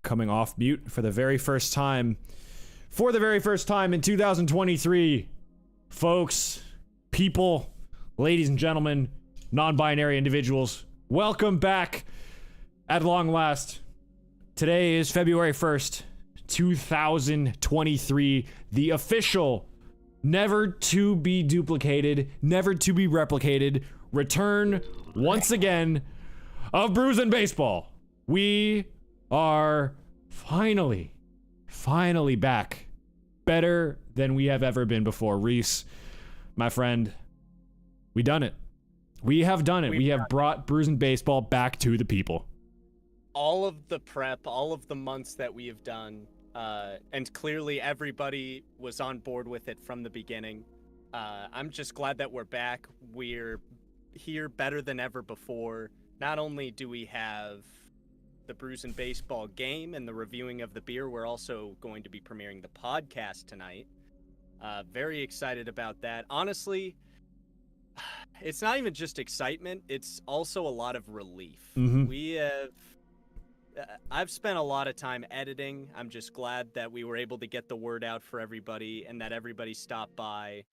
coming off mute for the very first time. For the very first time in 2023, folks, people, ladies and gentlemen, non-binary individuals, welcome back at long last. Today is February 1st, 2023, the official, never to be duplicated, never to be replicated, return once again of Brews and Baseball. We are finally back, better than we have ever been before. Reese, my friend, we done it. We have done it. We have brought Brews and Baseball back to the people. All of the prep, all of the months that we have done, and clearly everybody was on board with it from the beginning. I'm just glad that we're back. We're here better than ever before. Not only do we have the Brews and Baseball game and the reviewing of the beer, we're also going to be premiering the podcast tonight. Very excited about that. Honestly, it's not even just excitement, it's also a lot of relief. I've spent a lot of time editing. I'm just glad that we were able to get the word out for everybody and that everybody stopped by.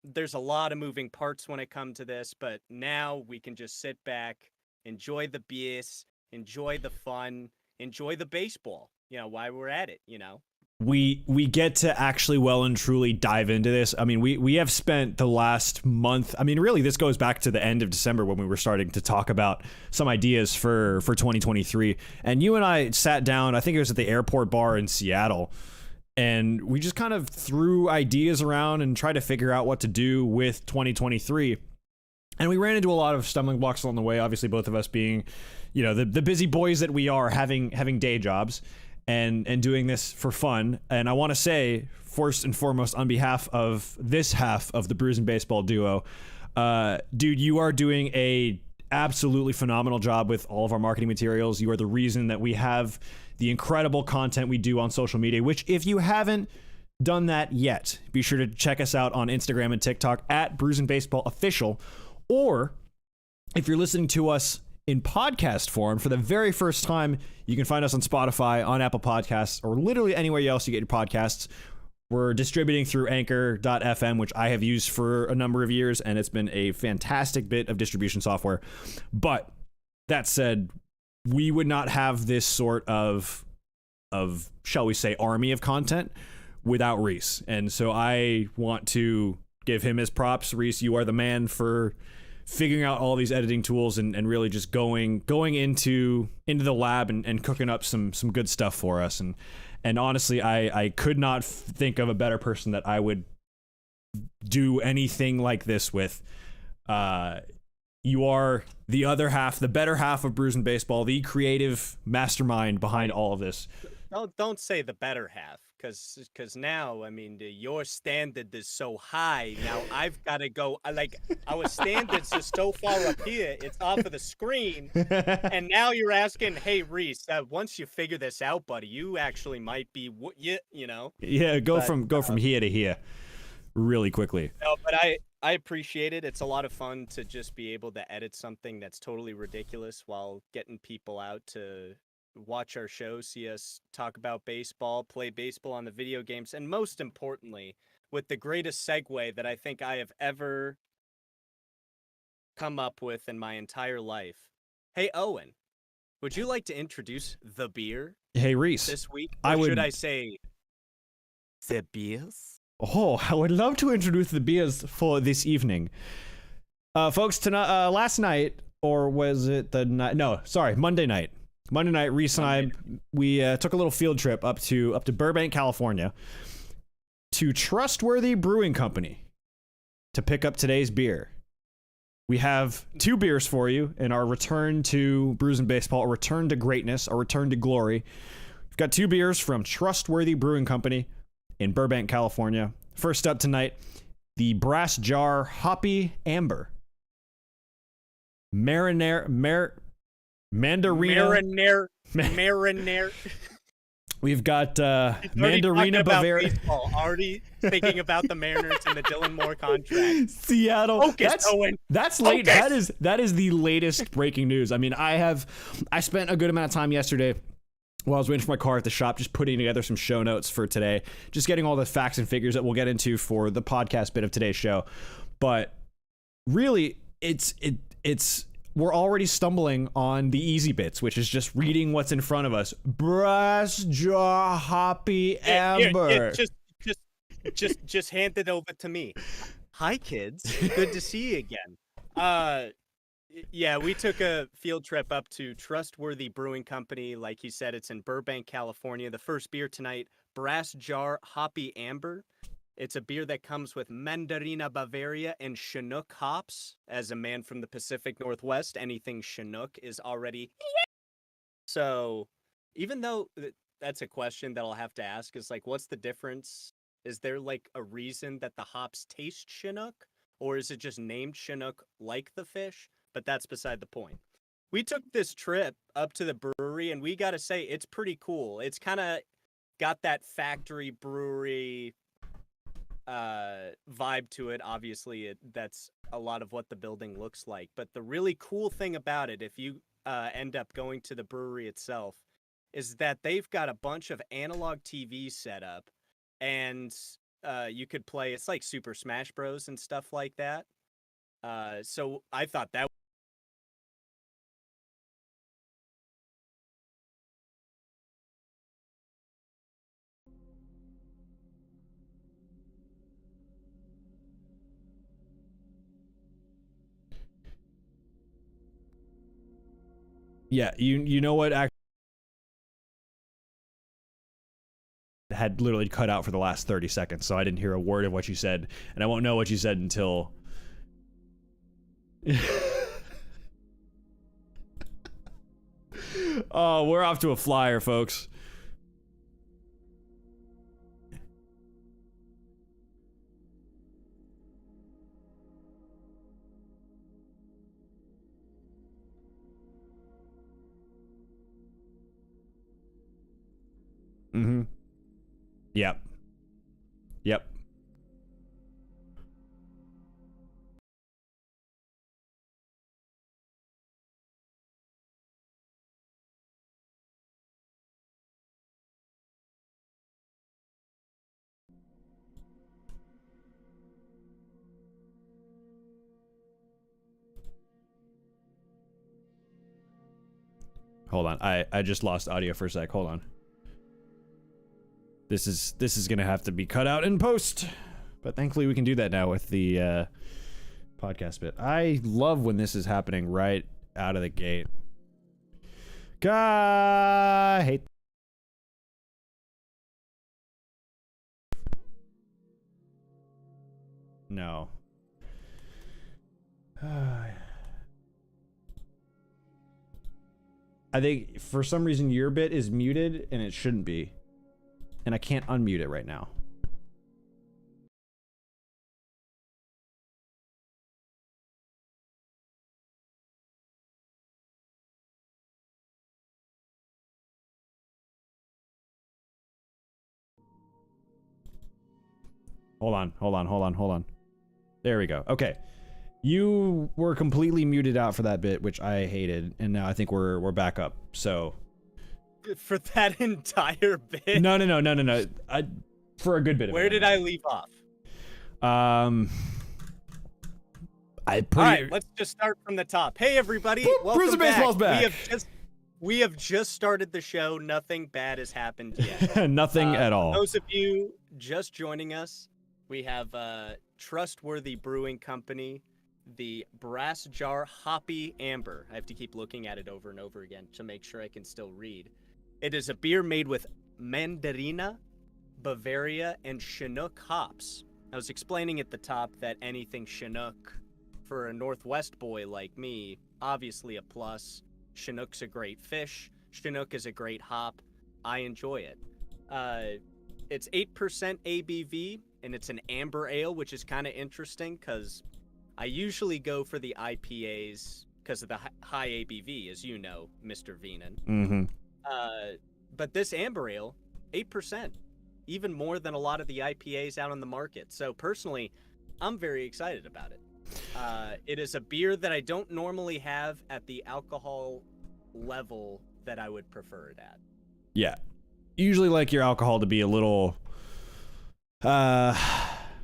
There's a lot of moving parts when it comes to this, but now we can just sit back, enjoy the beers, enjoy the fun, enjoy the baseball, while we're at it, We get to actually well and truly dive into this. I mean, we have spent the last month, I mean, really, this goes back to the end of December when we were starting to talk about some ideas for 2023. And you and I sat down, I think it was at the airport bar in Seattle, and we just kind of threw ideas around and tried to figure out what to do with 2023. And we ran into a lot of stumbling blocks along the way, obviously both of us being, the busy boys that we are, having day jobs and doing this for fun. And I want to say, first and foremost, on behalf of this half of the Brews and Baseball duo, dude, you are doing a absolutely phenomenal job with all of our marketing materials. You are the reason that we have the incredible content we do on social media, which if you haven't done that yet, be sure to check us out on Instagram and TikTok at Brews and Baseball Official. Or if you're listening to us in podcast form for the very first time, you can find us on Spotify, on Apple Podcasts, or literally anywhere else you get your podcasts. We're distributing through Anchor.fm, which I have used for a number of years, and it's been a fantastic bit of distribution software. But that said, we would not have this sort of shall we say, army of content without Reese. And so I want to give him his props. Reese, you are the man for figuring out all these editing tools and really just going into the lab and cooking up some good stuff for us. And honestly, I could not think of a better person that I would do anything like this with. You are the other half, the better half of Brews and Baseball, the creative mastermind behind all of this. Don't say the better half, because now, I mean, your standard is so high. Now I've got to go, our standards are so far up here, it's off of the screen. And now you're asking, hey, Reese, once you figure this out, buddy, you actually might be, Yeah, go from here to here really quickly. No, but I appreciate it. It's a lot of fun to just be able to edit something that's totally ridiculous while getting people out to watch our show, see us talk about baseball, play baseball on the video games, and most importantly, with the greatest segue that I think I have ever come up with in my entire life. Hey, Owen, would you like to introduce the beer? Hey, Reese. This week? Or should I say the beers? Oh, I would love to introduce the beers for this evening. Folks, tonight, last night, or was it the night? No, sorry, Monday night. Reese and I, we took a little field trip up to Burbank, California, to Trustworthy Brewing Company to pick up today's beer. We have two beers for you in our return to Brews and Baseball, a return to greatness, a return to glory. We've got two beers from Trustworthy Brewing Company in Burbank, California. First up tonight, the Brass Jar Hoppy Amber. Marinara. We've got Mandarina Bavaria. Already thinking about the Mariners and the Dylan Moore contract. Seattle. Focus, Owen. That's late. That is the latest breaking news. I mean, I spent a good amount of time yesterday while I was waiting for my car at the shop, just putting together some show notes for today, just getting all the facts and figures that we'll get into for the podcast bit of today's show. But really, it's we're already stumbling on the easy bits, which is just reading what's in front of us. Brass Jar Hoppy Amber. Just hand it over to me. Hi, kids. Good to see you again. Yeah, we took a field trip up to Trustworthy Brewing Company. Like he said, it's in Burbank, California. The first beer tonight, Brass Jar Hoppy Amber. It's a beer that comes with Mandarina Bavaria and Chinook hops. As a man from the Pacific Northwest, anything Chinook is already... So, even though that's a question that I'll have to ask, is like, what's the difference? Is there like a reason that the hops taste Chinook? Or is it just named Chinook like the fish? But that's beside the point. We took this trip up to the brewery, and we got to say, it's pretty cool. It's kind of got that factory brewery vibe to it. Obviously, that's a lot of what the building looks like. But the really cool thing about it, if you end up going to the brewery itself, is that they've got a bunch of analog TVs set up, and you could play, it's like Super Smash Bros. And stuff like that. So I thought that... Yeah, you know what? Had literally cut out for the last 30 seconds, so I didn't hear a word of what you said, and I won't know what you said until... Oh, we're off to a flyer, folks. Mm-hmm. Yep. Yep. Hold on. I just lost audio for a sec. Hold on. This is gonna have to be cut out in post, but thankfully we can do that now with the podcast bit. I love when this is happening right out of the gate. God, I hate. No. I think for some reason your bit is muted and it shouldn't be. And I can't unmute it right now. Hold on. There we go. Okay. You were completely muted out for that bit, which I hated, and now I think we're back up. So For that entire bit? No. For a good bit of it. Where did I leave off? All right, let's just start from the top. Hey, everybody. Welcome Brews and Baseball's back. We have just started the show. Nothing bad has happened yet. Nothing at all. For those of you just joining us, we have Trustworthy Brewing Company, the Brass Jar Hoppy Amber. I have to keep looking at it over and over again to make sure I can still read. It is a beer made with Mandarina, Bavaria, and Chinook hops. I was explaining at the top that anything Chinook, for a Northwest boy like me, obviously a plus. Chinook's a great fish. Chinook is a great hop. I enjoy it. It's 8% ABV, and it's an amber ale, which is kind of interesting because I usually go for the IPAs because of the high ABV, as you know, Mr. Veenan. Mm-hmm. But this amber ale, 8%, even more than a lot of the IPAs out on the market. So personally, I'm very excited about it. It is a beer that I don't normally have at the alcohol level that I would prefer it at. Yeah. Usually like your alcohol to be a little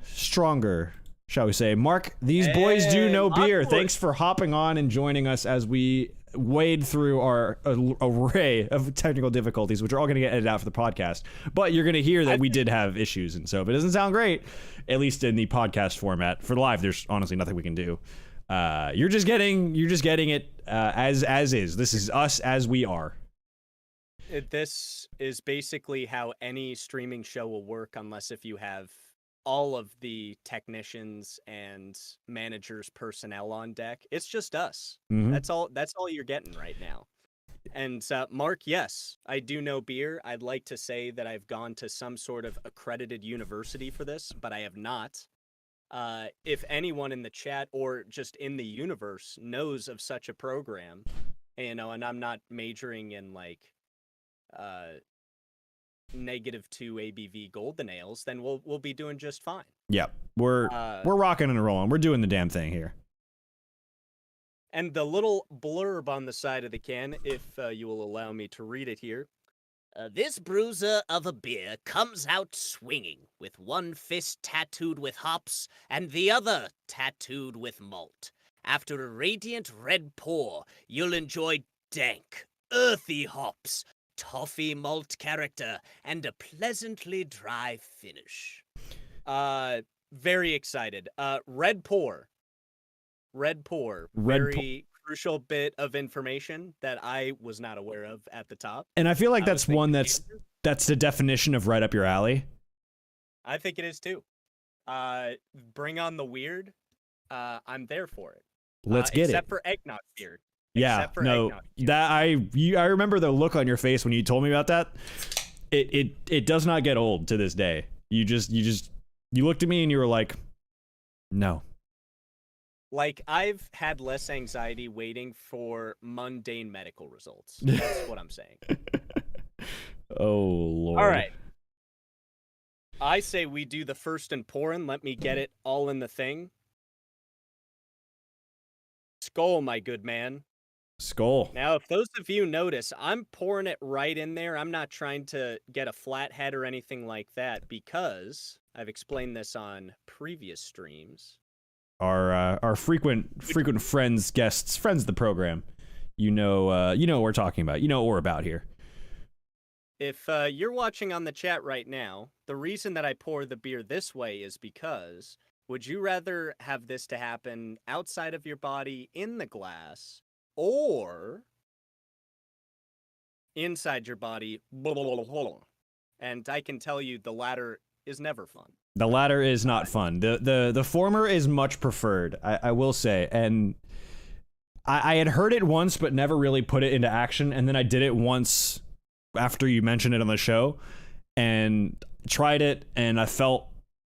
stronger, shall we say. Mark, these boys do know beer. Thanks for hopping on and joining us as we wade through our array of technical difficulties, which are all going to get edited out for the podcast. But you're going to hear that we did have issues, and so if it doesn't sound great, at least in the podcast format, for live, there's honestly nothing we can do. You're just getting it as is. This is us as we are. This is basically how any streaming show will work, unless if you have all of the technicians and managers personnel on deck. It's just us. Mm-hmm. That's all you're getting right now. And Mark, yes, I do know beer. I'd like to say that I've gone to some sort of accredited university for this, but I have not. If anyone in the chat or just in the universe knows of such a program, and I'm not majoring in like -2 ABV golden ales, then we'll be doing just fine. Yeah, we're rocking and rolling. We're doing the damn thing here. And the little blurb on the side of the can, if you will allow me to read it here. This bruiser of a beer comes out swinging, with one fist tattooed with hops and the other tattooed with malt. After a radiant red pour, you'll enjoy dank, earthy hops, toffee malt character, and a pleasantly dry finish. Very excited. Red pour. Very crucial bit of information that I was not aware of at the top. And I feel like that's one that's the definition of right up your alley. I think it is too. Bring on the weird. I'm there for it. Let's get except for eggnog beer. Yeah, no, that I remember the look on your face when you told me about that. It does not get old to this day. You looked at me and you were like, no. Like, I've had less anxiety waiting for mundane medical results. That's what I'm saying. Oh, Lord. All right. I say we do the first and pouring. Let me get it all in the thing. Skull, my good man. Skull. Now, if those of you notice, I'm pouring it right in there. I'm not trying to get a flat head or anything like that because I've explained this on previous streams. Our frequent friends, guests, friends of the program. You know what we're talking about. You know what we're about here. If you're watching on the chat right now, the reason that I pour the beer this way is because would you rather have this to happen outside of your body in the glass or inside your body? And I can tell you the latter is never fun. The latter is not fun. The former is much preferred, I will say. And I had heard it once, but never really put it into action. And then I did it once after you mentioned it on the show and tried it, and I felt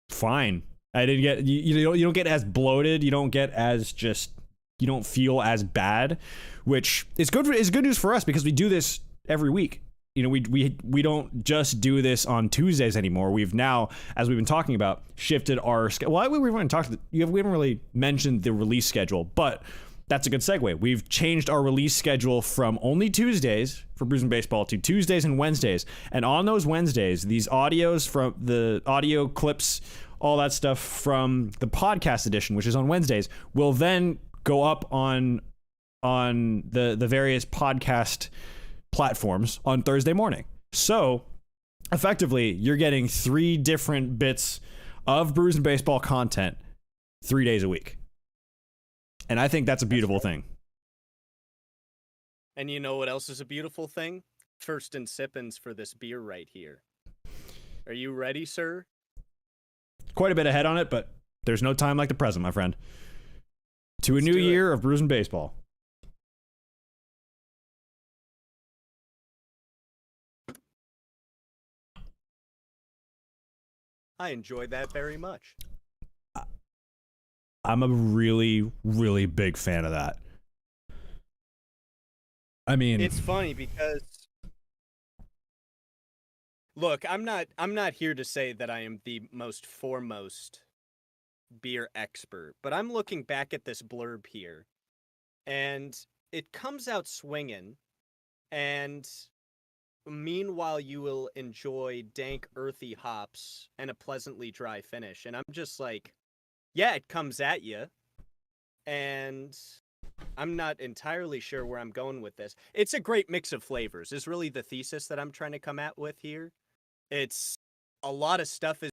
fine. I didn't get you don't get as bloated. You don't get as you don't feel as bad, which is good. Is good news for us because we do this every week. You know, we don't just do this on Tuesdays anymore. We've now, as we've been talking about, shifted our schedule. Well, we haven't really mentioned the release schedule, but that's a good segue. We've changed our release schedule from only Tuesdays for Brews and Baseball to Tuesdays and Wednesdays. And on those Wednesdays, these audios from the audio clips, all that stuff from the podcast edition, which is on Wednesdays, will then go up on the various podcast platforms on Thursday morning. So effectively, you're getting 3 different bits of Brews and Baseball content 3 days a week. And I think that's a beautiful thing. And you know what else is a beautiful thing? First and sippins for this beer right here. Are you ready, sir? Quite a bit ahead on it, but there's no time like the present, my friend. To a new year of Brews and Baseball. I enjoyed that very much. I'm a really, really big fan of that. I mean, it's funny because look, I'm not here to say that I am the most foremost beer expert, but I'm looking back at this blurb here and it comes out swinging, and meanwhile, you will enjoy dank, earthy hops and a pleasantly dry finish. And I'm just like, yeah, it comes at you. And I'm not entirely sure where I'm going with this. It's a great mix of flavors, is really the thesis that I'm trying to come at with here. It's a lot of stuff is.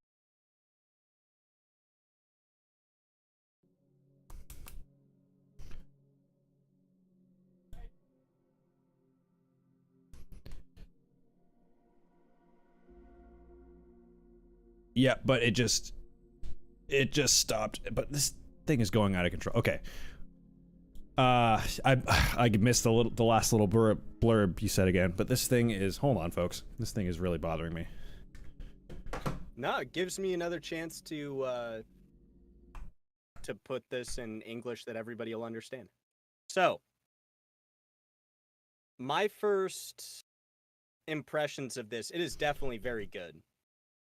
Yeah, but it just stopped. But this thing is going out of control. Okay. I missed the last little blurb you said again, but this thing is, hold on folks, this thing is really bothering me. No, it gives me another chance to put this in English that everybody will understand. So, my first impressions of this, it is definitely very good.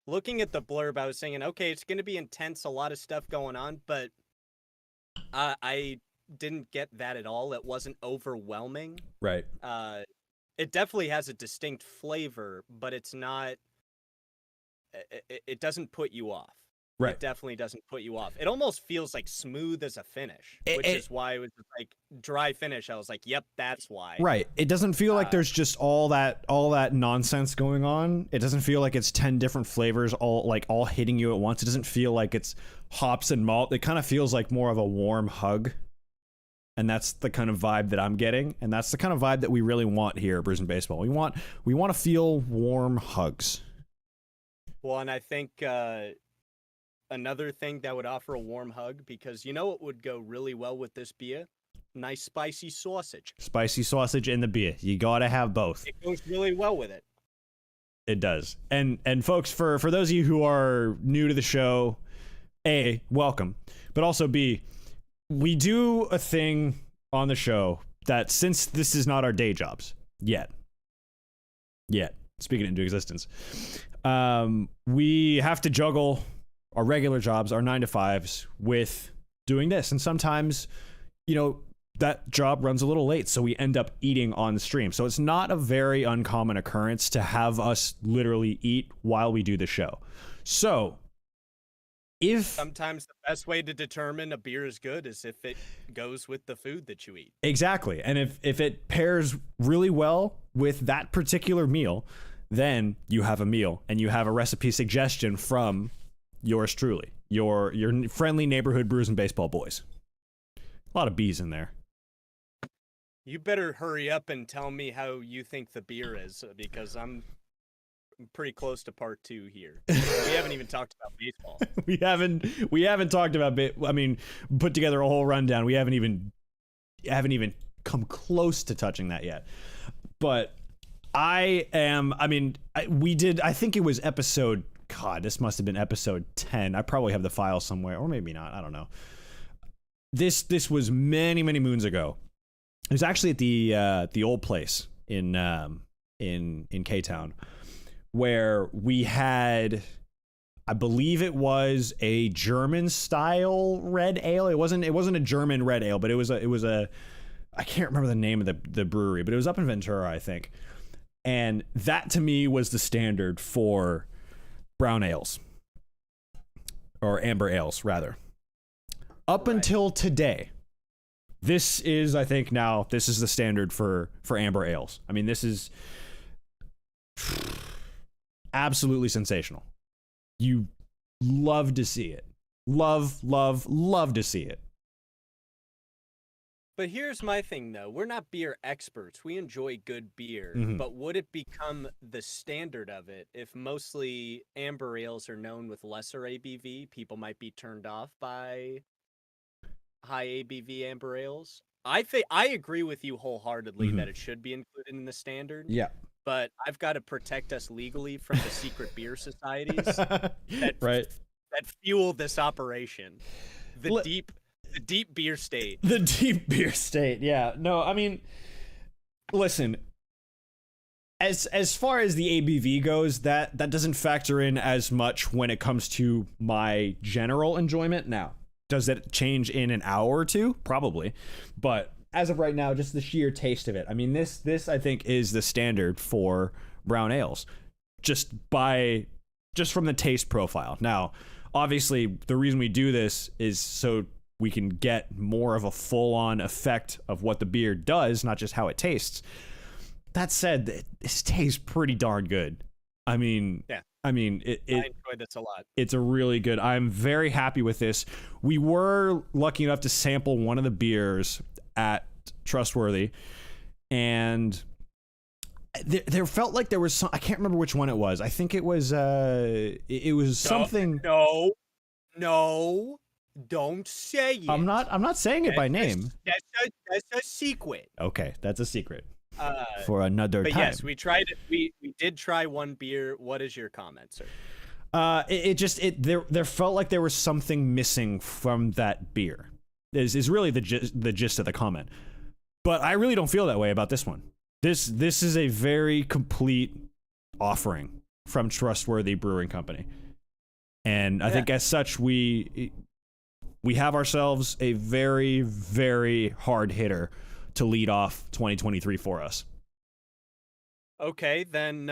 Looking at the blurb, I was thinking, okay, it's going to be intense, a lot of stuff going on, but I didn't get that at all. It wasn't overwhelming. Right. It definitely has a distinct flavor, but it's not. It doesn't put you off. Right. It definitely doesn't put you off. It almost feels like smooth as a finish, which is why it was like dry finish. I was like, yep, that's why. Right. It doesn't feel like there's just all that nonsense going on. It doesn't feel like it's 10 different flavors all hitting you at once. It doesn't feel like it's hops and malt. It kind of feels like more of a warm hug. And that's the kind of vibe that I'm getting, and that's the kind of vibe that we really want here at Brews and Baseball. We want to feel warm hugs. Well, and I think another thing that would offer a warm hug, because you know it would go really well with this beer? Nice spicy sausage. Spicy sausage and the beer. You gotta have both. It goes really well with it. It does. And folks, for those of you who are new to the show, A, welcome. But also B, we do a thing on the show that, since this is not our day jobs yet, speaking it into existence, we have to juggle our regular jobs, our 9-to-5s, with doing this. And sometimes, that job runs a little late, so we end up eating on the stream. So it's not a very uncommon occurrence to have us literally eat while we do the show. So sometimes the best way to determine a beer is good is if it goes with the food that you eat. Exactly. And if it pairs really well with that particular meal, then you have a meal and you have a recipe suggestion from yours truly, your friendly neighborhood Brews and Baseball boys. A lot of B's in there. You better hurry up and tell me how you think the beer is, because I'm pretty close to part 2 here. We haven't even talked about baseball. we haven't talked about put together a whole rundown. We haven't even come close to touching that yet. But I think it was episode, God, this must have been episode 10. I probably have the file somewhere, or maybe not. I don't know. This was many, many moons ago. It was actually at the old place in K-Town, where we had, I believe it was a German style red ale. It wasn't a German red ale, but it was a I can't remember the name of the brewery, but it was up in Ventura, I think. And that to me was the standard for brown ales, or amber ales rather. Up until today, this is, I think now, this is the standard for amber ales. I mean, this is absolutely sensational. You love to see it. Love to see it. But here's my thing, though. We're not beer experts. We enjoy good beer. Mm-hmm. But would it become the standard of it if mostly amber ales are known with lesser ABV? People might be turned off by high ABV amber ales. I agree with you wholeheartedly that it should be included in the standard. Yeah. But I've got to protect us legally from the secret beer societies that fuel this operation. The deep beer state. The deep beer state. Yeah. No, I mean, listen, as far as the ABV goes, that doesn't factor in as much when it comes to my general enjoyment. Now, does that change in an hour or two? Probably. But as of right now, just the sheer taste of it. I mean, this I think is the standard for brown ales, just from the taste profile. Now, obviously, the reason we do this is so we can get more of a full-on effect of what the beer does, not just how it tastes. That said, this tastes pretty darn good. I mean, I enjoyed this a lot. It's a really good. I'm very happy with this. We were lucky enough to sample one of the beers at Trustworthy, and there felt like there was some. I can't remember which one it was. I think it was something. No, don't say it. I'm not saying it by name. That's a secret. Okay, that's a secret. For another time. But yes, we tried it. We did try one beer. What is your comment, sir? There felt like there was something missing from that beer. Is really the gist of the comment. But I really don't feel that way about this one. This is a very complete offering from Trustworthy Brewing Company, and I think as such we have ourselves a very, very hard hitter to lead off 2023 for us. Okay, then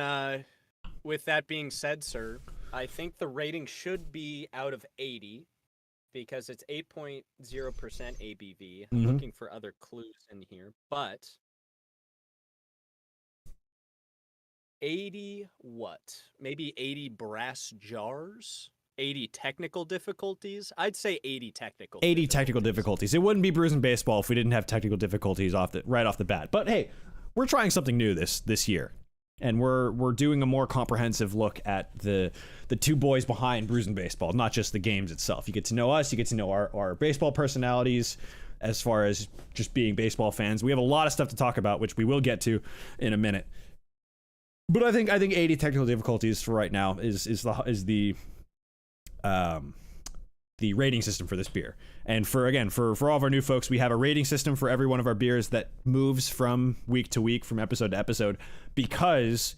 with that being said, sir, I think the rating should be out of 80 because it's 8.0% ABV. I'm looking for other clues in here, but 80 what? Maybe 80 brass jars? 80 technical difficulties? I'd say 80 technical 80 technical difficulties. It wouldn't be Brews and Baseball if we didn't have technical difficulties right off the bat. But hey, we're trying something new this year. And we're doing a more comprehensive look at the two boys behind Brews and Baseball, not just the games itself. You get to know us, you get to know our baseball personalities as far as just being baseball fans. We have a lot of stuff to talk about, which we will get to in a minute. But I think 80 technical difficulties for right now is the rating system for this beer. And for all of our new folks, we have a rating system for every one of our beers that moves from week to week, from episode to episode, because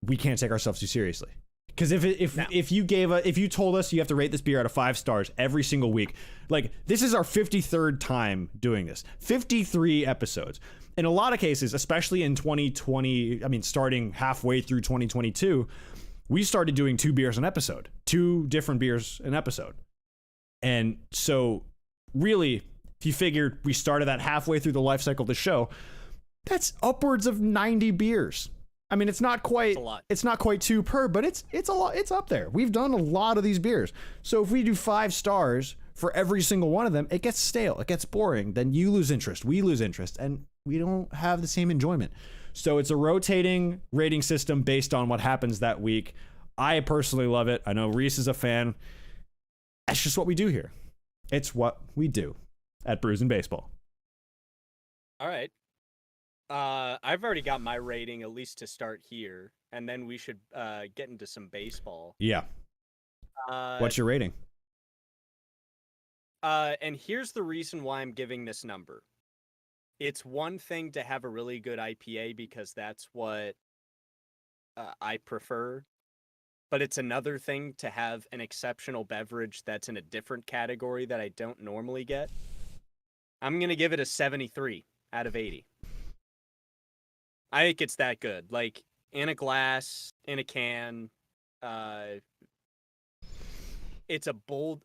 we can't take ourselves too seriously. Because if you told us you have to rate this beer out of 5 stars every single week, like this is our 53rd time doing this, 53 episodes. In a lot of cases, especially in 2020, I mean, starting halfway through 2022, we started doing 2 beers an episode, 2 different beers an episode. And so really, if you figured we started that halfway through the life cycle of the show, that's upwards of 90 beers. I mean, it's not quite 2 per, but it's a lot. It's up there. We've done a lot of these beers. So if we do 5 stars for every single one of them, it gets stale, it gets boring. Then you lose interest, we lose interest, and we don't have the same enjoyment. So it's a rotating rating system based on what happens that week. I personally love it. I know Reese is a fan. That's just what we do here. It's what we do at Brews and Baseball. All right. I've already got my rating, at least to start here, and then we should get into some baseball. Yeah. What's your rating? And here's the reason why I'm giving this number. It's one thing to have a really good IPA because that's what I prefer. But it's another thing to have an exceptional beverage that's in a different category that I don't normally get. I'm going to give it a 73 out of 80. I think it's that good. Like, in a glass, in a can, it's a bold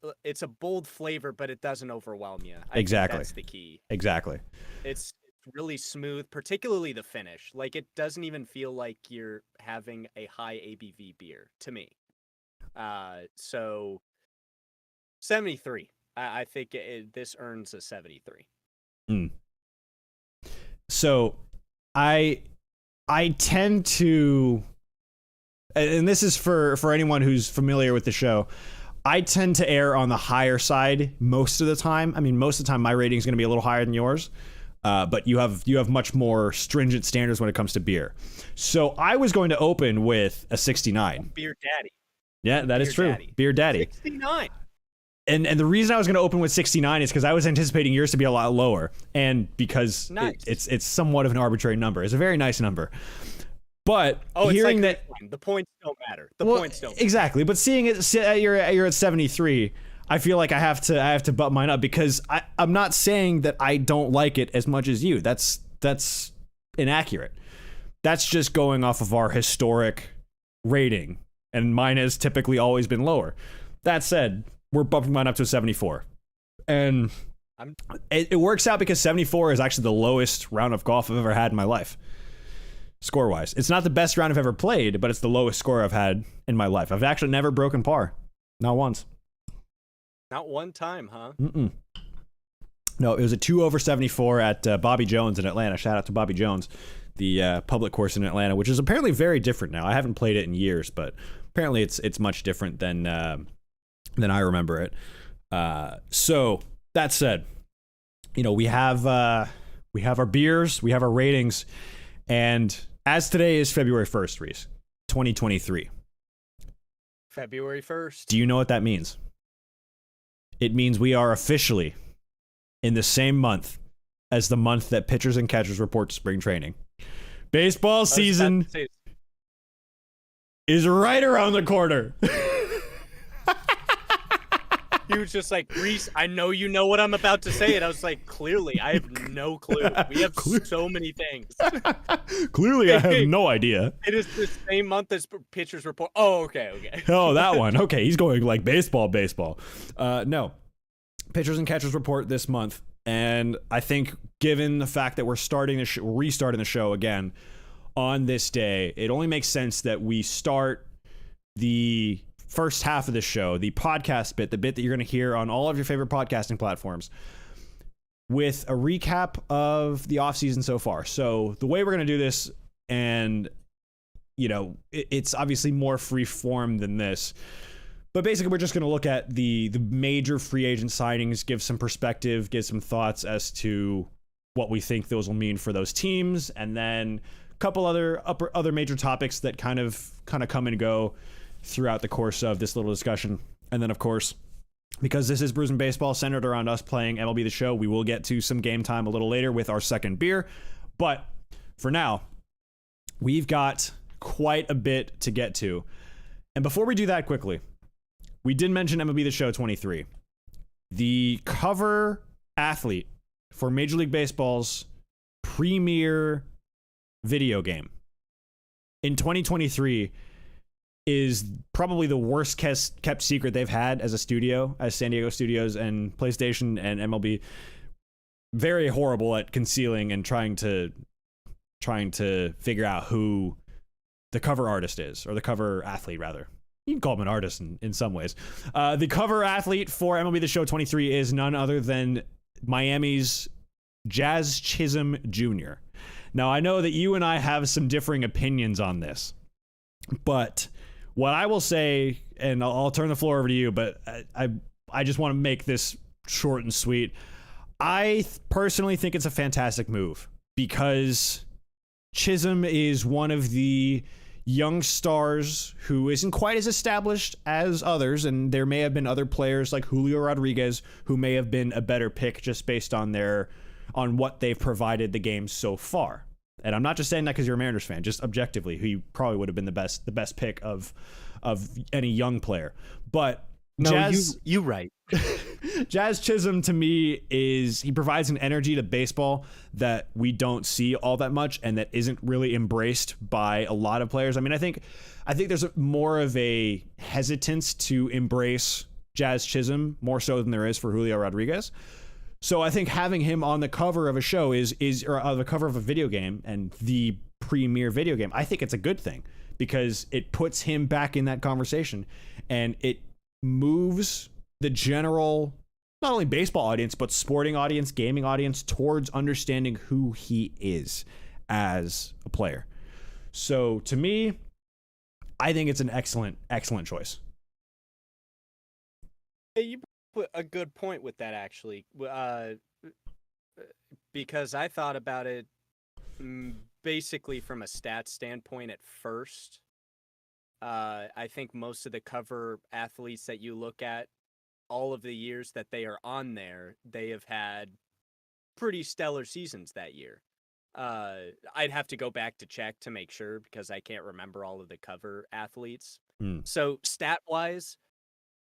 flavor, but it doesn't overwhelm you. I think that's the key. Exactly. It's really smooth, particularly the finish. Like, it doesn't even feel like you're having a high ABV beer to me. So 73. I think this earns a 73. So I tend to, and this is for anyone who's familiar with the show, I tend to err on the higher side most of the time. I mean, most of the time my rating is going to be a little higher than yours. But you have much more stringent standards when it comes to beer. So I was going to open with a 69. Beer daddy. Yeah, that is true. Daddy. Beer daddy. 69. And the reason I was going to open with 69 is because I was anticipating yours to be a lot lower, and because it's somewhat of an arbitrary number. It's a very nice number. But hearing that the points don't matter. Points don't matter. Exactly. But seeing it you're at 73. I feel like I have to butt mine up because I'm not saying that I don't like it as much as you. That's inaccurate. that's just going off of our historic rating, and mine has typically always been lower. That said, we're bumping mine up to a 74. And it works out because 74 is actually the lowest round of golf I've ever had in my life, score-wise. It's not the best round I've ever played, but it's the lowest score I've had in my life. I've actually never broken par. Not once. Not one time, huh? Mm-mm. No, it was a 2 over 74 at Bobby Jones in Atlanta. Shout out to Bobby Jones, the public course in Atlanta, which is apparently very different now. I haven't played it in years, but apparently it's much different than I remember it. So that said, we have our beers, we have our ratings, and as today is February 1st, Reese, 2023. February 1st. Do you know what that means? It means we are officially in the same month as the month that pitchers and catchers report to spring training. Baseball season is right around the corner. He was just like, Reese, I know you know what I'm about to say. And I was like, clearly, I have no clue. We have so many things. Clearly, I have no idea. It is the same month as pitchers report. Oh, okay. Oh, that one. Okay, he's going like baseball. No. Pitchers and catchers report this month. And I think given the fact that we're restarting the show again on this day, it only makes sense that we start the first half of the show, the podcast bit, the bit that you're going to hear on all of your favorite podcasting platforms, with a recap of the offseason so far. So the way we're going to do this, and it's obviously more free form than this, but basically we're just going to look at the major free agent signings, give some perspective, give some thoughts as to what we think those will mean for those teams, and then a couple other major topics that kind of come and go throughout the course of this little discussion. And then, of course, because this is Brews and Baseball, centered around us playing MLB The Show, we will get to some game time a little later with our second beer. But for now, we've got quite a bit to get to. And before we do that quickly, we did mention MLB The Show 23. The cover athlete for Major League Baseball's premier video game in 2023 is probably the worst kept secret they've had as a studio, as San Diego Studios and PlayStation and MLB. Very horrible at concealing and trying to figure out who the cover artist is, or the cover athlete, rather. You can call him an artist in some ways. The cover athlete for MLB The Show 23 is none other than Miami's Jazz Chisholm Jr. Now, I know that you and I have some differing opinions on this, but what I will say, and I'll turn the floor over to you, but I just want to make this short and sweet. I personally think it's a fantastic move because Chisholm is one of the young stars who isn't quite as established as others, and there may have been other players like Julio Rodriguez who may have been a better pick just based on what they've provided the game so far. And I'm not just saying that because you're a Mariners fan, just objectively, he probably would have been the best pick of any young player. But no, Jazz, you right. Jazz Chisholm to me he provides an energy to baseball that we don't see all that much, and that isn't really embraced by a lot of players. I mean, I think there's more of a hesitance to embrace Jazz Chisholm more so than there is for Julio Rodriguez. So I think having him on the cover of a show or on the cover of a video game, and the premier video game, I think it's a good thing because it puts him back in that conversation, and it moves the general, not only baseball audience, but sporting audience, gaming audience towards understanding who he is as a player. So to me, I think it's an excellent choice. You put a good point with that, actually, because I thought about it basically from a stats standpoint at first. I think most of the cover athletes that you look at, all of the years that they are on there, they have had pretty stellar seasons that year. I'd have to go back to check to make sure because I can't remember all of the cover athletes. So stat-wise,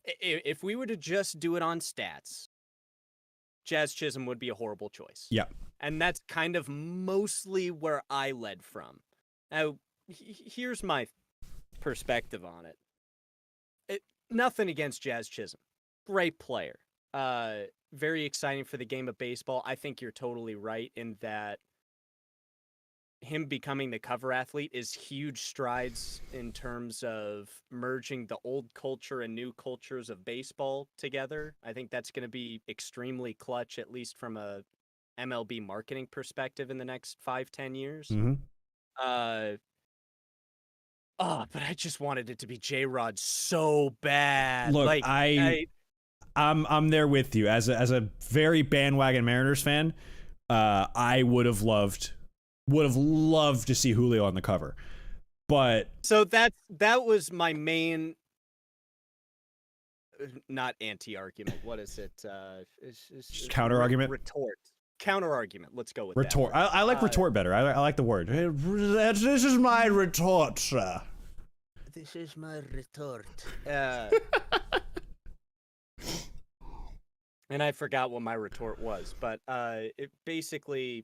if we were to just do it on stats, Jazz Chisholm would be a horrible choice. Yeah. And that's kind of mostly where I led from. Now, here's my perspective on it. Nothing against Jazz Chisholm. Great player. Very exciting for the game of baseball. I think you're totally right in that him becoming the cover athlete is huge strides in terms of merging the old culture and new cultures of baseball together. I think that's going to be extremely clutch, at least from a MLB marketing perspective in the next 5-10 years. Mm-hmm. But I just wanted it to be J-Rod so bad. Look, I'm there with you as a very bandwagon Mariners fan. I would have loved to see Julio on the cover, but so that was my main, not anti-argument. What is it? Counter argument. Retort. Counter argument. Let's go with retort. That I like retort better. I like the word. This is my retort, sir. This is my retort. And I forgot what my retort was, but it basically,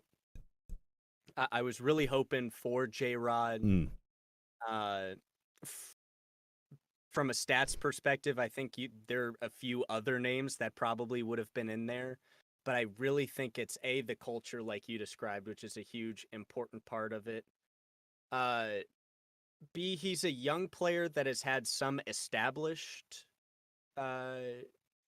I was really hoping for J-Rod. From a stats perspective, I think there are a few other names that probably would have been in there, but I really think it's the culture like you described, which is a huge, important part of it. B, he's a young player that has had some established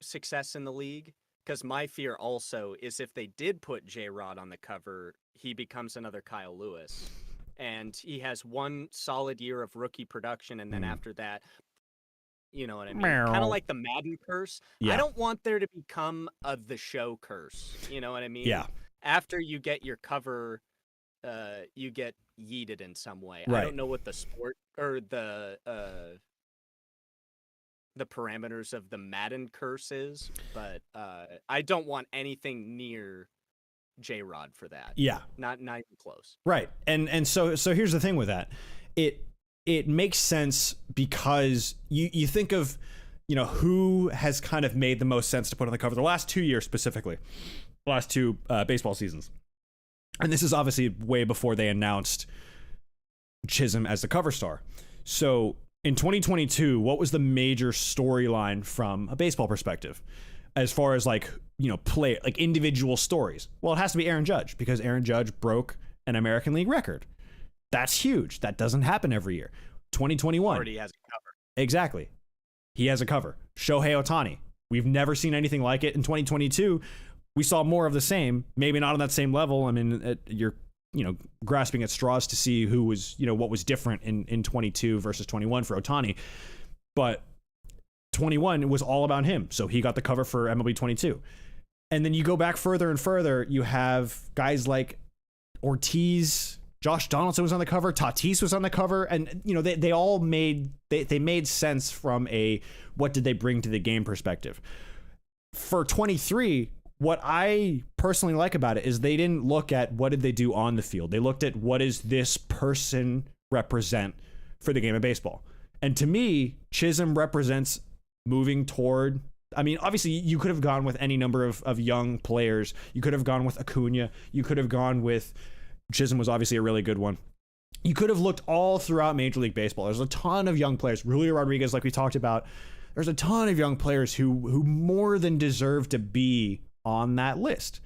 success in the league. Because my fear also is if they did put J-Rod on the cover, he becomes another Kyle Lewis. And he has one solid year of rookie production, and then after that, you know what I mean? Kind of like the Madden curse. Yeah. I don't want there to become the show curse. You know what I mean? Yeah. After you get your cover, you get yeeted in some way. Right. I don't know what the sport or the parameters of the Madden curse is, but I don't want anything near J-Rod for that. Yeah. Not even close. Right. And so here's the thing with that. It makes sense because you think of, who has kind of made the most sense to put on the cover the last 2 years specifically. The last two baseball seasons. And this is obviously way before they announced Chisholm as the cover star. So in 2022, what was the major storyline from a baseball perspective as far as play, individual stories? Well, it has to be Aaron Judge because Aaron Judge broke an American League record. That's huge. That doesn't happen every year. 2021. Already has a cover. Exactly. He has a cover. Shohei Ohtani. We've never seen anything like it. In 2022, we saw more of the same, maybe not on that same level. I mean, you're grasping at straws to see who was, what was different in 22 versus 21 for Ohtani. But 21 was all about him. So he got the cover for MLB 22. And then you go back further and further, you have guys like Ortiz, Josh Donaldson was on the cover, Tatis was on the cover, and they all made sense from a what did they bring to the game perspective. For 23, what I personally like about it is they didn't look at what did they do on the field. They looked at what does this person represent for the game of baseball. And to me, Chisholm represents moving toward, I mean, obviously you could have gone with any number of young players. You could have gone with Acuna. You could have gone with, Chisholm was obviously a really good one. You could have looked all throughout Major League Baseball. There's a ton of young players. Julio Rodriguez, like we talked about. There's a ton of young players who more than deserve to be on that list.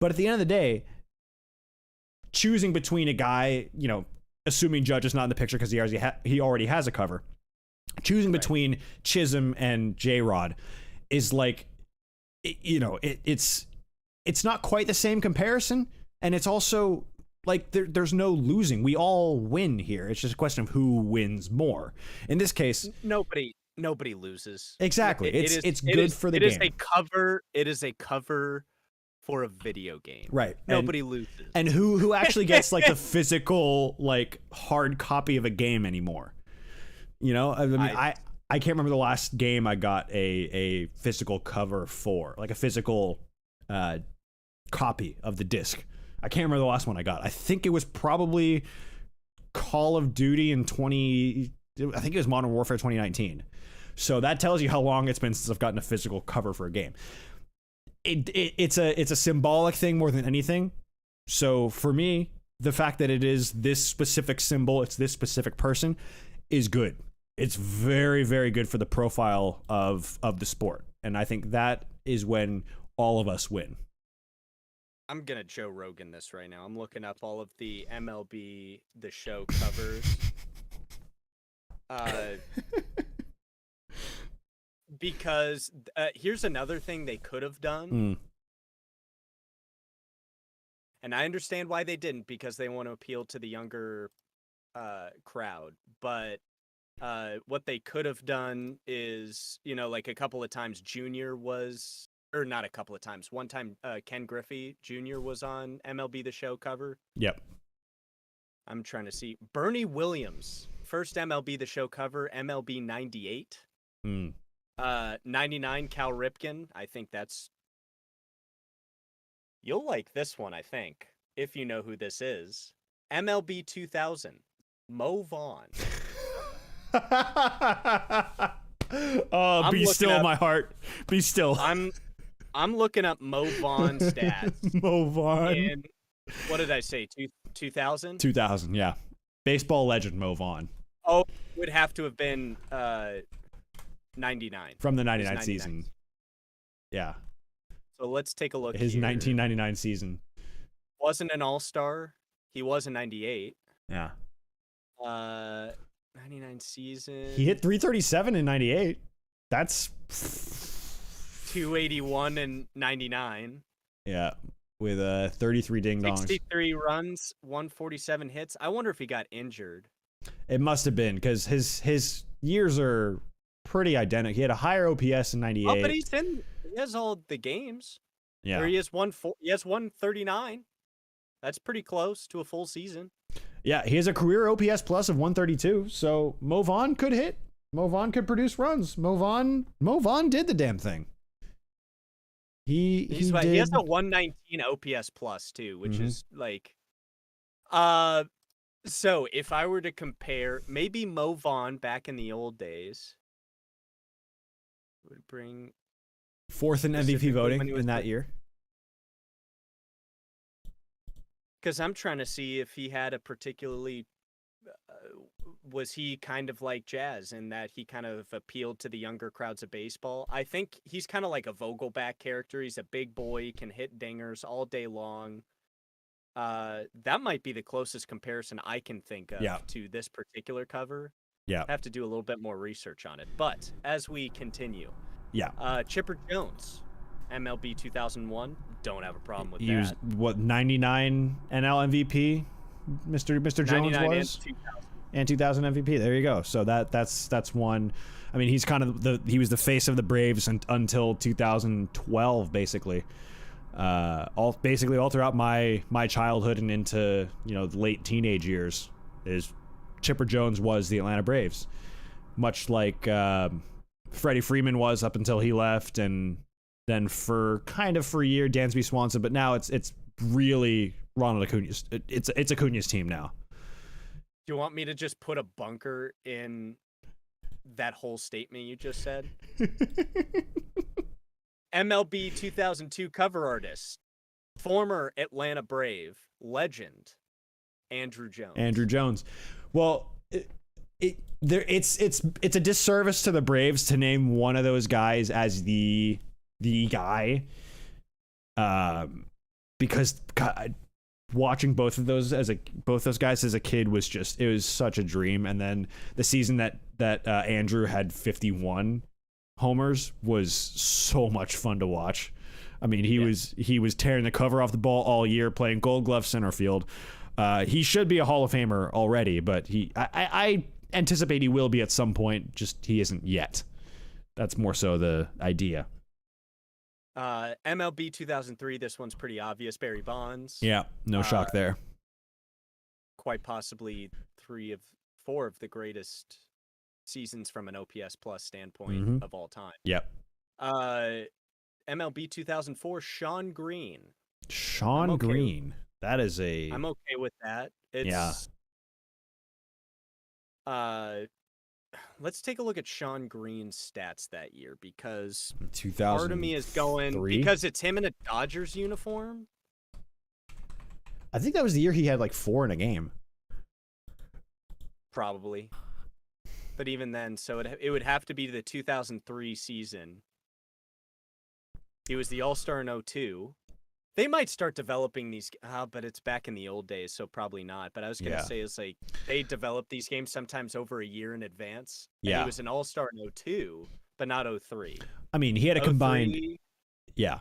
But at the end of the day, choosing between a guy, assuming Judge is not in the picture because he already has a cover, choosing between Chisholm and J-Rod is it's not quite the same comparison, and it's also there's no losing. We all win here. It's just a question of who wins more. In this case, nobody loses. Exactly. It's good for the game. It is a cover for a video game. Right. Nobody loses. And who actually gets the physical hard copy of a game anymore? I mean, I can't remember the last game I got a physical cover for, a physical copy of the disc. I can't remember the last one I got. I think it was probably Call of Duty I think it was Modern Warfare 2019. So that tells you how long it's been since I've gotten a physical cover for a game. It's a symbolic thing more than anything. So for me, the fact that it is this specific symbol, it's this specific person, is good. It's very, very good for the profile of the sport. And I think that is when all of us win. I'm gonna Joe Rogan this right now. I'm looking up all of the MLB The Show covers. Because here's another thing they could have done. And I understand why they didn't, because they want to appeal to the younger crowd. But what they could have done is, like a couple of times Junior was, or not a couple of times, one time Ken Griffey Jr. was on MLB The Show cover. Yep. I'm trying to see. Bernie Williams, first MLB The Show cover, MLB 98. 99 Cal Ripken. I think that's... You'll like this one, I think, if you know who this is. MLB 2000, Mo Vaughn. Oh, be still, my heart. Be still. I'm looking up Mo Vaughn stats. Mo Vaughn. In, what did I say? 2000? 2000, yeah. Baseball legend Mo Vaughn. Oh, would have to have been 99. From the 99 season. Yeah. So let's take a look. His here. 1999 season. Wasn't an all-star. He was in 98. Yeah. 99 season. He hit 337 in 98. That's 281 in 99. Yeah, with 33 ding-dongs. 63 runs, 147 hits. I wonder if he got injured. It must have been, because his years are pretty identical. He had a higher OPS in 98. Oh, but he has all the games. Yeah. Or he has 139. That's pretty close to a full season. Yeah, he has a career OPS plus of 132, so Mo Vaughn could hit. Mo Vaughn could produce runs. Mo Vaughn did the damn thing. He has a 119 OPS plus too, which is like, so if I were to compare, maybe Mo Vaughn back in the old days would bring fourth in MVP voting in that year. Because I'm trying to see if he had a particularly, was he kind of like Jazz in that he kind of appealed to the younger crowds of baseball? I think he's kind of like a Vogelback character. He's a big boy, he can hit dingers all day long. That might be the closest comparison I can think of to this particular cover. Yeah. I have to do a little bit more research on it. But as we continue, Chipper Jones, MLB 2001. Don't have a problem with that. He was, 99 NL MVP, Mr. Jones was? And 2000 MVP. There you go. So that's one. I mean, he's kind of he was the face of the Braves until 2012, basically. All throughout my childhood and into the late teenage years, is Chipper Jones was the Atlanta Braves, much like Freddie Freeman was up until he left, and then for a year Dansby Swanson, but now it's really Ronald Acuna's. It's Acuna's team now. Do you want me to just put a bunker in that whole statement you just said? MLB 2002 cover artist, former Atlanta Brave legend, Andrew Jones. Andrew Jones. Well, it's a disservice to the Braves to name one of those guys as the guy, because God, watching both those guys as a kid was such a dream. And then the season that Andrew had 51 homers was so much fun to watch. I mean, he was tearing the cover off the ball all year, playing Gold Glove center field. He should be a Hall of Famer already, but I anticipate he will be at some point. Just he isn't yet. That's more so the idea. MLB 2003, this one's pretty obvious. Barry Bonds. Yeah, no shock there. Quite possibly 4 of the greatest seasons from an OPS plus standpoint of all time. Yep. MLB 2004, Sean Green. Sean Green. That is I'm okay with that. Let's take a look at Sean Green's stats that year, because part of me is going, because it's him in a Dodgers uniform. I think that was the year he had like 4 in a game. Probably. But even then, so it would have to be the 2003 season. He was the All-Star in 2002. They might start developing these, but it's back in the old days, so probably not. But I was going to say, it's like they develop these games sometimes over a year in advance. Yeah. And he was an All-Star in 2002, but not 2003. I mean, he had a combined... Yeah.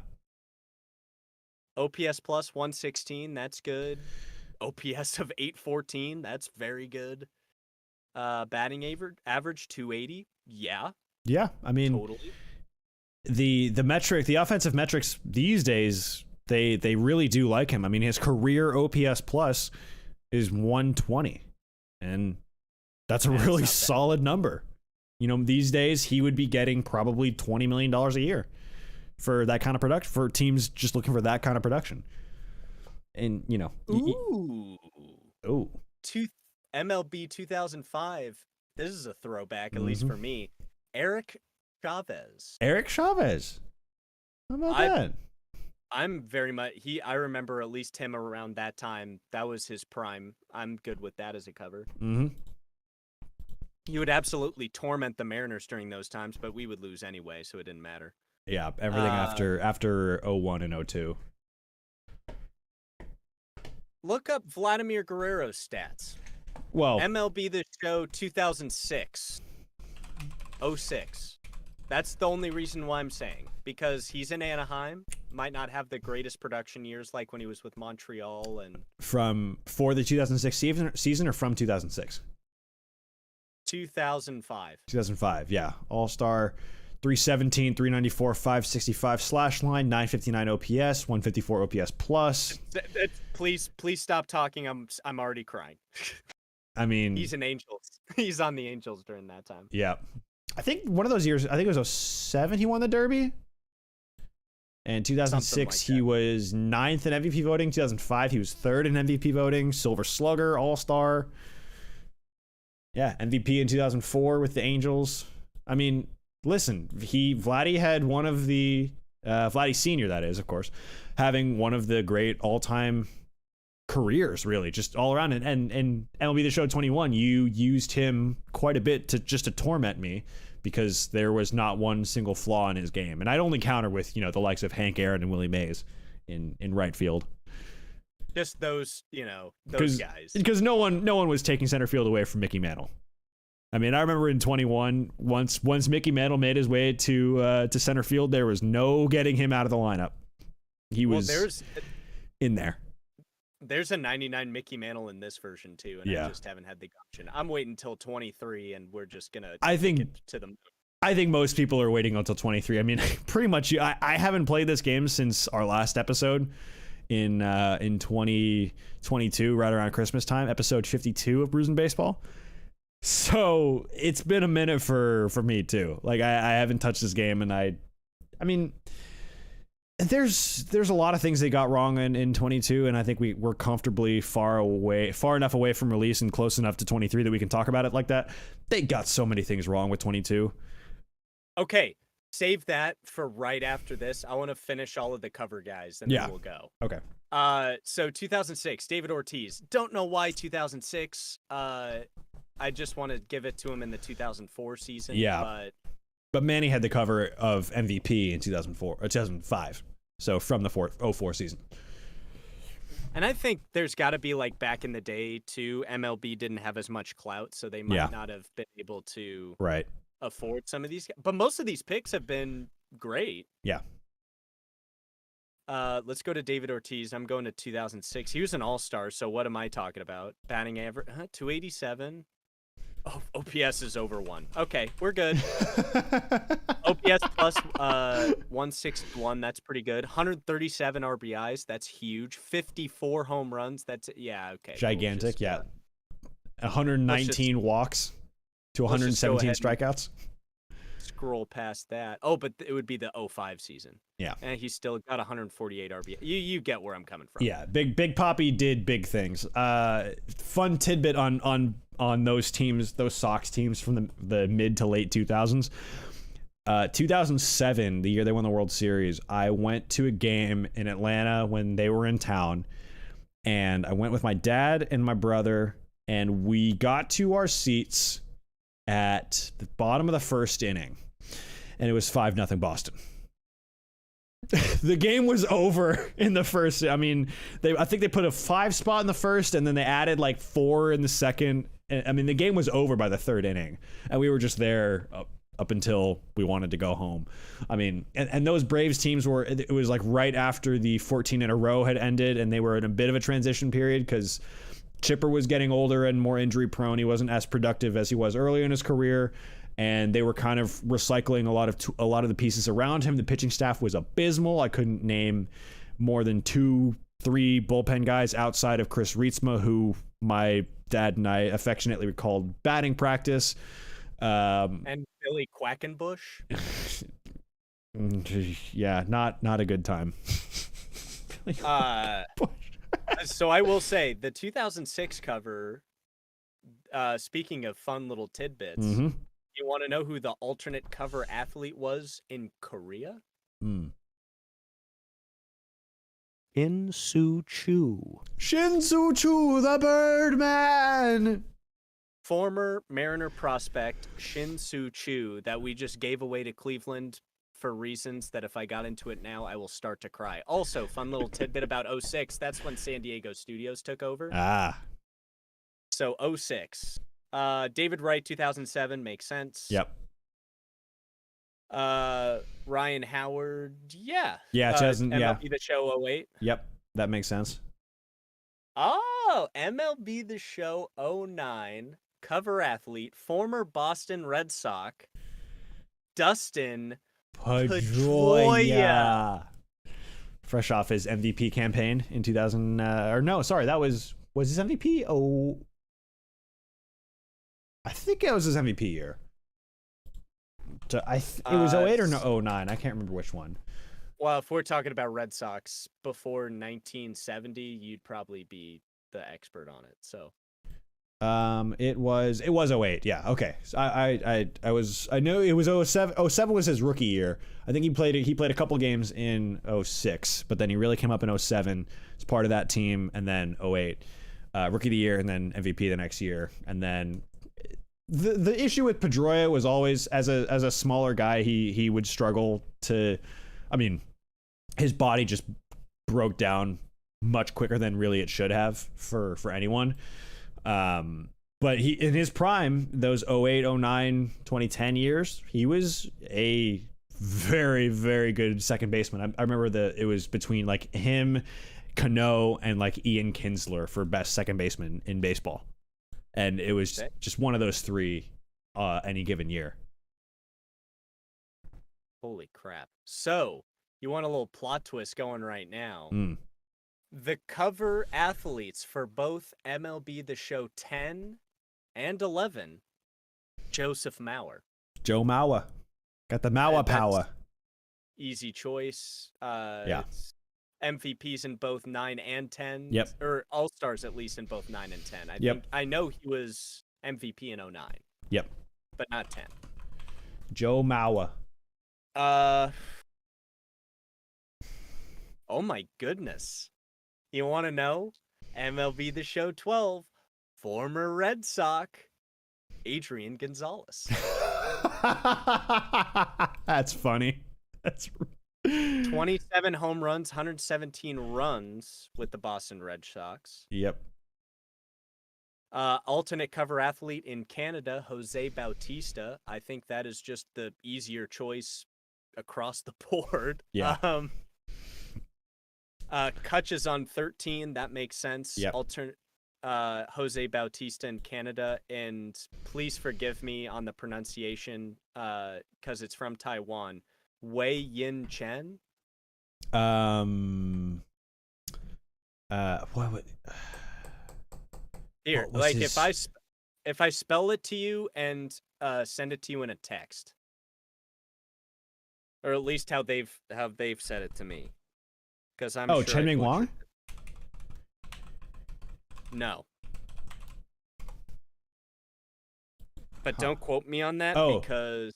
OPS plus 116, that's good. OPS of 814, that's very good. Batting average 280, yeah. Yeah, I mean... Totally. The offensive metrics these days, they really do like him. I mean, his career OPS plus is 120, and that's a really solid number. You know, these days he would be getting probably $20 million a year for that kind of production, for teams just looking for that kind of production. And, you know, MLB 2005. This is a throwback, at least for me. Eric Chavez. How about that? I'm very much I remember at least him around that time. That was his prime. I'm good with that as a cover. He would absolutely torment the Mariners during those times, but we would lose anyway, so it didn't matter. Yeah, everything after 01 and 02. Look up Vladimir Guerrero's stats. Well, MLB The Show 2006. 06. That's the only reason why I'm saying. Because he's in Anaheim, might not have the greatest production years like when he was with Montreal. And for the 2006 season or from 2006? 2005. 2005, yeah. All-Star, 317, 394, 565 slash line, 959 OPS, 154 OPS plus. Please stop talking. I'm already crying. I mean, he's an Angels. He's on the Angels during that time. Yeah. I think one of those years, I think it was 07 he won the Derby. And 2006 he was 9th in MVP voting. 2005 he was 3rd in MVP voting. Silver Slugger, All-Star. Yeah, MVP in 2004 with the Angels. I mean, listen, Vladdy had one of the Vladdy Senior, that is, of course, having one of the great all-time careers, really, just all around. And MLB The Show 21, you used him quite a bit to torment me because there was not one single flaw in his game. And I'd only counter with, you know, the likes of Hank Aaron and Willie Mays in right field. Just those, you know, those guys. Because no one was taking center field away from Mickey Mantle. I mean, I remember in 21, once Mickey Mantle made his way to center field, there was no getting him out of the lineup. He was in there. There's a 99 Mickey Mantle in this version too, and I just haven't had the option. I'm waiting until 23, and we're just gonna get to them. I think most people are waiting until 23. I mean, pretty much. I haven't played this game since our last episode in 2022, right around Christmas time, episode 52 of Brews and Baseball. So it's been a minute for me too. Like I haven't touched this game, and I mean. There's a lot of things they got wrong in 22, and I think we're comfortably far enough away from release and close enough to 23 that we can talk about it like that. They got so many things wrong with 22. Okay, save that for right after this. I want to finish all of the cover guys, and then we'll go. Okay. So 2006, David Ortiz. Don't know why 2006. I just want to give it to him in the 2004 season. Yeah. But Manny had the cover of MVP in 2005. So from the 04 season. And I think there's got to be, like, back in the day, too, MLB didn't have as much clout, so they might not have been able to afford some of these guys. But most of these picks have been great. Yeah. Let's go to David Ortiz. I'm going to 2006. He was an all-star, so what am I talking about? Batting average, 287. Oh, OPS is over 1. Okay, we're good. OPS plus 161. That's pretty good. 137 RBIs. That's huge. 54 home runs. That's okay. Gigantic. 119 walks to 117 strikeouts. Scroll past that. Oh, but it would be the 05 season. Yeah. And he's still got 148 RBI. You get where I'm coming from. Yeah, Big Papi did big things. Fun tidbit on those teams, those Sox teams from the mid to late 2000s. 2007, the year they won the World Series, I went to a game in Atlanta when they were in town, And I went with my dad and my brother, and we got to our seats at the bottom of the first inning, and it was 5-0 Boston. The game was over in the first. I mean, I think they put a 5 spot in the first, and then they added like 4 in the second. I mean, the game was over by the third inning, and we were just there up until we wanted to go home. I mean, and those Braves teams it was like right after the 14 in a row had ended, and they were in a bit of a transition period because Chipper was getting older and more injury prone. He wasn't as productive as he was earlier in his career, and they were kind of recycling a lot of the pieces around him. The pitching staff was abysmal. I couldn't name more than 2-3 bullpen guys outside of Chris Rietsma, who my dad and I affectionately called batting practice. And Billy Quackenbush. Yeah, not a good time. So I will say the 2006 cover, speaking of fun little tidbits, you want to know who the alternate cover athlete was in Korea? Shin-Soo Choo. Shin-Soo Choo, the Birdman! Former Mariner prospect Shin-Soo Choo that we just gave away to Cleveland for reasons that if I got into it now, I will start to cry. Also, fun little tidbit about 06, that's when San Diego Studios took over. So 06. David Wright, 2007, makes sense. Yep. Ryan Howard, yeah. Yeah, 2000, MLB The Show 08. Yep, that makes sense. Oh, MLB The Show 09, cover athlete, former Boston Red Sox, Dustin Pedroia. Fresh off his MVP campaign in 2000, or no, sorry, was his MVP? Oh, I think it was his MVP year. It was 08 or 09. I can't remember which one. Well, if we're talking about Red Sox before 1970, you'd probably be the expert on it. So, it was 08. Yeah. Okay. So I knew it was 07. 07 was his rookie year. I think he played a couple games in 06, but then he really came up in 07 as part of that team, and then 08, rookie of the year, and then MVP the next year, and then. The issue with Pedroia was always as a smaller guy, he would struggle to, I mean, his body just broke down much quicker than really it should have for anyone. But he, in his prime, those 08, 09, 2010 years, he was a very, very good second baseman. I remember it was between like him, Cano, and like Ian Kinsler for best second baseman in baseball. And it was just one of those three any given year. Holy crap. So, you want a little plot twist going right now. The cover athletes for both MLB The Show 10 and 11, Joseph Mauer. Joe Mauer. Got the Mauer power. Easy choice. Yeah. MVPs in both 9 and 10. Yep. Or All-Stars at least in both 9 and 10. I know he was MVP in 09. Yep. But not 10. Joe Mauer. Oh my goodness. You want to know? MLB The Show 12, former Red Sox, Adrian Gonzalez. That's funny. That's 27 home runs, 117 runs with the Boston Red Sox. Yep. Alternate cover athlete in Canada, Jose Bautista. I think that is just the easier choice across the board. Yeah. Kutch is on 13. That makes sense. Yep. Jose Bautista in Canada. And please forgive me on the pronunciation because it's from Taiwan. Wei Yin Chen. What Here, like his... if I spell it to you and send it to you in a text, or at least how they've said it to me, because I'm sure Chen Ming Wang. No, but don't quote me on that because.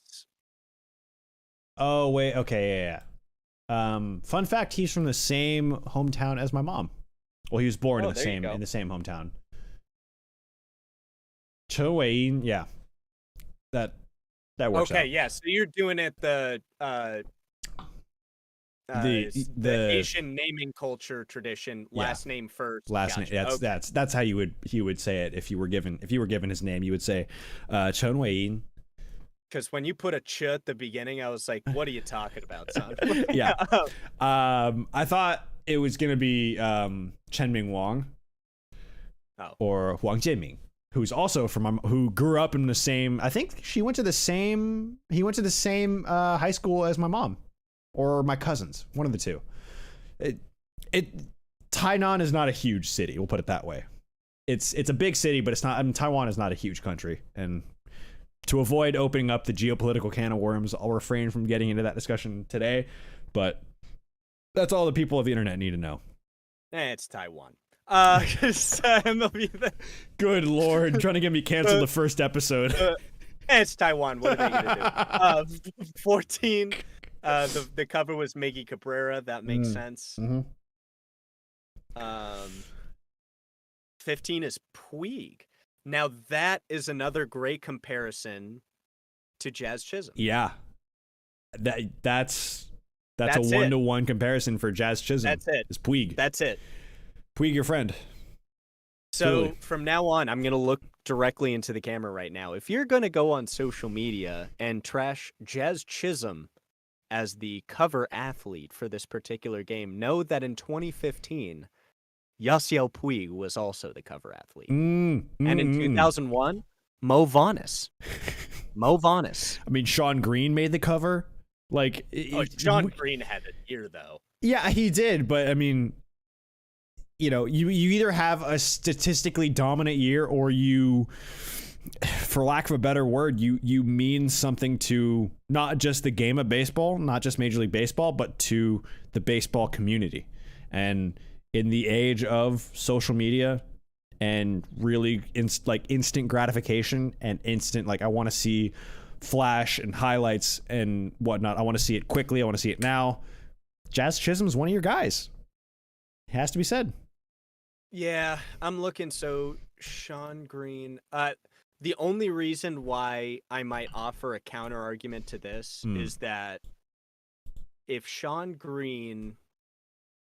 Oh wait, okay, yeah. Fun fact: he's from the same hometown as my mom. Well, he was born there you go. in the same hometown. Chen Wei-yin, yeah. That works out. Okay, yeah. So you're doing it the Asian naming culture tradition, last name first. Last gotcha. name. That's how he would say it if you were given his name. You would say Chen Wei-yin. Because when you put a ch at the beginning, I was like, "What are you talking about, son?" Yeah. I thought it was gonna be Chen-Ming Wang. Or Wang Jianming, who's also who grew up in the same. I think he went to the same high school as my mom, or my cousins. One of the two. Tainan is not a huge city. We'll put it that way. It's a big city, but it's not. I mean, Taiwan is not a huge country, and to avoid opening up the geopolitical can of worms, I'll refrain from getting into that discussion today. But that's all the people of the internet need to know. It's Taiwan. Good Lord, trying to get me canceled the first episode. It's Taiwan. What are they gonna do? 14. The cover was Miggy Cabrera. That makes sense. Mm-hmm. 15 is Puig. Now that is another great comparison to Jazz Chisholm. Yeah, that's a 1-to-1 comparison for Jazz Chisholm. That's it. It's Puig. That's it. Puig, your friend. So Truly. From now on, I'm gonna look directly into the camera right now. If you're gonna go on social media and trash Jazz Chisholm as the cover athlete for this particular game, know that in 2015. Yasiel Puig was also the cover athlete. And in 2001, Mo Vanis. I mean, Sean Green made the cover. Like, Sean Green had a year, though. Yeah, he did. But, I mean, you either have a statistically dominant year or you, for lack of a better word, you mean something to not just the game of baseball, not just Major League Baseball, but to the baseball community. And in the age of social media and really instant gratification and instant, I want to see flash and highlights and whatnot. I want to see it quickly. I want to see it now. Jazz Chisholm is one of your guys. It has to be said. Yeah, I'm looking. So Sean Green, the only reason why I might offer a counter argument to this is that if Sean Green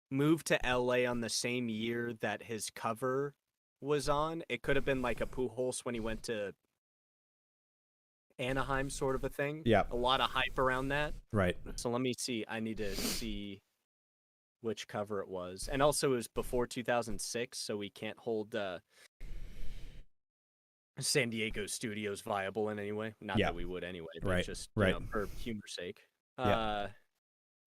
moved to LA on the same year that his cover was on, it could have been like a Pujols when he went to Anaheim sort of a thing. Yeah. A lot of hype around that. Right. So let me see. I need to see which cover it was. And also it was before 2006, so we can't hold San Diego studios viable in any way. Not that we would anyway, but just for humor's sake.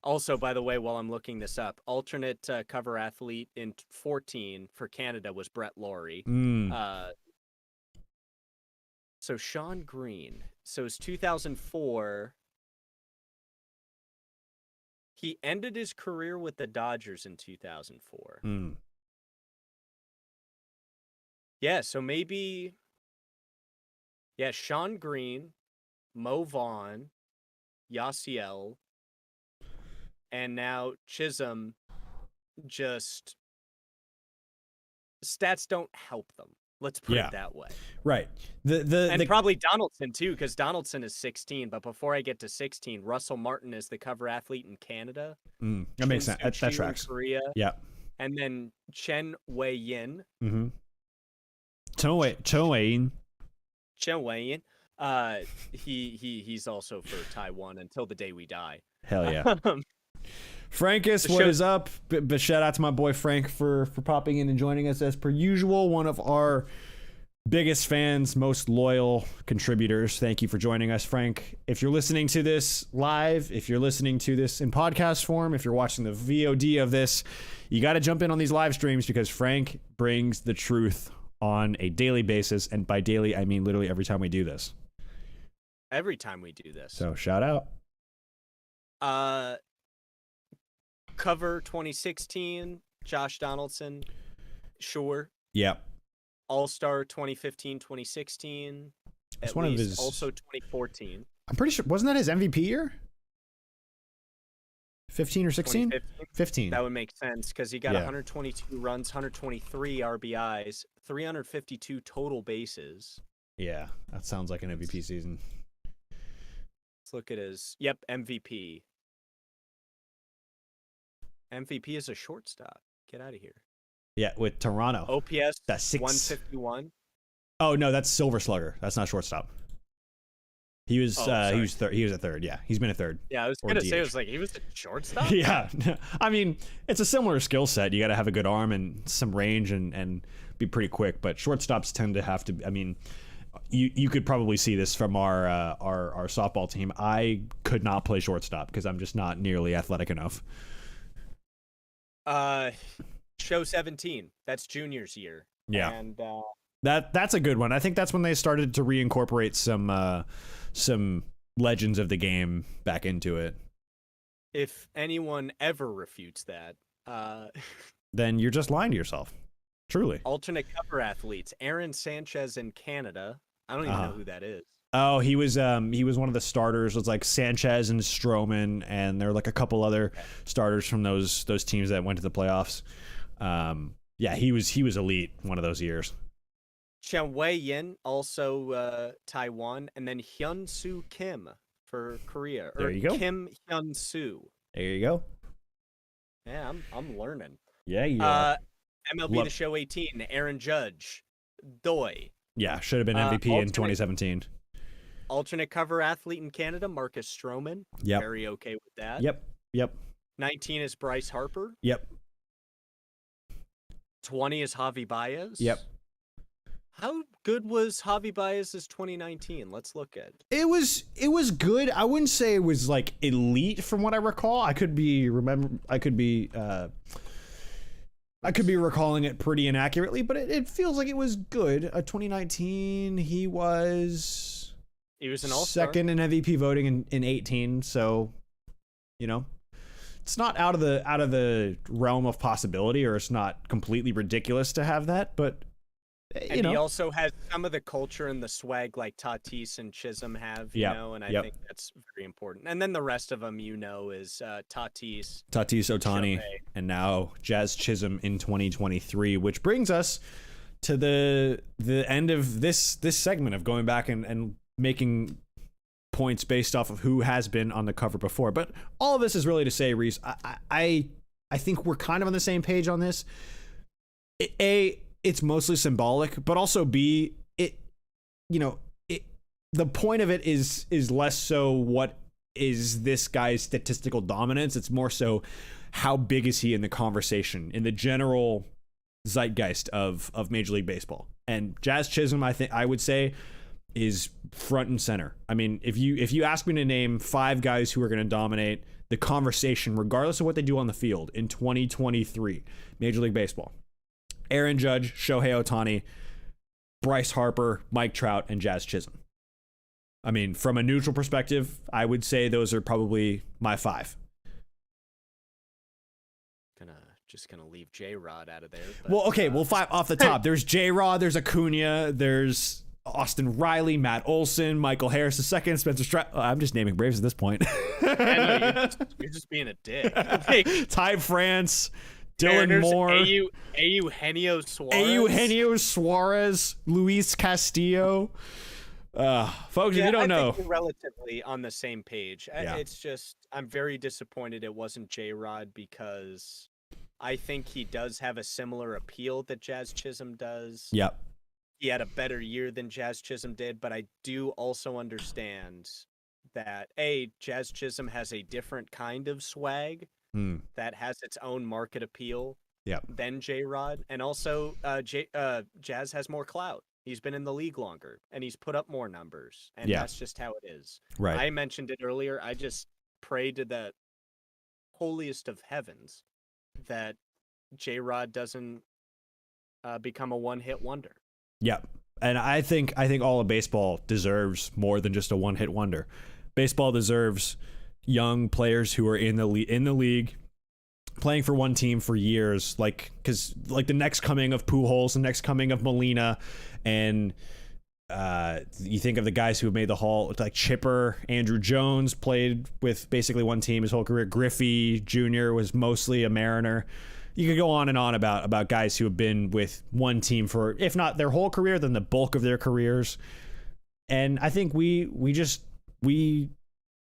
Also, by the way, while I'm looking this up, alternate cover athlete in 14 for Canada was Brett Laurie. So Sean Green. So it's 2004. He ended his career with the Dodgers in 2004. Yeah, so maybe... Yeah, Sean Green, Mo Vaughn, Yasiel, and now Chisholm. Just stats don't help them. Let's put it that way. Right. Probably Donaldson too, because Donaldson is 16. But before I get to 16, Russell Martin is the cover athlete in Canada. That makes sense. That tracks. Korea. Yeah. And then Chen Wei-yin. Chen Wei-yin. Chen Wei-yin. He's also for Taiwan until the day we die. Hell yeah. Frankus, what is up? But shout out to my boy Frank for popping in and joining us as per usual. One of our biggest fans, most loyal contributors. Thank you for joining us, Frank. If you're listening to this live, if you're listening to this in podcast form, if you're watching the VOD of this, you got to jump in on these live streams because Frank brings the truth on a daily basis. And by daily, I mean literally every time we do this. Every time we do this. So shout out. Cover 2016, Josh Donaldson. Sure. Yep. All-Star 2015, 2016. It's one of his. Also 2014. I'm pretty sure. Wasn't that his MVP year? 15 or 16? 15. That would make sense because he got Yeah. 122 runs, 123 RBIs, 352 total bases. Yeah, that sounds like an MVP season. Let's look at his MVP. MVP is a shortstop. Get out of here. Yeah, with Toronto. OPS That's 6. 151. Oh no, that's Silver Slugger. That's not shortstop. He was he was third. He was a third. Yeah, he's been a third. Yeah, I was gonna say, it was like he was a shortstop. Yeah, I mean it's a similar skill set. You got to have a good arm and some range and be pretty quick. But shortstops tend to have to. I mean, you could probably see this from our softball team. I could not play shortstop because I'm just not nearly athletic enough. Show 17. That's junior's year. Yeah, and that's a good one. I think that's when they started to reincorporate some legends of the game back into it. If anyone ever refutes that, then you're just lying to yourself. Truly. Alternate cover athletes. Aaron Sanchez in Canada. I don't even know who that is. Oh, he was one of the starters. It was like Sanchez and Stroman, and there were like a couple other starters from those teams that went to the playoffs. Yeah, he was elite one of those years. Chen Wei-yin, also Taiwan, and then Hyun-Soo Kim for Korea. There you go. Kim Hyun-Soo. There you go. Yeah, I'm learning. Yeah, you are. MLB The Show 18, Aaron Judge, Doi. Yeah, should have been MVP in 2017. Alternate cover athlete in Canada, Marcus Stroman. Yep. Very okay with that. Yep. 19 is Bryce Harper. Yep. 20 is Javi Baez. Yep. How good was Javi Baez's 2019? Let's look at it. It was good. I wouldn't say it was like elite from what I recall. I could be recalling it pretty inaccurately, but it feels like it was good. 2019, he was an all-star. Second in MVP voting in 18. So, it's not out of the realm of possibility, or it's not completely ridiculous to have that. But he also has some of the culture and the swag like Tatis and Chisholm have, and I think that's very important. And then the rest of them, is Tatis, Ohtani, Shohei. And now Jazz Chisholm in 2023, which brings us to the end of this segment of going back and making points based off of who has been on the cover before. But all of this is really to say, Reese, I think we're kind of on the same page on this. It's mostly symbolic, but also B, the point of it is less so what is this guy's statistical dominance. It's more so how big is he in the conversation, in the general zeitgeist of Major League Baseball. And Jazz Chisholm, I would say, is front and center. I mean, if you ask me to name 5 guys who are going to dominate the conversation, regardless of what they do on the field in 2023, Major League Baseball: Aaron Judge, Shohei Ohtani, Bryce Harper, Mike Trout, and Jazz Chisholm. I mean, from a neutral perspective, I would say those are probably my 5. Just gonna leave J-Rod out of there. But, well, okay, 5 off the top. There's J-Rod, there's Acuna, there's Austin Riley, Matt Olson, Michael Harris II, Spencer Strider. I'm just naming Braves at this point. You're just being a dick. Ty France, Dylan Moore, Eugenio Suarez, Luis Castillo. Folks, if you don't know, think we're relatively on the same page. Yeah. It's just I'm very disappointed it wasn't J-Rod, because I think he does have a similar appeal that Jazz Chisholm does. Yep. He had a better year than Jazz Chisholm did, but I do also understand that Jazz Chisholm has a different kind of swag that has its own market appeal than J-Rod, and also Jazz has more clout. He's been in the league longer, and he's put up more numbers, and that's just how it is. Right. I mentioned it earlier. I just pray to the holiest of heavens that J-Rod doesn't become a one-hit wonder. Yep. And I think all of baseball deserves more than just a one-hit wonder. Baseball deserves young players who are in the league, playing for one team for years, because the next coming of Pujols, the next coming of Molina, and You think of the guys who have made the Hall, like Chipper, Andrew Jones played with basically one team his whole career. Griffey Jr. was mostly a Mariner. You could go on and on about guys who have been with one team for, if not their whole career, then the bulk of their careers. And I think we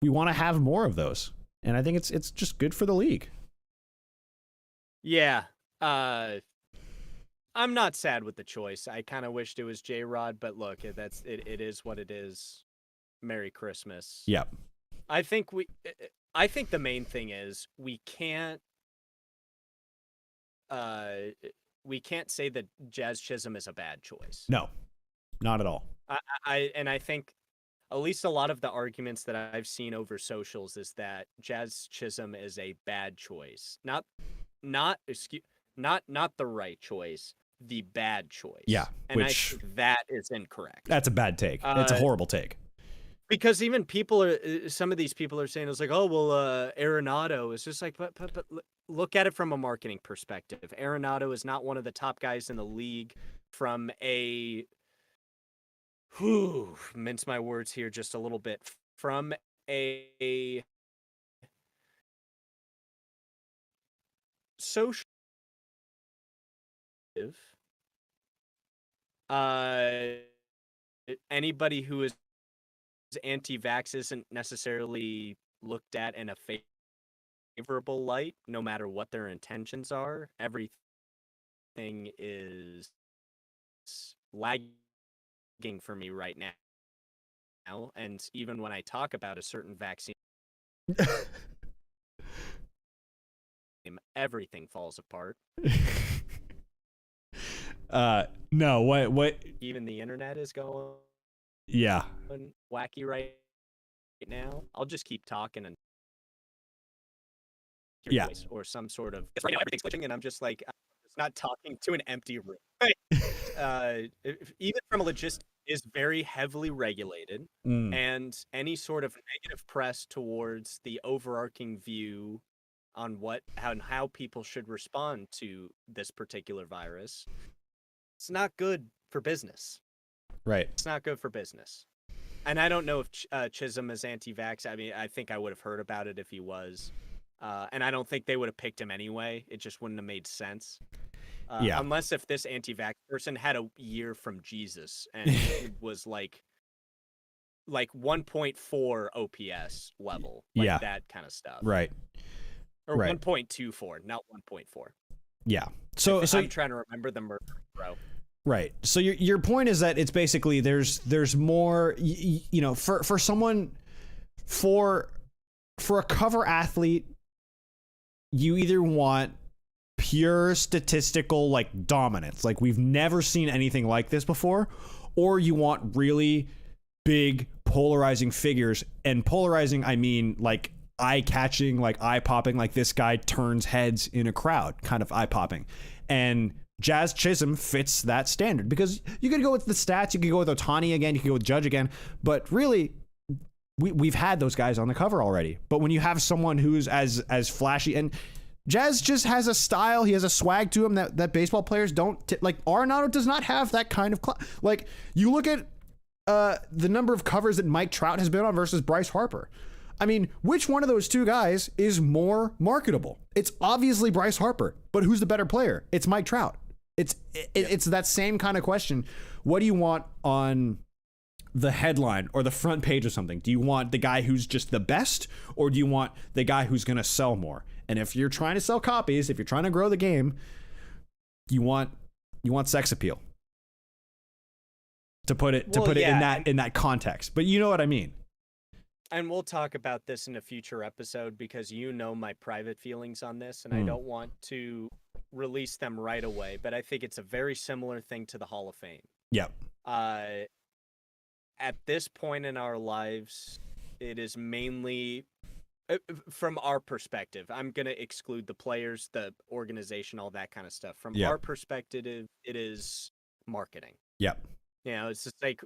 want to have more of those. And I think it's just good for the league. Yeah. I'm not sad with the choice. I kind of wished it was J-Rod, but look, it is what it is. Merry Christmas. Yep. I think the main thing is we can't say that Jazz Chisholm is a bad choice. No, not at all. I think at least a lot of the arguments that I've seen over socials is that Jazz Chisholm is a bad choice. Not the right choice, the bad choice. Yeah, and I think that is incorrect. That's a bad take. It's a horrible take. Because even some of these people are saying it's like, oh well, Arenado is just like, but look at it from a marketing perspective. Arenado is not one of the top guys in the league from a mince my words here just a little bit, from a social anybody who is anti-vax isn't necessarily looked at in a favorable light, no matter what their intentions are. Everything is lagging for me right now. And even when I talk about a certain vaccine, everything falls apart. No, what? Even the internet is going wacky right now. I'll just keep talking and voice or some sort of right now everything's glitching, and I'm just like, I'm just not talking to an empty room. Even from a logistic is very heavily regulated, and any sort of negative press towards the overarching view on how people should respond to this particular virus, it's not good for business. Right. It's not good for business. And I don't know if Chisholm is anti-vax. I mean, I think I would have heard about it if he was. And I don't think they would have picked him anyway. It just wouldn't have made sense. Unless if this anti-vax person had a year from Jesus and it was like 1.4 OPS level. Like that kind of stuff. Right. Or 1.24, not 1.4. Yeah. So I'm trying to remember the murder, bro. Right. So your point is that it's basically there's more, for someone, for a cover athlete, you either want pure statistical like dominance, like we've never seen anything like this before, or you want really big polarizing figures. And polarizing, I mean like eye-catching, like eye-popping, like this guy turns heads in a crowd, kind of eye-popping. And Jazz Chisholm fits that standard, because you could go with the stats, you could go with Ohtani again, you could go with Judge again, but really we've had those guys on the cover already. But when you have someone who's as flashy, and Jazz just has a style, he has a swag to him that baseball players don't like. Arenado does not have that kind of like, you look at the number of covers that Mike Trout has been on versus Bryce Harper. I mean, which one of those two guys is more marketable? It's obviously Bryce Harper, but who's the better player? It's Mike Trout. It's that same kind of question. What do you want on the headline or the front page of something? Do you want the guy who's just the best, or do you want the guy who's going to sell more? And if you're trying to sell copies, if you're trying to grow the game, you want sex appeal. To put it in that context. But you know what I mean. And we'll talk about this in a future episode, because you know my private feelings on this, and I don't want to release them right away, but I think it's a very similar thing to the Hall of Fame. Yep. At this point in our lives, it is mainly, from our perspective, I'm going to exclude the players, the organization, all that kind of stuff. From our perspective, it is marketing. Yep. It's just like,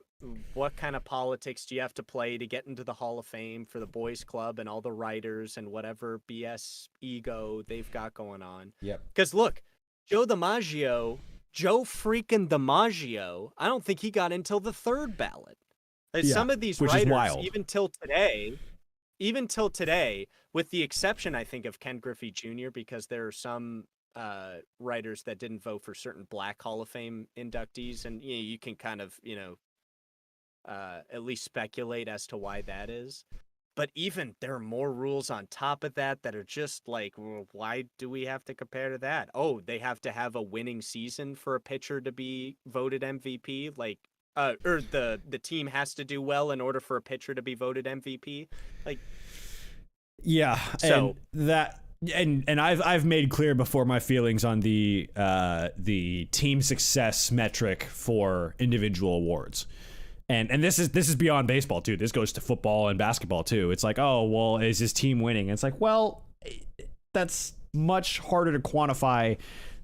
what kind of politics do you have to play to get into the Hall of Fame for the boys club and all the writers and whatever BS ego they've got going on? Yep. Because look, Joe DiMaggio Joe freaking DiMaggio, I don't think he got until the third ballot. Some of these which writers, is wild. even till today, with the exception, I think, of Ken Griffey Jr., because there are some writers that didn't vote for certain Black Hall of Fame inductees, and you can kind of, at least speculate as to why that is. But even there are more rules on top of that are just like, well, why do we have to compare to that? Oh, they have to have a winning season for a pitcher to be voted MVP, like, or the team has to do well in order for a pitcher to be voted MVP. Like, yeah, so and I've made clear before my feelings on the team success metric for individual awards. And this is beyond baseball too. This goes to football and basketball too. It's like, oh, well, is his team winning? And it's like, well, that's much harder to quantify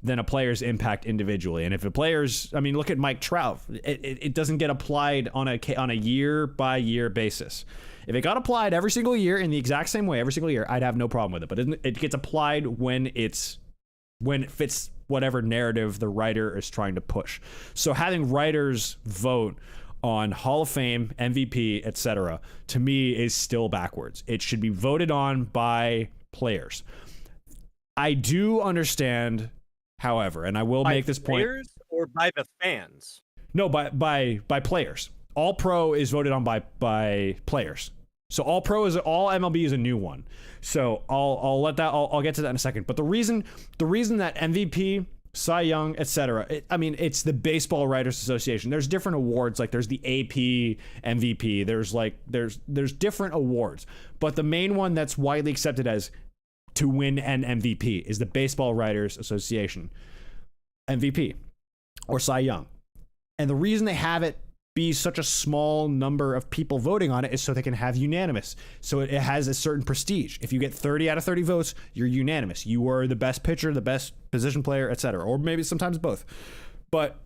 than a player's impact individually. And if a player's, I mean, look at Mike Trout. It doesn't get applied on a year by year basis. If it got applied every single year in the exact same way every single year, I'd have no problem with it. But it gets applied when it fits whatever narrative the writer is trying to push. So having writers vote on Hall of Fame, MVP, etc., to me is still backwards. It should be voted on by players. I do understand, however, and I will make this point. Players or by the fans? No, by players. All Pro is voted on by players. So All Pro is All MLB is a new one. So I'll get to that in a second. But the reason that MVP, Cy Young, etc. It's the Baseball Writers Association. There's different awards, like there's the AP MVP. There's different awards, but the main one that's widely accepted as to win an MVP is the Baseball Writers Association MVP or Cy Young. And the reason they have it be such a small number of people voting on it is so they can have unanimous. So it has a certain prestige. If you get 30 out of 30 votes, you're unanimous. You are the best pitcher, the best position player, etc. Or maybe sometimes both. But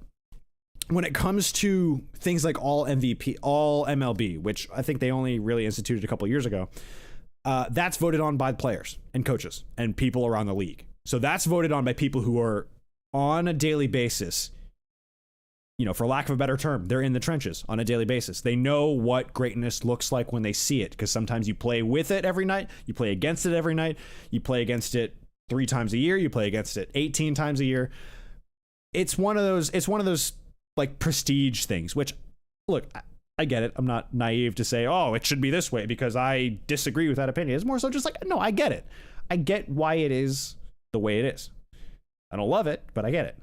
when it comes to things like All MVP, All MLB, which I think they only really instituted a couple of years ago, that's voted on by players and coaches and people around the league. So that's voted on by people who are on a daily basis. For lack of a better term, they're in the trenches on a daily basis. They know what greatness looks like when they see it, because sometimes you play with it every night, you play against it every night, you play against it 3 times a year, you play against it 18 times a year. It's one of those like prestige things, which, look, I get it. I'm not naive to say, oh, it should be this way because I disagree with that opinion. It's more so just like, no, I get it. I get why it is the way it is. I don't love it, but I get it.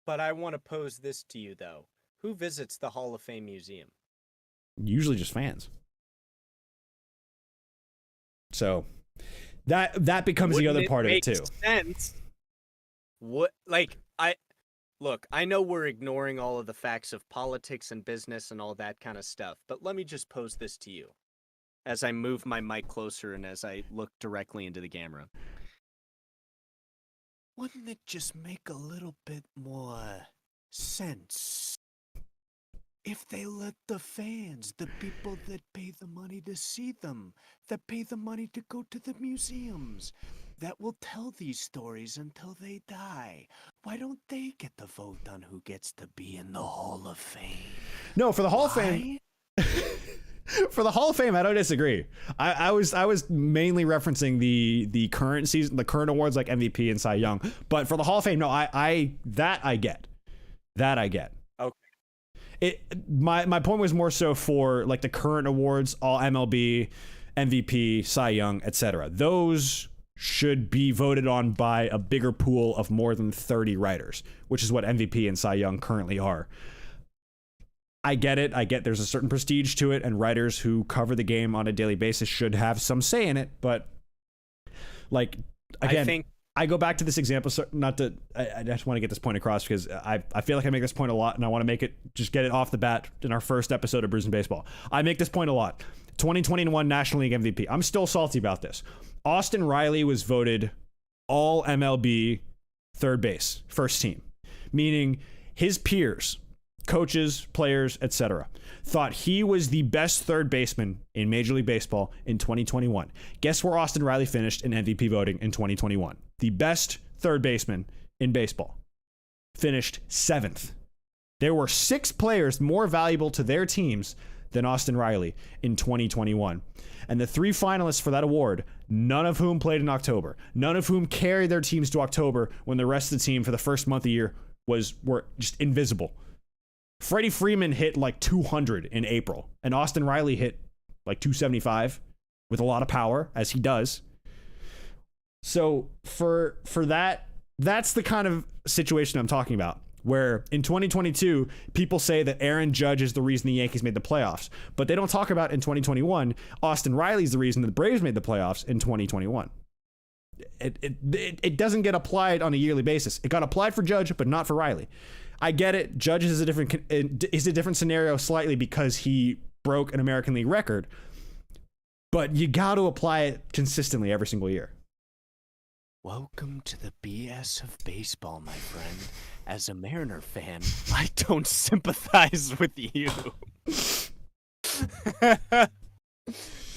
But I want to pose this to you, though. Who visits the Hall of Fame Museum? Usually just fans. So that becomes the other part of it, too. Sense. I know we're ignoring all of the facts of politics and business and all that kind of stuff, but let me just pose this to you as I move my mic closer and as I look directly into the camera. Wouldn't it just make a little bit more sense if they let the fans, the people that pay the money to see them, that pay the money to go to the museums, that will tell these stories until they die, why don't they get the vote on who gets to be in the Hall of Fame? No, for the Hall of Fame. For the Hall of Fame, I don't disagree. I was mainly referencing the current season, the current awards like MVP and Cy Young. But for the Hall of Fame, no, I get. That I get. Okay. My point was more so for like the current awards, All MLB, MVP, Cy Young, etc. Those should be voted on by a bigger pool of more than 30 writers, which is what MVP and Cy Young currently are. I get it. I get there's a certain prestige to it, and writers who cover the game on a daily basis should have some say in it. But, like, again, I go back to this example. So I just want to get this point across because I feel like I make this point a lot, and I want to make it, just get it off the bat in our first episode of Brews and Baseball. I make this point a lot. 2021 National League MVP. I'm still salty about this. Austin Riley was voted All MLB third base, first team, meaning his peers, coaches, players, etc., thought he was the best third baseman in Major League Baseball in 2021. Guess where Austin Riley finished in MVP voting in 2021? The best third baseman in baseball. finished 7th. There were 6 players more valuable to their teams than Austin Riley in 2021. And the 3 finalists for that award, none of whom played in October, none of whom carried their teams to October when the rest of the team for the first month of the year were just invisible. Freddie Freeman hit like 200 in April, and Austin Riley hit like 275 with a lot of power, as he does. So for that, that's the kind of situation I'm talking about, where in 2022, people say that Aaron Judge is the reason the Yankees made the playoffs, but they don't talk about in 2021, Austin Riley's the reason the Braves made the playoffs in 2021. It doesn't get applied on a yearly basis. It got applied for Judge, but not for Riley. I get it. Judge is a different scenario slightly because he broke an American League record, but you got to apply it consistently every single year. Welcome to the BS of baseball, my friend. As a Mariner fan, I don't sympathize with you.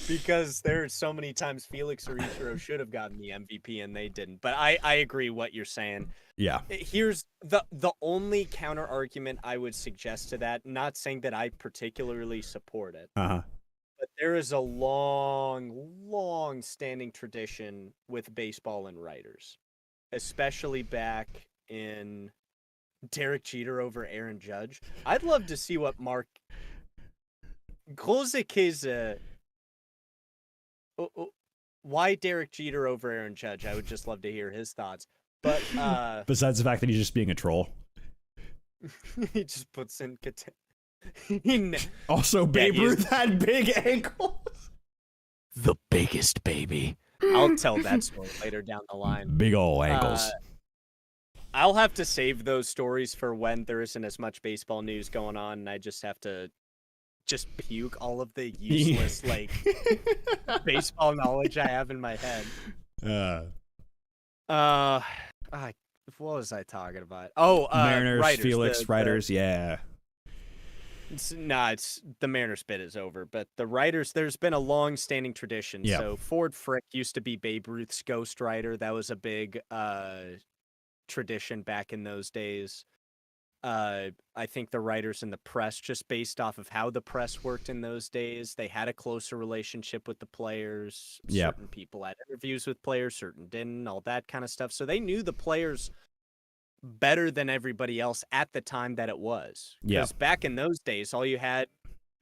Because there are so many times Felix or Ichiro should have gotten the MVP and they didn't. But I agree what you're saying. Yeah. Here's the only counter argument I would suggest to that, not saying that I particularly support it. Uh-huh. But there is a long standing tradition with baseball and writers, especially back in Derek Jeter over Aaron Judge. I'd love to see what Mark Kozik's why Derek Jeter over Aaron Judge. I would just love to hear his thoughts. But besides the fact that he's just being a troll, he just puts in. Also, Babe Ruth had big ankles. The biggest, baby. I'll tell that story later down the line. Big ol' ankles. I'll have to save those stories for when there isn't as much baseball news going on, and I just have to puke all of the useless baseball knowledge I have in my head. What was I talking about? Oh, Mariners, writers, Felix, writers, yeah. It's the Mariners bit is over, but the writers, there's been a long-standing tradition. Yeah. So Ford Frick used to be Babe Ruth's ghostwriter. That was a big tradition back in those days. I think the writers and the press, just based off of how the press worked in those days, they had a closer relationship with the players. Yep. Certain people had interviews with players, certain didn't, all that kind of stuff. So they knew the players better than everybody else at the time that it was. Yeah. Because back in those days, all you had,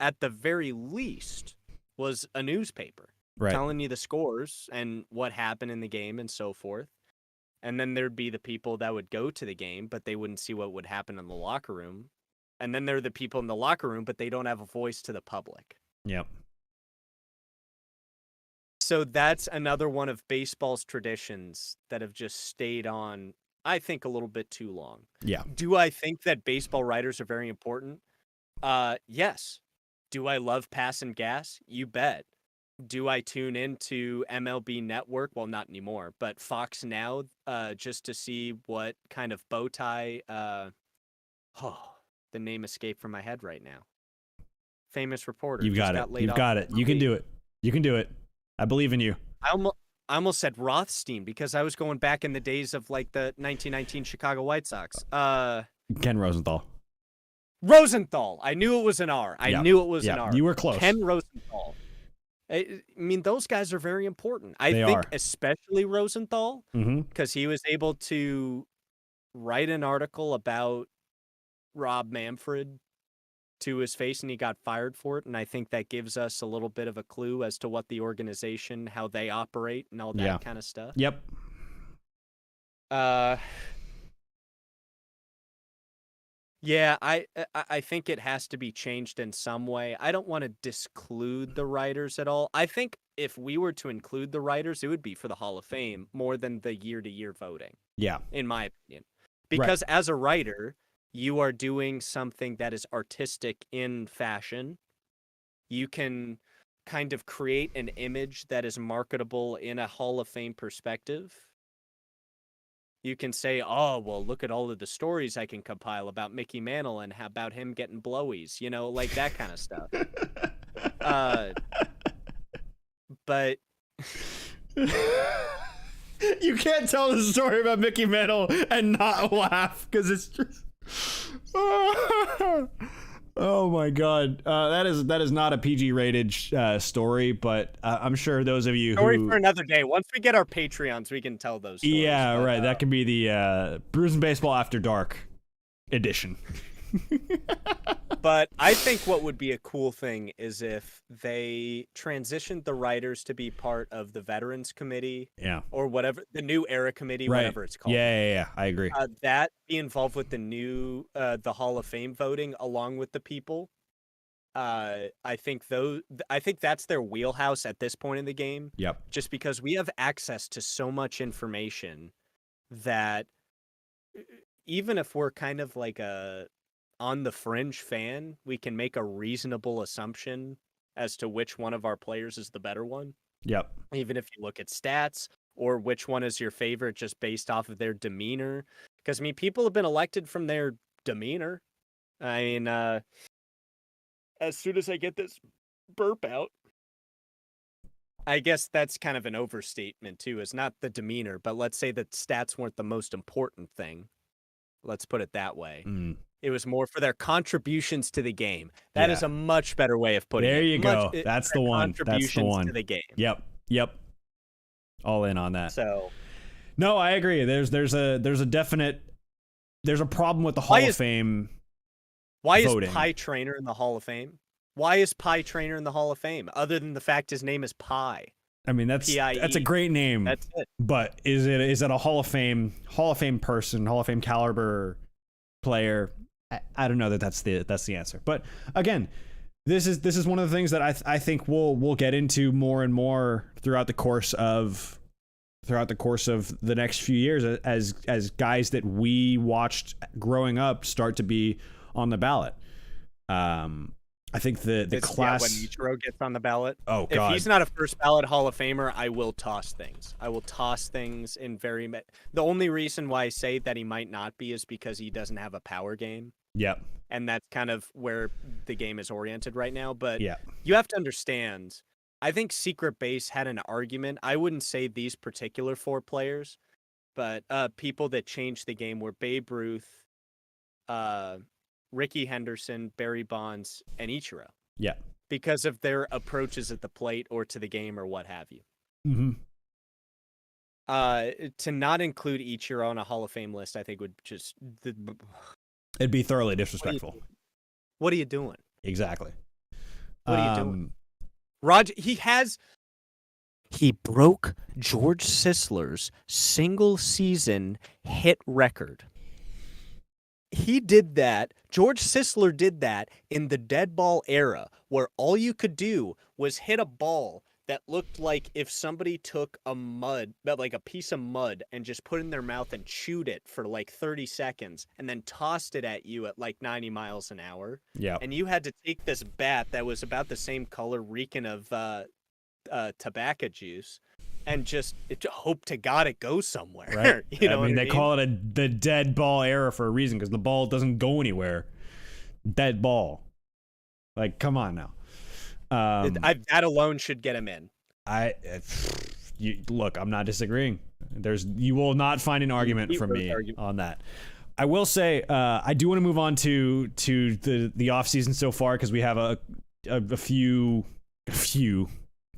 at the very least, was a newspaper telling you the scores and what happened in the game and so forth. And then there'd be the people that would go to the game, but they wouldn't see what would happen in the locker room. And then there are the people in the locker room, but they don't have a voice to the public. Yep. So that's another one of baseball's traditions that have just stayed on, I think, a little bit too long. Yeah. Do I think that baseball writers are very important? Yes. Do I love pass and gas? You bet. Do I tune into MLB Network? Well, not anymore, but Fox Now, just to see what kind of bow tie. The name escaped from my head right now. Famous reporter. You've got it. You've got it. You can do it. You can do it. I believe in you. I almost said Rothstein because I was going back in the days of like the 1919 Chicago White Sox. Ken Rosenthal. Rosenthal. I knew it was an R. I knew it was an R. You were close. Ken Rosenthal. I mean, those guys are very important. I think especially Rosenthal, because he was able to write an article about Rob Manfred to his face, and he got fired for it. And I think that gives us a little bit of a clue as to what the organization, how they operate, and all that kind of stuff. Yep. Yeah, I think it has to be changed in some way. I don't want to disclude the writers at all. I think if we were to include the writers, it would be for the Hall of Fame more than the year-to-year voting. Yeah. In my opinion. Because as a writer, you are doing something that is artistic in fashion. You can kind of create an image that is marketable in a Hall of Fame perspective. You can say, oh, well, look at all of the stories I can compile about Mickey Mantle and about him getting blowies, like that kind of stuff. But You can't tell the story about Mickey Mantle and not laugh because it's just. Oh my God, that is not a PG rated story, but I'm sure those of you Story who for another day. Once we get our Patreons, we can tell those stories. Yeah, but, right. That can be the Brews and Baseball After Dark edition. But I think what would be a cool thing is if they transitioned the writers to be part of the Veterans Committee, or whatever, the New Era Committee, whatever it's called. Yeah. I agree. That be involved with the Hall of Fame voting along with the people. I think that's their wheelhouse at this point in the game. Yep. Just because we have access to so much information that even if we're kind of like a on the fringe fan, we can make a reasonable assumption as to which one of our players is the better one. Yep. Even if you look at stats or which one is your favorite just based off of their demeanor. Because, I mean, people have been elected from their demeanor. I mean, as soon as I get this burp out, I guess that's kind of an overstatement, too. It's not the demeanor, but let's say that stats weren't the most important thing. Let's put it that way. It was more for their contributions to the game. That is a much better way of putting it. There you go. That's the one. Contributions That's the one. to the game. Yep. All in on that. So, no, I agree. There's a problem with the Hall of Fame. Why voting. Is Pie Trainer in the Hall of Fame? Why is Pie Trainer in the Hall of Fame? Other than the fact his name is Pie. I mean, that's a great name. That's it. But is it a Hall of Fame person, Hall of Fame caliber player? I don't know that's the answer. But again, this is one of the things that I think we'll get into more and more throughout the course of the next few years as guys that we watched growing up start to be on the ballot. I think the class when Ichiro gets on the ballot. Oh God! If he's not a first ballot Hall of Famer, I will toss things. In the only reason why I say that he might not be is because he doesn't have a power game. Yep. And that's kind of where the game is oriented right now. But yeah, you have to understand. I think Secret Base had an argument. I wouldn't say these particular 4 players, but people that changed the game were Babe Ruth, Ricky Henderson, Barry Bonds, and Ichiro. Yeah. Because of their approaches at the plate or to the game or what have you. Mm-hmm. To not include Ichiro on a Hall of Fame list, I think would just... It'd be thoroughly disrespectful. What are you doing? Exactly. What are you doing? Roger, he broke George Sisler's single season hit record. He did that. George Sisler did that in the dead ball era, where all you could do was hit a ball that looked like if somebody took a piece of mud and just put it in their mouth and chewed it for like 30 seconds and then tossed it at you at like 90 miles an hour. Yeah. And you had to take this bat that was about the same color, reeking of tobacco juice, and just hope to God it goes somewhere. Right. You know, they call it the dead ball era for a reason, because the ball doesn't go anywhere. Dead ball. Like, come on now. That alone should get him in. Look, I'm not disagreeing. You will not find an argument from me on that. I will say, I do want to move on to the off season so far, because we have a few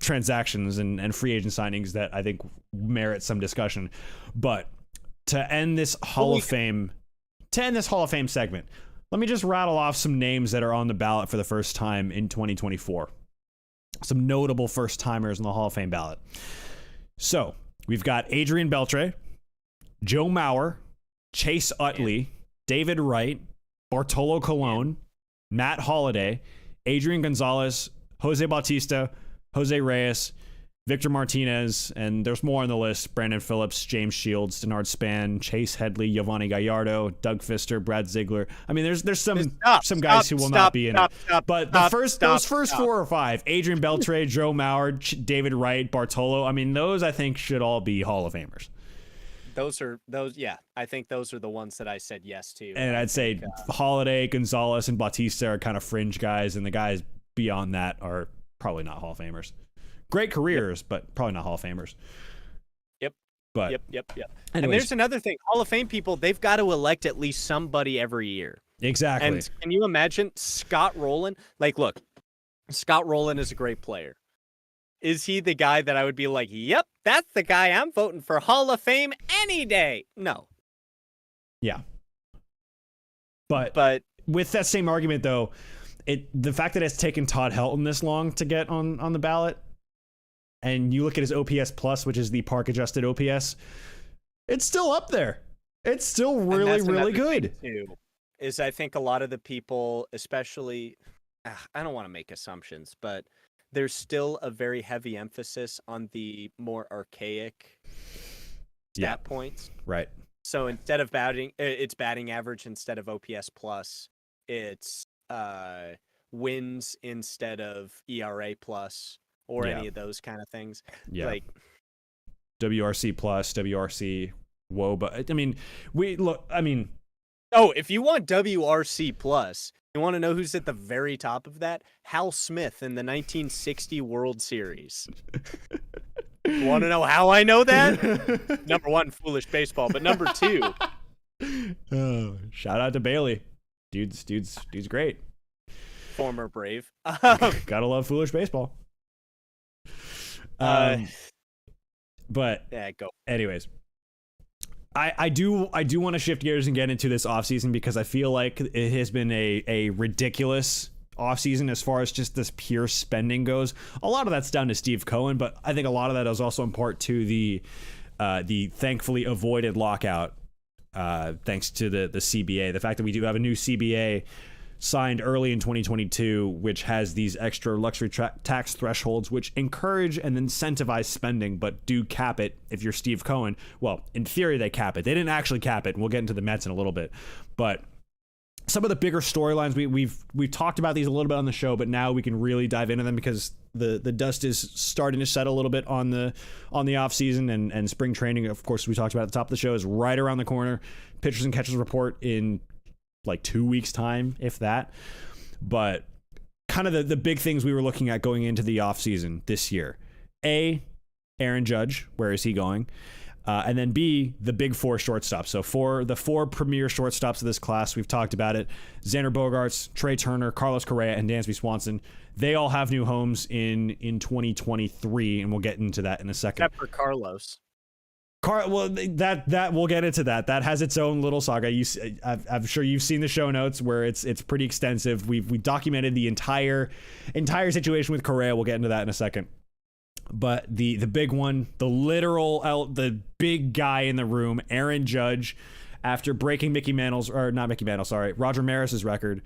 transactions and free agent signings that I think merit some discussion. But to end this Hall of Fame segment, let me just rattle off some names that are on the ballot for the first time in 2024. Some notable first-timers on the Hall of Fame ballot. So, we've got Adrian Beltre, Joe Mauer, Chase Utley, David Wright, Bartolo Colon, Matt Holliday, Adrian Gonzalez, Jose Bautista, Jose Reyes, Victor Martinez, and there's more on the list. Brandon Phillips, James Shields, Denard Span, Chase Headley, Giovanni Gallardo, Doug Fister, Brad Ziegler. I mean, there's some guys who will not be in it. But those first 4 or 5, Adrian Beltre, Joe Mauer, David Wright, Bartolo, I mean, those I think should all be Hall of Famers. I think those are the ones that I said yes to. And I'd say Holiday, Gonzalez, and Bautista are kind of fringe guys, and the guys beyond that are probably not Hall of Famers. Great careers, but probably not Hall of Famers. Yep. But Yep. And anyways, there's another thing. Hall of Fame people, they've got to elect at least somebody every year. exactly. And can you imagine Scott Rowland? Like, look, Scott Rowland is a great player. Is he the guy that I would be like, yep, that's the guy I'm voting for Hall of Fame any day? No. Yeah. But with that same argument, though, the fact that it's taken Todd Helton this long to get on the ballot, and you look at his OPS plus, which is the park adjusted OPS, it's still up there. It's still really, really good. Too, is I think a lot of the people, especially, I don't want to make assumptions, but there's still a very heavy emphasis on the more archaic stat points. Right. So instead of it's batting average instead of OPS plus, it's wins instead of ERA plus, or any of those kind of things. Yeah. Like WRC plus, WRC WOBA. I mean, oh, if you want WRC plus, you want to know who's at the very top of that? Hal Smith in the 1960 World Series. You want to know how I know that? Number one, foolish baseball, but number two, shout out to Bailey. Dude's great. Former Brave. Gotta love foolish baseball. But yeah, go. Anyways, I do want to shift gears and get into this offseason because I feel like it has been a ridiculous offseason as far as just this pure spending goes. A lot of that's down to Steve Cohen, but I think a lot of that is also in part to the thankfully avoided lockout, thanks to the CBA. The fact that we do have a new CBA signed early in 2022, which has these extra luxury tax thresholds, which encourage and incentivize spending, but do cap it if you're Steve Cohen. Well, in theory, they cap it. They didn't actually cap it, and we'll get into the Mets in a little bit. But some of the bigger storylines, we've talked about these a little bit on the show, but now we can really dive into them because the dust is starting to settle a little bit on the offseason and spring training. Of course, we talked about at the top of the show is right around the corner. Pitchers and catchers report in like 2 weeks time, if that. But kind of the big things we were looking at going into the offseason this year. A, Aaron Judge, where is he going? And then B, the big four shortstops. So for the four premier shortstops of this class, we've talked about it. Xander Bogaerts, Trey Turner, Carlos Correa, and Dansby Swanson. They all have new homes in 2023, and we'll get into that in a second. Except for Carlos. Well, that we'll get into that. That has its own little saga. I'm sure you've seen the show notes where it's pretty extensive. We've documented the entire situation with Correa. We'll get into that in a second. But the big one, the big guy in the room, Aaron Judge, after breaking Roger Maris's record,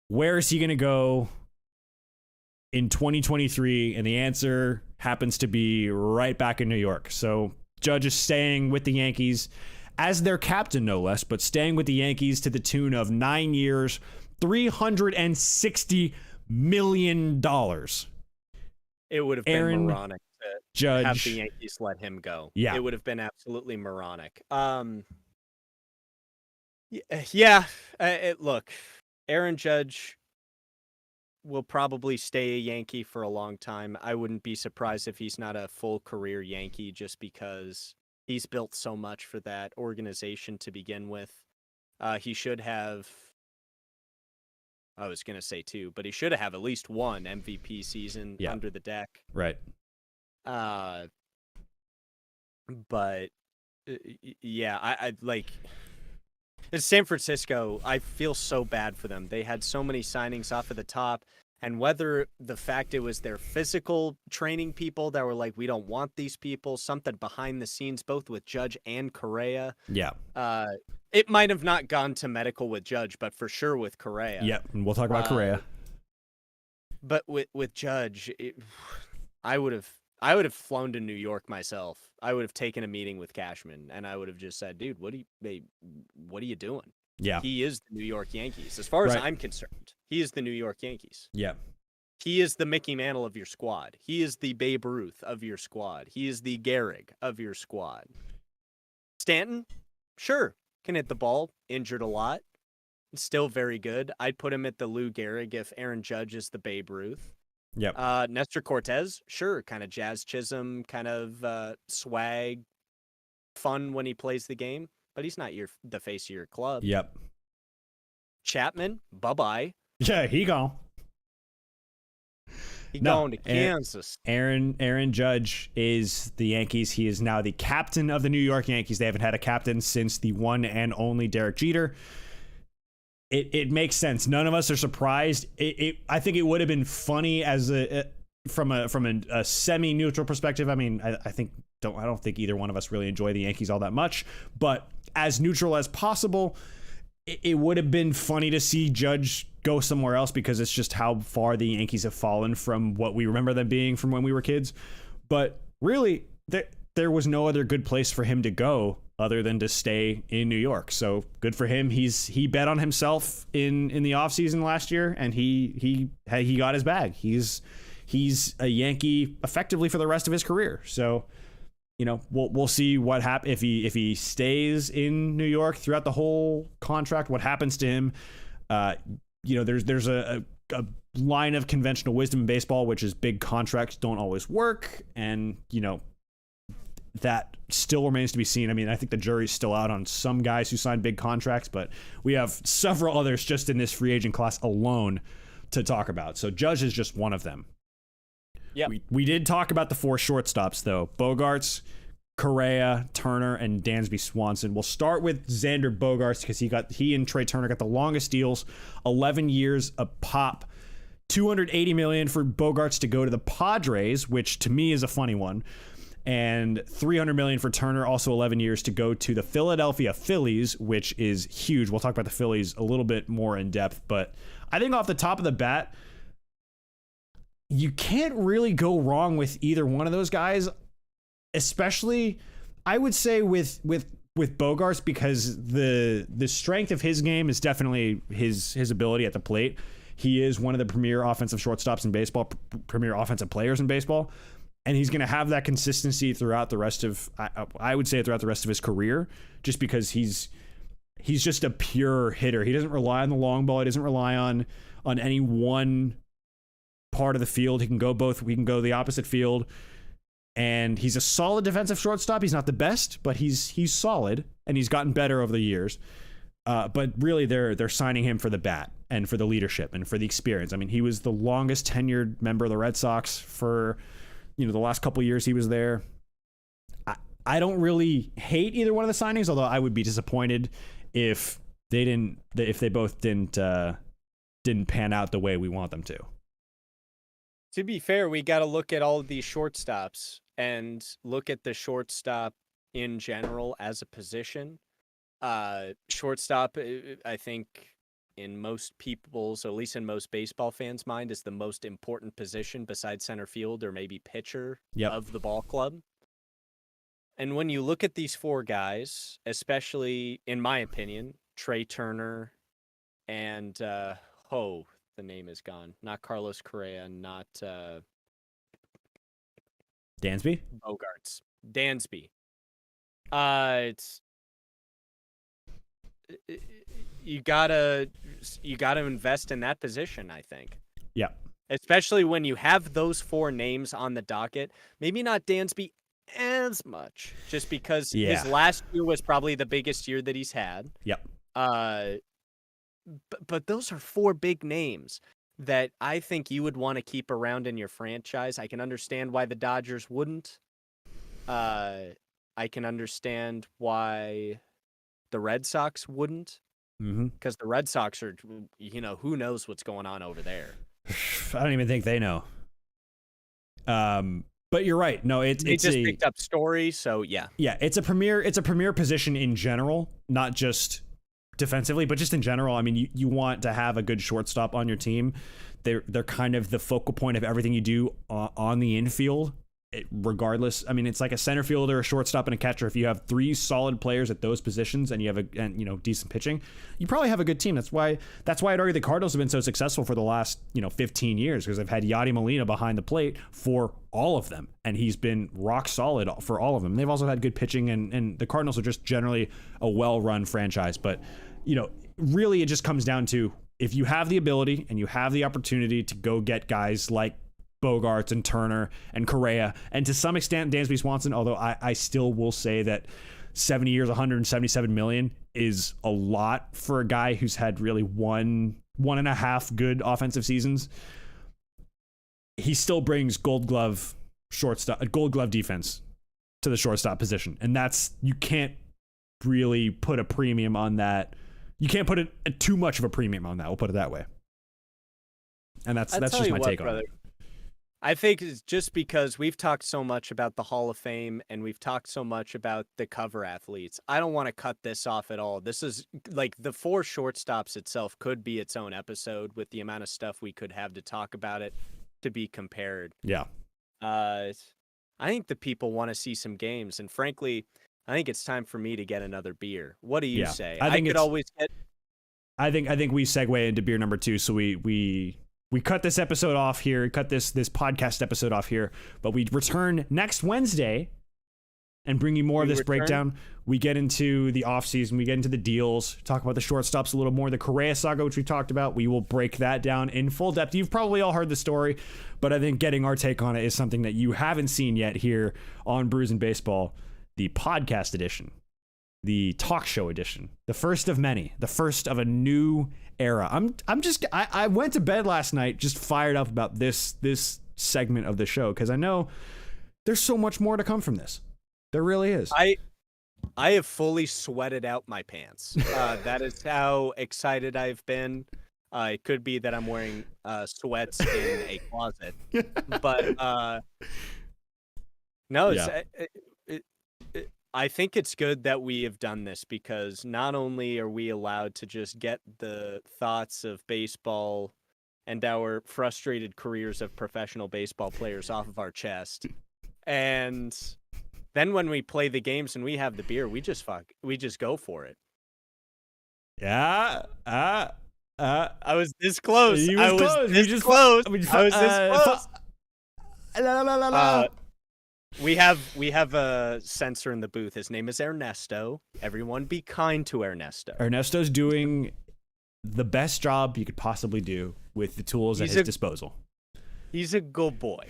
where is he going to go in 2023? And the answer happens to be right back in New York. So Judge is staying with the Yankees as their captain, no less, but staying with the Yankees to the tune of 9 years, $360 million. It would have been moronic to have the Yankees let him go. Yeah. It would have been absolutely moronic. Look, Aaron Judge will probably stay a Yankee for a long time. I wouldn't be surprised if he's not a full career Yankee just because he's built so much for that organization to begin with. He should have, I was going to say two, but he should have at least one MVP season under the deck. Right. But I like it's San Francisco. I feel so bad for them. They had so many signings off of the top, and whether the fact it was their physical training people that were like, we don't want these people, something behind the scenes, both with Judge and Correa. Yeah. It might have not gone to medical with Judge, but for sure with Correa. Yep, and we'll talk about Correa. But with Judge, I would have flown to New York myself. I would have taken a meeting with Cashman, and I would have just said, dude, what are you doing? Yeah. He is the New York Yankees. As far as I'm concerned, he is the New York Yankees. Yeah. He is the Mickey Mantle of your squad. He is the Babe Ruth of your squad. He is the Gehrig of your squad. Stanton, sure, can hit the ball, injured a lot. Still very good. I'd put him at the Lou Gehrig if Aaron Judge is the Babe Ruth. Yep. Nestor Cortez, sure, kind of Jazz Chisholm, kind of swag, fun when he plays the game, but he's not the face of your club. Yep. Chapman, bye-bye. Yeah, he gone. Going to Kansas. Aaron Judge is the Yankees. He is now the captain of the New York Yankees. They haven't had a captain since the one and only Derek Jeter. It makes sense. None of us are surprised. I think it would have been funny as from a semi-neutral perspective. I mean, I don't think either one of us really enjoy the Yankees all that much, but as neutral as possible, it would have been funny to see Judge go somewhere else because it's just how far the Yankees have fallen from what we remember them being from when we were kids. But really, there was no other good place for him to go other than to stay in New York. So good for him. He bet on himself in the offseason last year, and he got his bag. He's a Yankee effectively for the rest of his career. So, you know, we'll see what happens if he stays in New York throughout the whole contract. What happens to him? You know, there's a line of conventional wisdom in baseball, which is big contracts don't always work, and you know that still remains to be seen. I mean, I think the jury's still out on some guys who sign big contracts, but we have several others just in this free agent class alone to talk about. So Judge is just one of them. Yeah, we did talk about the 4 shortstops though: Bogaerts, Correa, Turner, and Dansby Swanson. We'll start with Xander Bogaerts because he and Trey Turner got the longest deals, 11 years a pop. $280 million for Bogaerts to go to the Padres, which to me is a funny one, and $300 million for Turner, also 11 years, to go to the Philadelphia Phillies, which is huge. We'll talk about the Phillies a little bit more in depth, but I think off the top of the bat, you can't really go wrong with either one of those guys, especially I would say with Bogaerts, because the strength of his game is definitely his ability at the plate. He is one of the premier offensive shortstops in baseball, premier offensive players in baseball, and he's going to have that consistency throughout the rest of, I would say, throughout the rest of his career, just because he's just a pure hitter. He doesn't rely on the long ball. He doesn't rely on any one part of the field. He can go the opposite field, and he's a solid defensive shortstop. He's not the best, but he's solid, and he's gotten better over the years. But really, they're signing him for the bat and for the leadership and for the experience. I mean, he was the longest tenured member of the Red Sox for, you know, the last couple of years he was there. I don't really hate either one of the signings, although I would be disappointed if they both didn't pan out the way we want them to. To be fair, we got to look at all of these shortstops and look at the shortstop in general as a position. Shortstop, I think, in most people's, at least in most baseball fans' mind, is the most important position besides center field or maybe pitcher of the ball club. And when you look at these 4 guys, especially, in my opinion, Trey Turner and, the name is gone. Not Carlos Correa, not Dansby? Bogaerts. Dansby. You gotta invest in that position, I think. Yeah. Especially when you have those 4 names on the docket. Maybe not Dansby as much, just because his last year was probably the biggest year that he's had. Yep. But those are 4 big names that I think you would want to keep around in your franchise. I can understand why the Dodgers wouldn't. I can understand why the Red Sox wouldn't, because the Red Sox are, you know, who knows what's going on over there. I don't even think they know. But you're right. No, they just picked up Story, so yeah. Yeah, it's a premier position in general, not just defensively, but just in general. I mean, you want to have a good shortstop on your team. They're kind of the focal point of everything you do on the infield. Regardless, I mean, it's like a center fielder, a shortstop, and a catcher. If you have 3 solid players at those positions and you have decent pitching, you probably have a good team. That's why I'd argue the Cardinals have been so successful for the last 15 years, because they've had Yadi Molina behind the plate for all of them, and he's been rock solid for all of them. They've also had good pitching, and the Cardinals are just generally a well-run franchise. But really, it just comes down to, if you have the ability and you have the opportunity to go get guys like Bogaerts and Turner and Correa, and to some extent Dansby Swanson, although I still will say that 70 years, 177 million is a lot for a guy who's had really one and a half good offensive seasons. He still brings gold glove defense to the shortstop position. And you can't really put a premium on that. You can't put too much of a premium on that. We'll put it that way. And that's just my take on it. I think it's just because we've talked so much about the Hall of Fame and we've talked so much about the cover athletes. I don't want to cut this off at all. This is like the 4 shortstops itself could be its own episode with the amount of stuff we could have to talk about it to be compared. Yeah. I think the people want to see some games, and frankly, I think it's time for me to get another beer. What do you say? I think I think we segue into beer number 2, so we cut this episode off here, cut this podcast episode off here, but we return next Wednesday and bring you more of this breakdown. We get into the offseason, we get into the deals, talk about the shortstops a little more, the Correa saga, which we talked about. We will break that down in full depth. You've probably all heard the story, but I think getting our take on it is something that you haven't seen yet here on Brews and Baseball, the podcast edition, the talk show edition, the first of many, the first of a new era. I went to bed last night just fired up about this segment of the show because I know there's so much more to come from this. There really is. I have fully sweated out my pants. That is how excited I've been. It could be that I'm wearing sweats in a closet, but no, yeah. I think it's good that we have done this because not only are we allowed to just get the thoughts of baseball and our frustrated careers of professional baseball players off of our chest, and then when we play the games and we have the beer, we just go for it. Yeah. I was this close. I was this close. We have a censor in the booth. His name is Ernesto. Everyone be kind to Ernesto. Ernesto's doing the best job you could possibly do with the tools at his disposal. He's a good boy.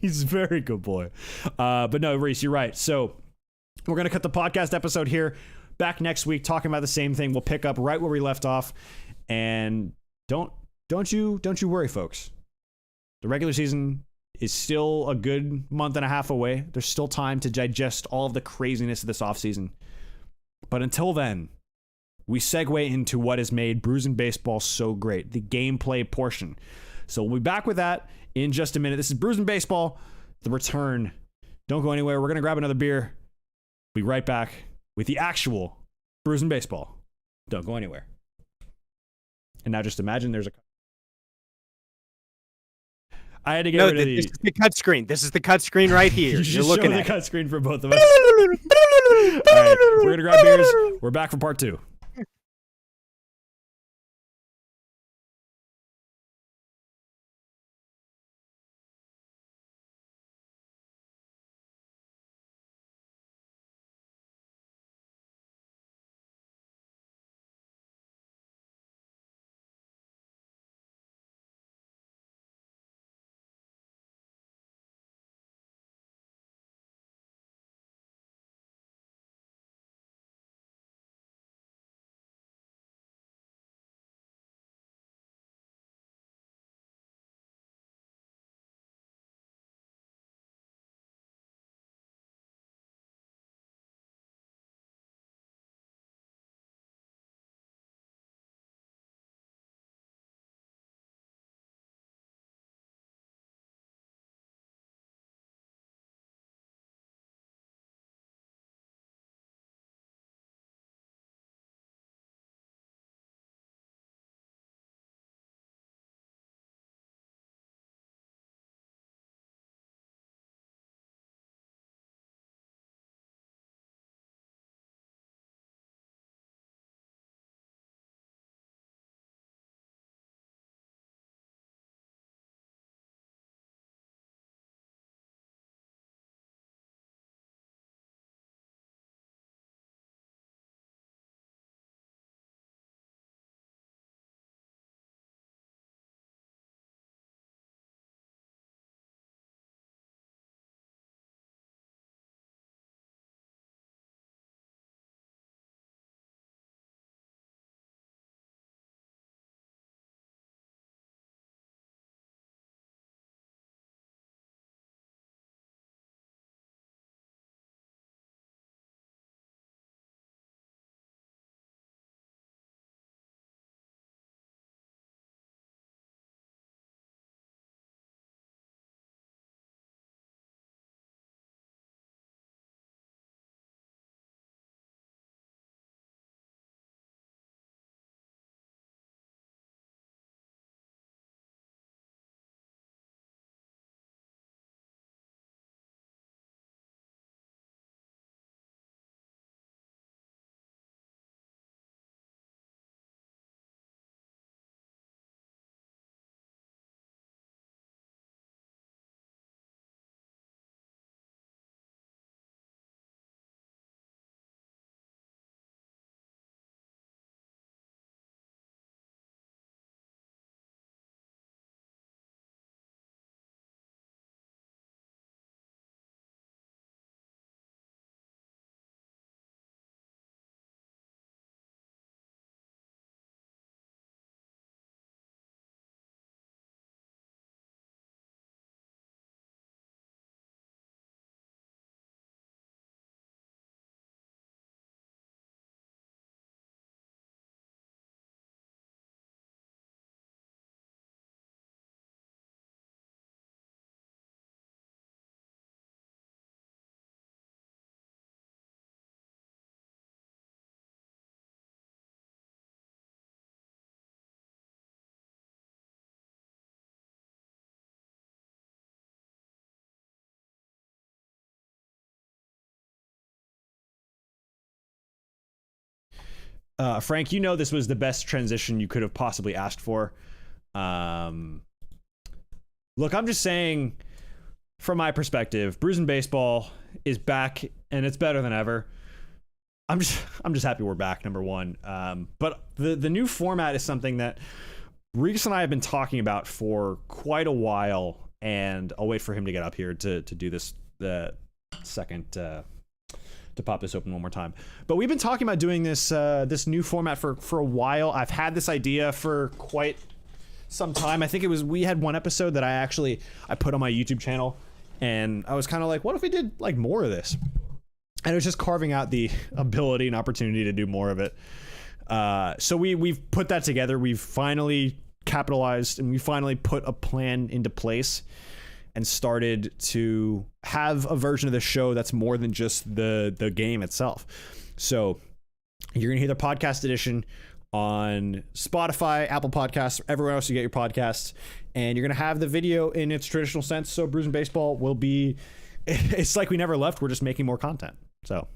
He's a very good boy. But no, Reese, you're right. So we're going to cut the podcast episode here. Back next week talking about the same thing. We'll pick up right where we left off. And don't you worry, folks. The regular season is still a good month and a half away. There's still time to digest all of the craziness of this offseason. But until then, we segue into what has made Brews and Baseball so great, the gameplay portion. So we'll be back with that in just a minute. This is Brews and Baseball, the return. Don't go anywhere. We're going to grab another beer. We'll be right back with the actual Brews and Baseball. Don't go anywhere. And now just imagine there's a... I had to get rid of This is the cut screen. This is the cut screen right here. You're looking at the cut screen for both of us. All right, we're going to grab beers. We're back for part 2. Frank, you know this was the best transition you could have possibly asked for. Look, I'm just saying, from my perspective, Brews and Baseball is back, and it's better than ever. I'm just happy we're back, number one. But the new format is something that Reese and I have been talking about for quite a while, and I'll wait for him to get up here to do this the second to pop this open one more time. But we've been talking about doing this this new format for a while. I've had this idea for quite some time. I think we had one episode that I put on my YouTube channel, and I was kind of like, what if we did like more of this? And it was just carving out the ability and opportunity to do more of it. So we've put that together. We've finally capitalized, and we finally put a plan into place and started to have a version of the show that's more than just the game itself. So you're gonna hear the podcast edition on Spotify, Apple Podcasts, everywhere else you get your podcasts, and you're gonna have the video in its traditional sense. So Brews and Baseball will be, it's like we never left. We're just making more content. So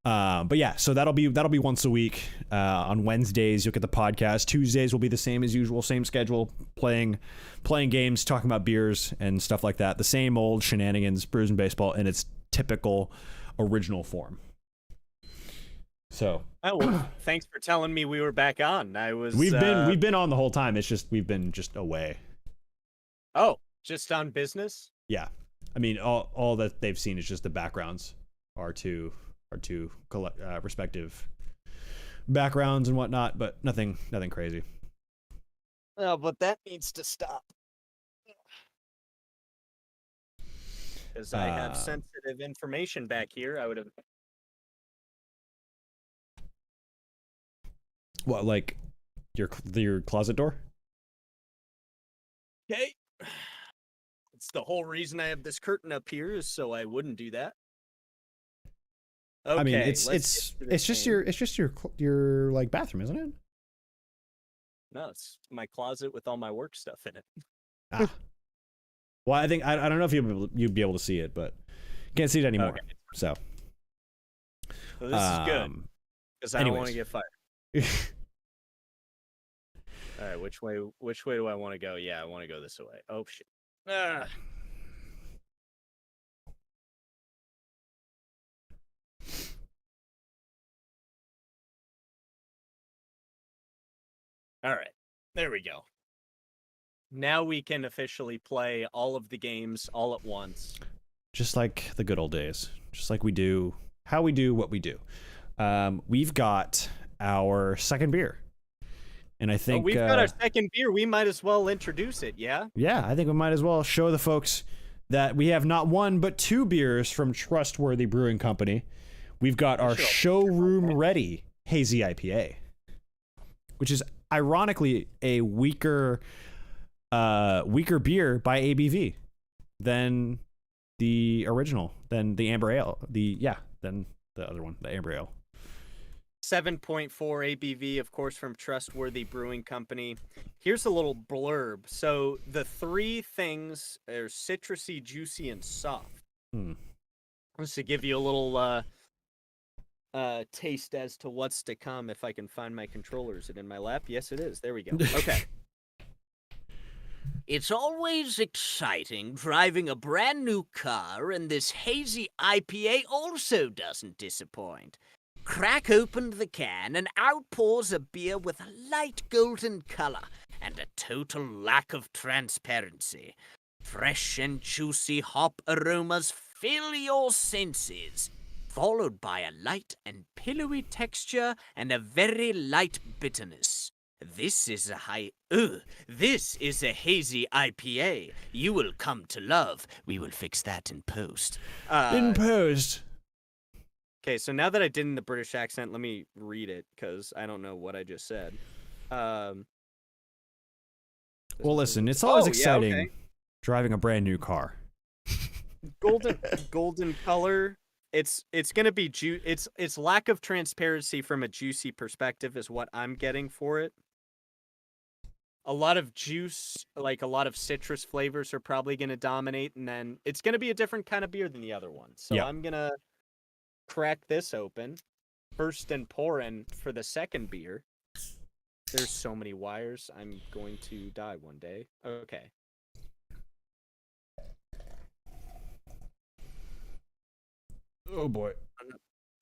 but yeah, so that'll be once a week. On Wednesdays you'll get the podcast. Tuesdays will be the same as usual, same schedule, playing games, talking about beers and stuff like that. The same old shenanigans, Brews and Baseball in its typical original form. So well, thanks for telling me we were back on. We've been on the whole time. It's just we've been just away. Oh, just on business? Yeah. I mean, all that they've seen is just the backgrounds, our two respective backgrounds and whatnot, but nothing crazy. Oh, but that needs to stop. Because I have sensitive information back here. I would have. What, like your closet door? Okay. It's the whole reason I have this curtain up here is so I wouldn't do that. Okay, I mean, it's just your like bathroom, isn't it? No, it's my closet with all my work stuff in it. Well, I think I don't know if you'd be able to see it, but can't see it anymore. Okay. So this is good because I don't want to get fired. All right, which way do I want to go? Yeah, I want to go this way. Oh shit. All right, there we go. Now we can officially play all of the games all at once. Just like the good old days. Just like we do, how we do what we do. We've got our second beer. And I think we've got our second beer. We might as well introduce it, yeah? Yeah, I think we might as well show the folks that we have not one, but two beers from Trustworthy Brewing Company. We've got our showroom ready hazy IPA, which is ironically a weaker beer by ABV than the original, than the amber ale, than the other one, the amber ale. 7.4 ABV, of course, from Trustworthy Brewing Company. Here's a little blurb. So the three things are citrusy, juicy, and soft. Just to give you a little taste as to what's to come. If I can find my controller. Is it in my lap? Yes, it is. There we go. Okay. It's always exciting driving a brand new car, and this hazy IPA also doesn't disappoint. Crack open the can and out pours a beer with a light golden color and a total lack of transparency. Fresh and juicy hop aromas fill your senses, followed by a light and pillowy texture and a very light bitterness. This is a hazy IPA you will come to love. We will fix that in post. In post. Okay, so now that I did in the British accent, let me read it, because I don't know what I just said. Well, listen, it's always exciting driving a brand new car. Golden color. It's gonna be its lack of transparency from a juicy perspective is what I'm getting for it. A lot of juice, like a lot of citrus flavors, are probably gonna dominate, and then it's gonna be a different kind of beer than the other one. So yeah. I'm gonna crack this open. first and pouring for the second beer. There's so many wires. I'm going to die one day. Okay. Oh boy.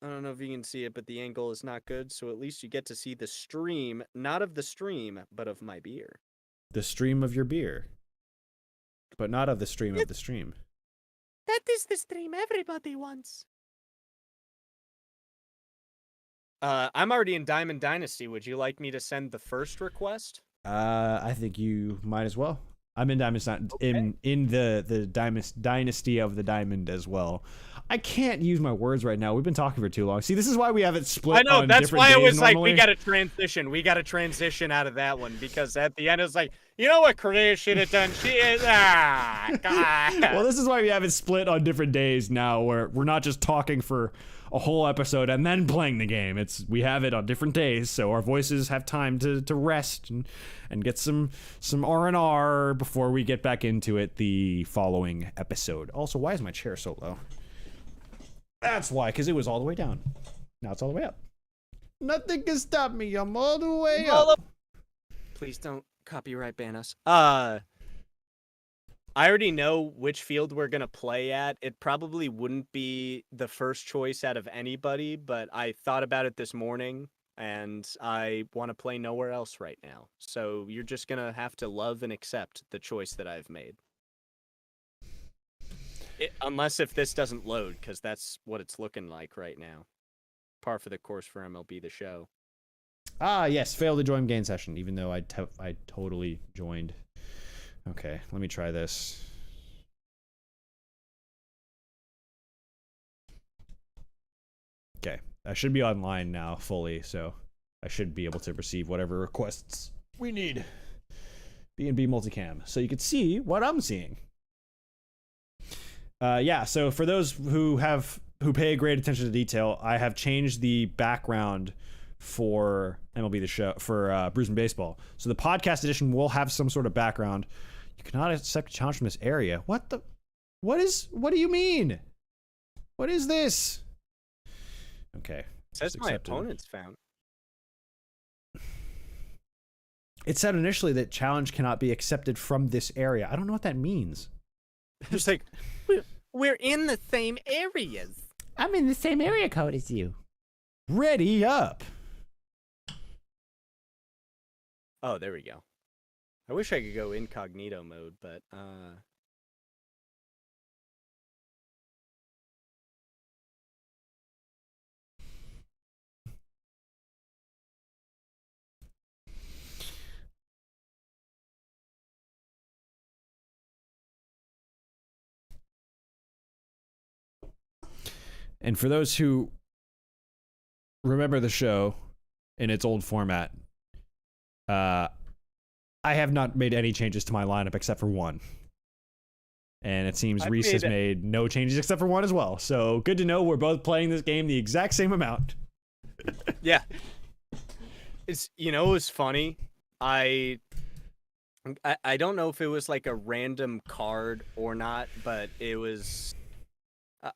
I don't know if you can see it, but the angle is not good. So at least you get to see the stream, not of the stream, but of my beer. The stream of your beer. But not of the stream of the stream. That is the stream everybody wants. I'm already in Diamond Dynasty. Would you like me to send the first request? I think you might as well. I'm in Diamond, in the Dynasty of the Diamond as well. I can't use my words right now. We've been talking for too long. See, this is why we have it split. I know. On that's why days it was normally. like we got to transition. We got to transition out of that one because at the end it's like, you know what Korea should have done? She is God. Well, this is why we have it split on different days now, where we're not just talking for a whole episode and then playing the game. We have it on different days, so our voices have time to rest and get some R&R before we get back into it the following episode. Also, why is my chair so low? That's why, because it was all the way down. Now it's all the way up. Nothing can stop me. I'm all the way up. Please don't copyright ban us. I already know which field we're going to play at. It probably wouldn't be the first choice out of anybody, but I thought about it this morning, and I want to play nowhere else right now. So you're just going to have to love and accept the choice that I've made. Unless if this doesn't load, because that's what it's looking like right now. Par for the course for MLB The Show. Ah, yes, failed to join game session, even though I totally joined. Okay, let me try this. Okay, I should be online now fully, so I should be able to receive whatever requests we need. B&B multicam, so you can see what I'm seeing. Yeah, so for those who pay great attention to detail, I have changed the background for MLB The Show, for Brews and Baseball. So the podcast edition will have some sort of background. You cannot accept a challenge from this area. What do you mean? What is this? Okay. It says my opponent's found. It said initially that challenge cannot be accepted from this area. I don't know what that means. It's like, we're in the same areas. I'm in the same area code as you. Ready up. Oh, there we go. I wish I could go incognito mode, but And for those who remember the show in its old format, I have not made any changes to my lineup except for one. And it seems Reese has made no changes except for one as well. So good to know we're both playing this game the exact same amount. yeah. It was funny. I don't know if it was like a random card or not, but it was...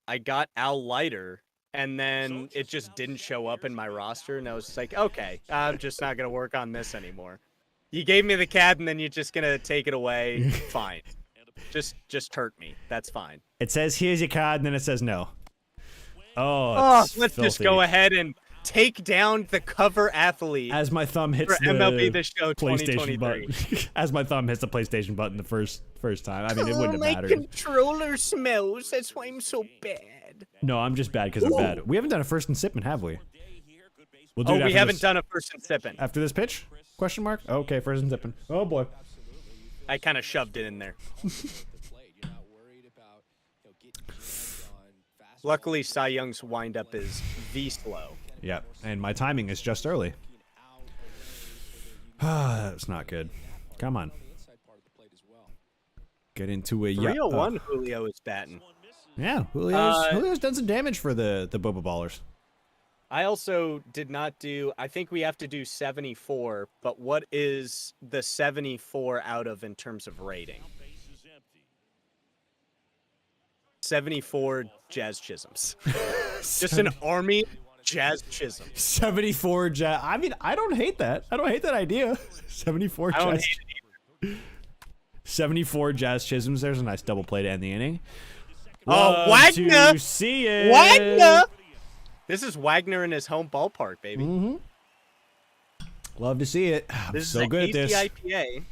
I got Al Leiter, and then it just didn't show up in my roster, and I was just like, okay, I'm just not going to work on this anymore. You gave me the CAD, and then you're just going to take it away. Fine. Just hurt me. That's fine. It says, here's your card, and then it says no. Let's filthy. just go ahead and take down the cover athlete as my thumb hits for the MLB The Show PlayStation 2023. button. As my thumb hits the PlayStation button the first time. I mean, it wouldn't have my mattered. controller smells. That's why I'm so bad. No, I'm just bad because I'm bad. We haven't done a first and sipping, have we? We'll do it we haven't done a first and sipping. After this pitch? Question mark? Okay, first and sipping. Oh boy. I kind of shoved it in there. Luckily, Cy Young's windup is V-slow. Yep, and my timing is just early. That's not good. Come on. Get into a 301 Julio is batting. Yeah, Julio's done some damage for the Boba Ballers. I also did not do... I think we have to do 74, but what is the 74 out of in terms of rating? 74 Jazz Chisholms. Just an army Jazz Chisholm. 74 Jazz. I mean, I don't hate that. I don't hate that idea. 74 I don't Jazz. hate it either. 74 Jazz Chisholms. There's a nice double play to end the inning. Oh, Love Wagner! to see it. Wagner! This is Wagner in his home ballpark, baby. Mm-hmm. Love to see it. I'm This so is good at this. IPA.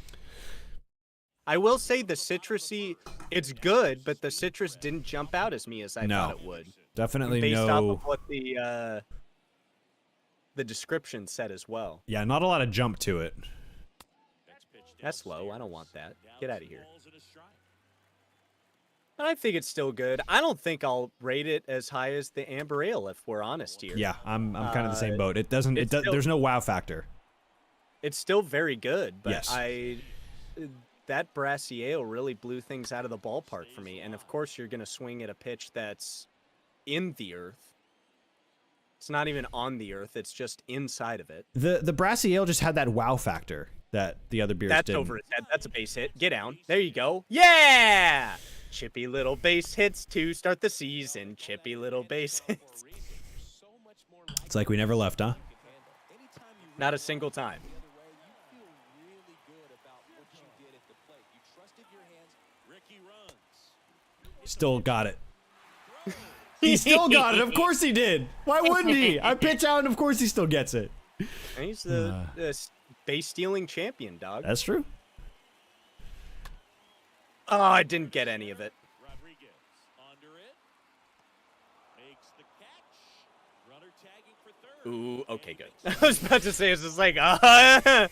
I will say the citrusy, it's good, but the citrus didn't jump out as me as I thought it would. Definitely Based off no. of what the description said as well. Yeah, not a lot of jump to it. That's low. I don't want that. Get out of here. I think it's still good. I don't think I'll rate it as high as the Amber Ale, if we're honest here. Yeah, I'm kind of the same boat. It doesn't. it's still- There's no wow factor. It's still very good, but Yes. that brassy ale really blew things out of the ballpark for me. And of course, you're gonna swing at a pitch that's in the earth. It's not even on the earth; it's just inside of it. The brassy ale just had that wow factor that the other beers That's didn't. over his head. That's a base hit. Get down. There you go. Yeah! Chippy little base hits to start the season. Chippy little base hits. It's like we never left, huh? Not a single time. Still got it. He still got it. Of course he did. Why wouldn't he? I pitch out, and of course he still gets it. And he's the base stealing champion, dog. That's true. Oh, I didn't get any of it. Ooh, okay, good. I was about to say, it's just like, I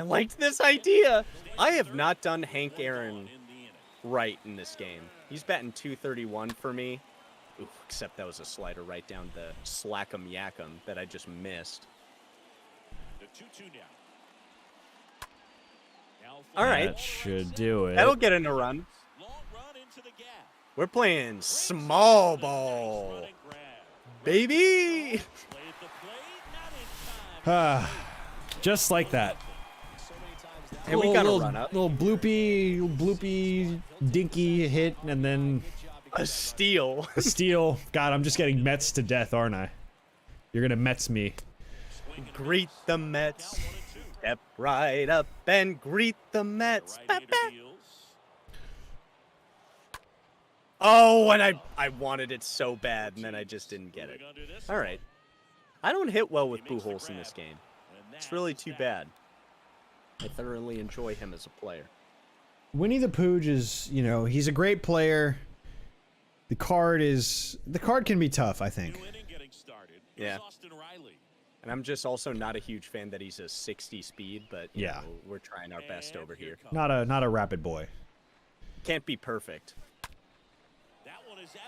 liked this idea. I have not done Hank Aaron right in this game. He's batting 231 for me. Ooh, except that was a slider right down the slack'em yak'em that I just missed. All right. That should do it. That'll get in a run. We're playing small ball, baby. Just like that. And we got to run up. Little bloopy, dinky hit, and then A steal. a steal. God, I'm just getting Mets to death, aren't I? You're gonna Mets me. Greet the Mets. Step right up and greet the Mets. Oh, and I wanted it so bad, and then I just didn't get it. All right. I don't hit well with Pujols in this game. It's really too bad. I thoroughly enjoy him as a player. Winnie the Pooh is, he's a great player. The card can be tough, I think. Yeah. And I'm just also not a huge fan that he's a 60 speed, but you know, we're trying our best over here. Not a rapid boy. Can't be perfect.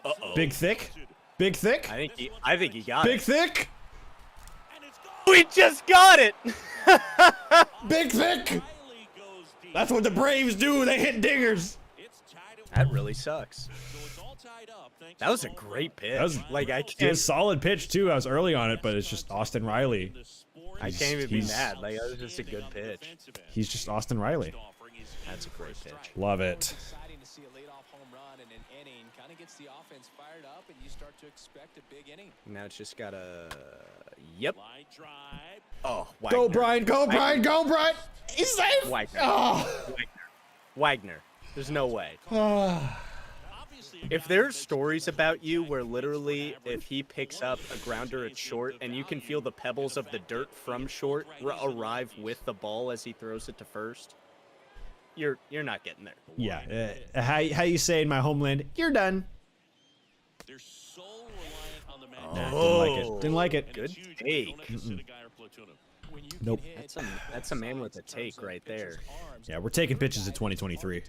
Uh-oh. Big thick? Big thick? I think he got Big it. thick? We just got it. Big thick? That's what the Braves do. They hit dingers. That really sucks. That was a great pitch. That was I a solid pitch too. I was early on it, but it's just Austin Riley. I can't even be mad. Like, that was just a good pitch. He's just Austin Riley. That's a great pitch. Love it. Now it's just gotta. Yep. Oh, Wagner. Go, Brian. Go, Brian. Go, Brian. He's safe. Wagner. Oh. Wagner. There's no way. If there's stories about you where literally if he picks up a grounder at short and you can feel the pebbles of the dirt from short arrive with the ball as he throws it to first, you're not getting there. Yeah. How you say in my homeland? You're done. Oh, Didn't like it. Good take. Nope. That's a man with a take right there. Yeah, we're taking pitches in 2023.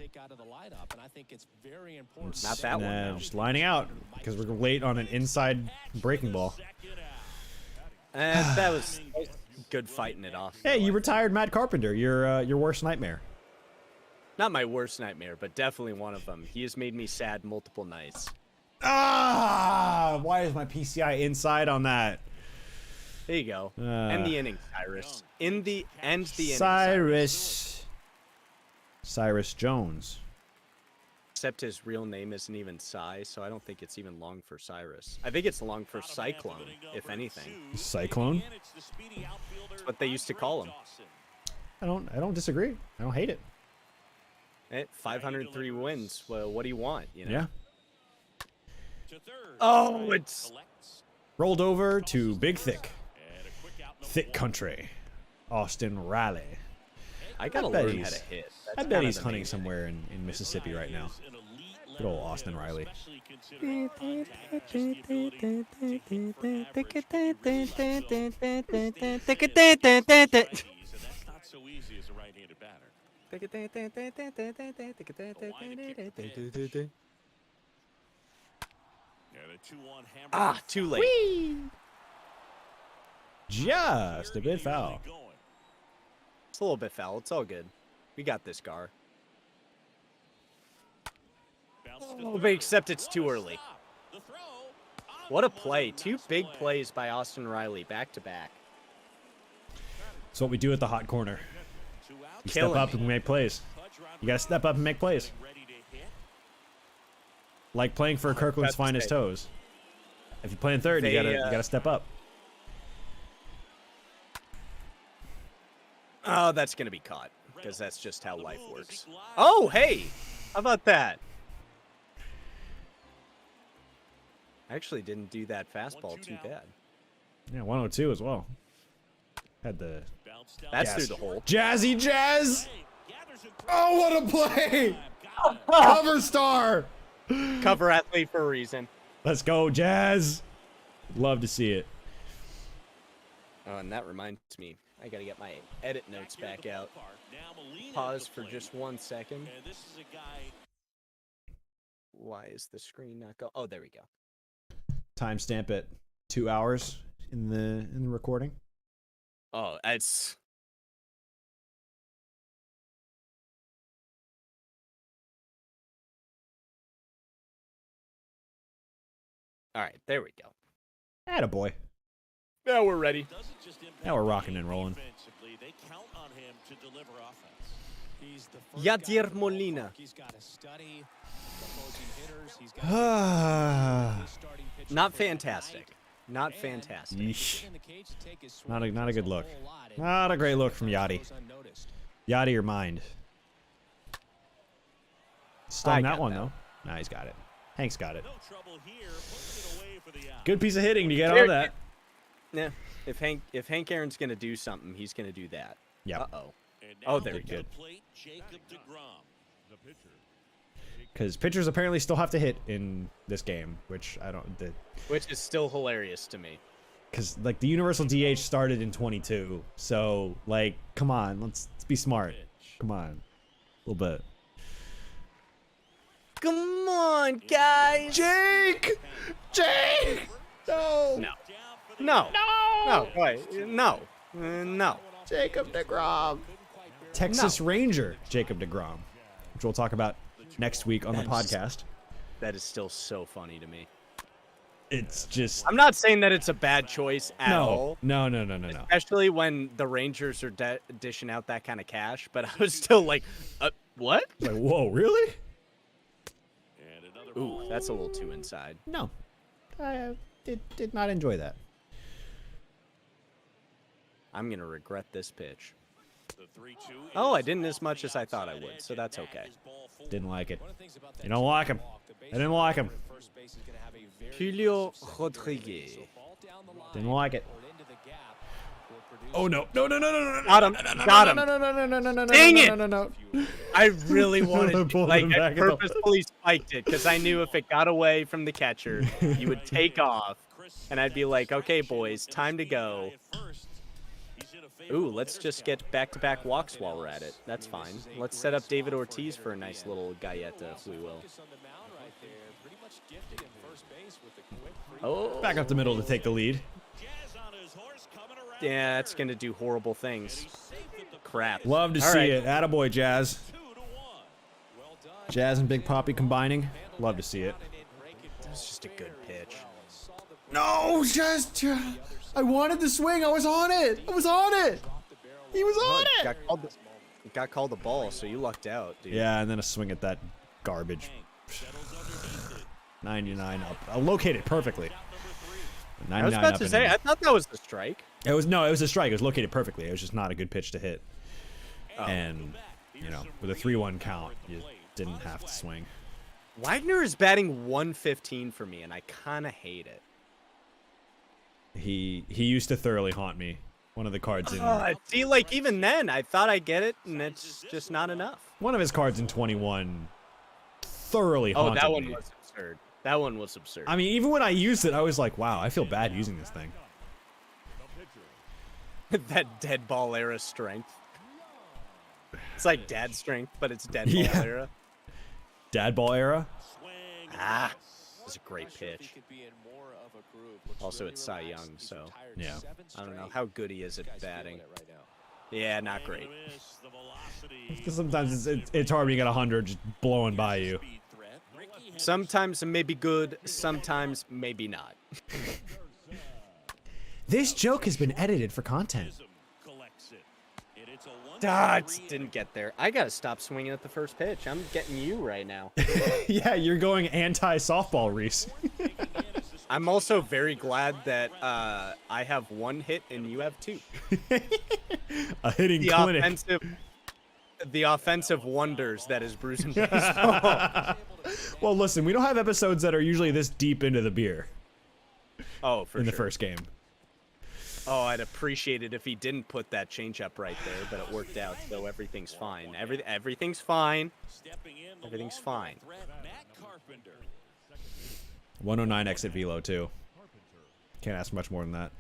Not that one. Nah, No. just lining out because we're late on an inside breaking ball. That was good fighting it off. Hey, you retired Matt Carpenter. Your worst nightmare. Not my worst nightmare, but definitely one of them. He has made me sad multiple nights. Why is my PCI inside on that? There you go. End the inning, Cyrus. End the inning. Cyrus Jones. except his real name isn't even Cy, so I don't think it's even long for Cyrus. I think it's long for Cyclone, if anything. Cyclone? That's what they used to call him. I don't disagree. I don't hate it. 503 wins. Well, what do you want? You know? Yeah. Oh, it's Rolled over to Big Thick. Thick Country. Austin Riley. I gotta learn how to hit. I bet he's hunting somewhere in Mississippi right now. Good old Austin Riley. Ah, too late. Just a bit foul. It's a little bit foul. It's all good. We got this, Gar. Oh, but except it's too early. What a play. 2 big plays by Austin Riley back to back. It's what we do at the hot corner. You step Killing up me. and make plays. You gotta step up and make plays. Like playing for Kirkland's finest toes. If you play in third, you gotta step up. Oh, that's gonna be caught because that's just how life works. Oh, hey, how about that? I actually didn't do that fastball too bad. Yeah, 102 as well. Had the That's through the hole. Jazzy Jazz. Oh, what a play! Cover star. Cover athlete for a reason. Let's go, Jazz. Love to see it. Oh, and that reminds me, I gotta get my edit notes back out. Pause for just 1 second. Why is the screen not go? Oh, there we go. Timestamp at 2 hours in the recording. Oh, it's. All right, there we go. Attaboy. Now we're ready. Now we're rocking and rolling. Yadier Molina. Not fantastic. Not fantastic. Yeesh. Not a good look. Not a great look from Yachty. Yachty or mind. Stung that one though. Nah, he's got it. Hank's got it. Good piece of hitting to get on that. Yeah. If Hank Aaron's gonna do something, he's gonna do that. Yep. Uh-oh. Oh, there we go. Because pitchers apparently still have to hit in this game, which I don't. Which is still hilarious to me. Because like the universal DH started in 22, so like, come on, let's be smart. Come on, a little bit. Come on, guys. Jake. No. No. No. No. Wait. No. No. Jacob deGrom. Texas Ranger Jacob deGrom, which we'll talk about next week on the podcast. That is still so funny to me. It's just. I'm not saying that it's a bad choice at all. No. Especially when the Rangers are dishing out that kind of cash. But I was still like, what? Like, whoa, really? Ooh, that's a little too inside. No, I did not enjoy that. I'm gonna regret this pitch. Oh, I didn't as much as I thought I would, so that's okay. Didn't like it. You don't like him. I didn't like him. Julio Rodriguez. Didn't like it. Oh no! No! Got him! Got him! Dang it! I really wanted to, like, I purposefully spiked it because I knew if it got away from the catcher, you would take off, and I'd be like, "Okay, boys, time to go." Ooh, let's just get back-to-back walks while we're at it. That's fine. Let's set up David Ortiz for a nice little galleta, if we will. Oh, Back up the middle to take the lead. yeah, it's gonna do horrible things. Crap. Love to All see right. it. Attaboy, Jazz. Jazz and Big Poppy combining. Love to see it. It's just a good pitch. No, just. I wanted the swing. I was on it. He was on it. Got called the ball, so you lucked out, dude. Yeah, and then a swing at that garbage 99 up. Located perfectly. 99 I was about up to and say, in. I thought that was the strike. It was a strike. It was located perfectly. It was just not a good pitch to hit. Oh. And with a 3-1 count, you didn't have to swing. Widener is batting 115 for me, and I kind of hate it. He used to thoroughly haunt me. One of the cards in See, like even then, I thought I get it, and it's just not enough. one of his cards in 21 thoroughly haunted that one me. was absurd. That one was absurd. I mean, even when I used it, I was like, wow, I feel bad using this thing. That dead ball era strength. It's like dad strength, but it's dead ball Yeah. era. Dad ball era? Ah, it was a great pitch. Also, it's Cy Young, so Yeah. I don't know how good he is at batting. Yeah, not great. Because sometimes it's hard when you got 100 just blowing by you. Sometimes maybe good, sometimes maybe not. This joke has been edited for content. Didn't get there. I gotta stop swinging at the first pitch. I'm getting you right now. Yeah, you're going anti-softball, Reese. I'm also very glad that I have one hit and you have two. A hitting clinic. The offensive wonders that is Brews and Baseball. Well, listen, we don't have episodes that are usually this deep into the beer Oh, for in sure. the first game. Oh, I'd appreciate it if he didn't put that changeup right there, but it worked out, so everything's fine. Everything's fine. Everything's fine. 109 exit velo too. Can't ask much more than that.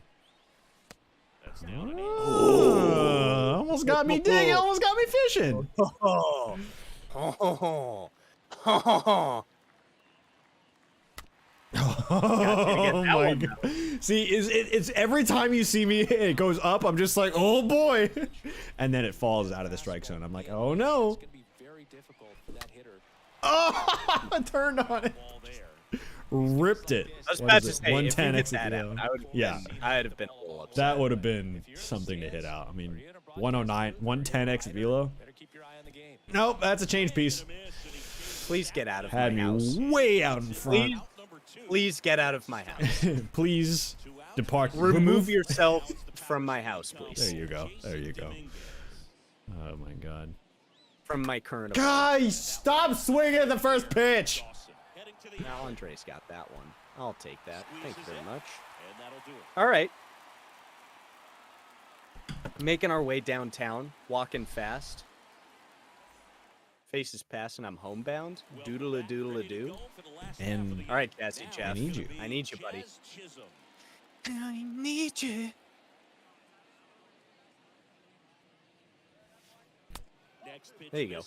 Oh, almost got me digging. Almost got me fishing. Oh, oh, oh. Oh my god! See, it's every time you see me, it goes up. I'm just like, oh boy, and then it falls out of the strike zone. I'm like, oh no. Oh, I turned on it. Ripped it. I was about to say, if you 110 hit exit that velo. out, I'd have been a little upset. That would have been something to hit out. I mean, 109, 110 exit velo. Nope, that's a change piece. Please get out of Had my me house. way out in front. Please get out of my house. Please depart. Remove yourself from my house, please. There you go. There you go. Oh my god. From my current. Guys, stop swinging at the first pitch. Now Andre's got that one. I'll take that. Thank you very much. All right. Making our way downtown, walking fast. Faces passing, I'm homebound. Doodle-a-doodle-a-doo. And All right, Jazzy Jeff. I need you. I need you, buddy. I need you. There you go.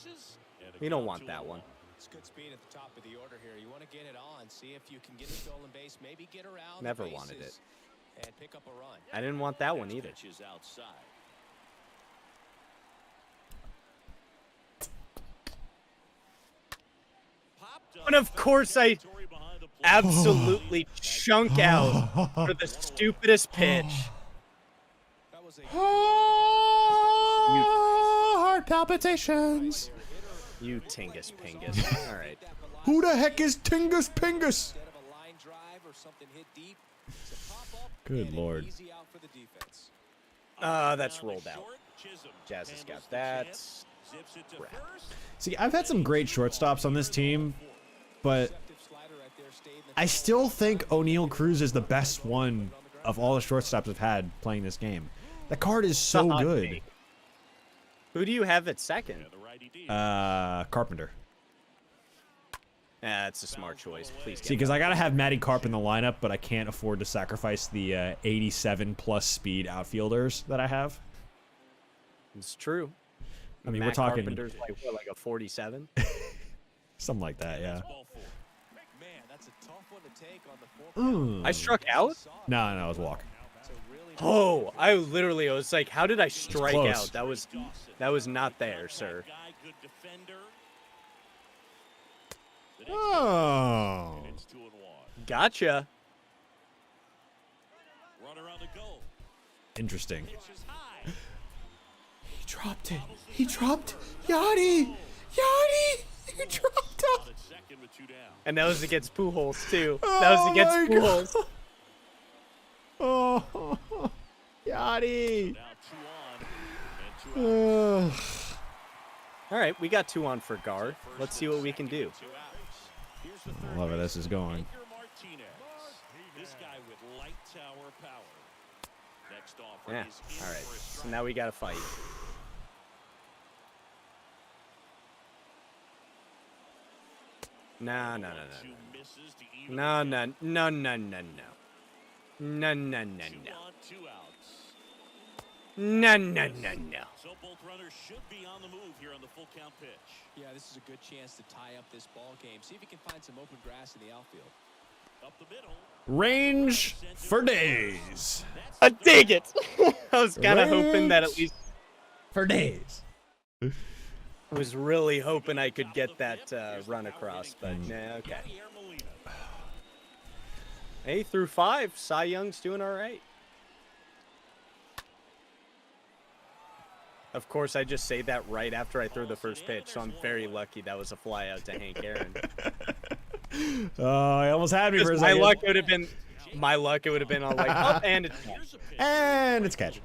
You don't want that one. It's good speed at the top of the order here. You want to get it on, see if you can get a stolen base, maybe get around. Never the wanted bases it. and pick up a run. I didn't want that one either. And of course I absolutely chunk out for the stupidest pitch. That was a heart palpitations. You Tingus Pingus. All right. Who the heck is Tingus Pingus? instead of a line drive or something hit deep. It's a pop-up Good and lord. an easy out for the defense. That's rolled out. Jazz has got that. Crap. See, I've had some great shortstops on this team, but I still think O'Neal Cruz is the best one of all the shortstops I've had playing this game. The card is so Hot good. take. Who do you have at second? Carpenter. That's a smart choice. Please See, get because I gotta have Matty Carp in the lineup, but I can't afford to sacrifice the 87 plus speed outfielders that I have. It's true. I mean, Matt we're talking Carpenter's like what, like a 47? something like that, yeah. Man, that's a tough one to take on the I struck out? No, it was a walk. Oh, I was like, how did I strike close. out? That was not there, sir. Oh. Gotcha. Interesting. He dropped it. He dropped Yachty. Yachty. He dropped out. And that was against Pujols, too. That was against Pujols. Oh, Yachty. All right, we got 2 on for Gar. Let's see what we can do. I love where this is going. Yeah, all right. So now we got to fight. No. No. No. So both runners should be on the move here on the full count pitch. Yeah, this is a good chance to tie up this ball game. See if you can find some open grass in the outfield. Up the middle. Range for days. Dig it! I was kind of hoping that at least For days. I was really hoping I could get that run across, but nah, okay. A through 5, Cy Young's doing all right. Of course, I just say that right after I threw the first pitch, so I'm very lucky that was a fly out to Hank Aaron. Oh, he almost had me for a My second. luck would have been on like, oh, and it's And it's catch.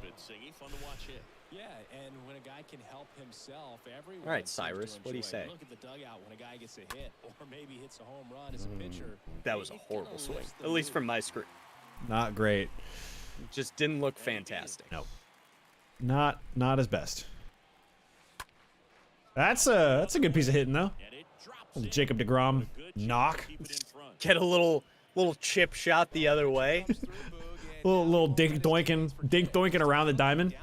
Yeah, and when a guy can help himself, everyone. All right, seems to Cyrus, what do you enjoy say? it. Look at the dugout when a guy gets a hit, or maybe hits a home run as a pitcher. That was a horrible swing, at least from my screen. Not great. Just didn't look fantastic. No. Not his best. That's a good piece of hitting though. Jacob deGrom knock. Get a little chip shot the other way. Little dink doinking around the diamond.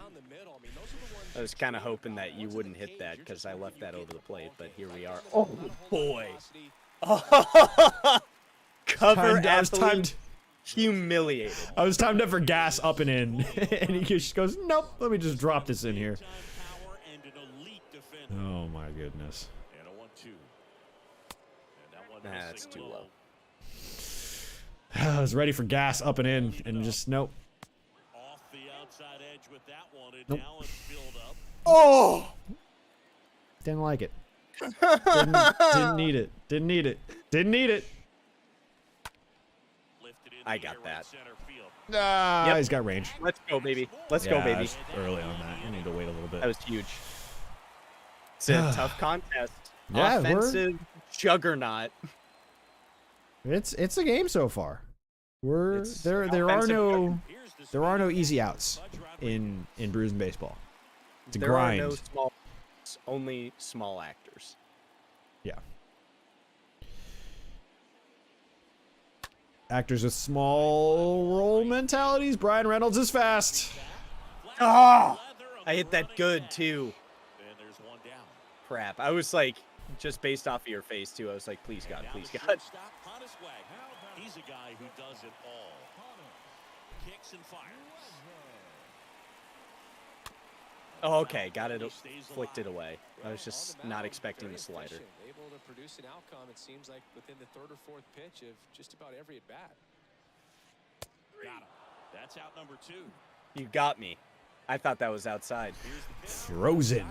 I was kind of hoping that you wouldn't hit that because I left that over the plate, but here we are. Oh boy! Cover athlete humiliated. I was timed up for gas up and in, and he just goes, "Nope, let me just drop this in here." Oh my goodness. That's too low. I was ready for gas up and in, and just nope. Off the outside edge with that one, and Nope. now it's filled up. Oh! Didn't like it. Didn't need it. Didn't need it. Didn't need it. Lifted in I the got air that. right center field. Ah, Yep. he's got range. Let's go, baby. Let's go, baby. it's early on that. You need to wait a little bit. That was huge. It's a tough contest. Yeah, Offensive juggernaut. It's a game so far. It's There are offensive no Here's the there are no easy outs in Brews and Baseball. It's a There grind. are no small, only small actors. Yeah. Actors with small role mentalities. Brian Reynolds is fast. Oh! I hit that good, too. And there's one down. Crap. I was like, just based off of your face, too, I was like, please, God, Now please, the God. shortstop, Honus Wagner. He's a guy who does it all. Kicks and fires. Oh, okay, got it. Flicked it away. I was just not expecting the slider. Able to produce an outcome, it seems like within the 3rd or 4th pitch of just about every at bat. Got him. That's out number 2. You got me. I thought that was outside. Frozen.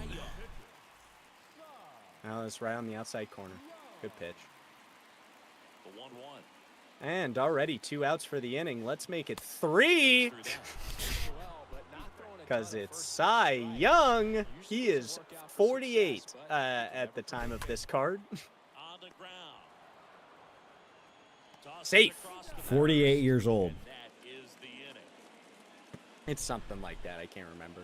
Oh, it's right on the outside corner. Good pitch. The 1-1. And already 2 outs for the inning. Let's make it 3. Because it's Cy Young. He is 48 at the time of this card. On the ground. Safe. 48 years old. And that is the inning. It's something like that. I can't remember.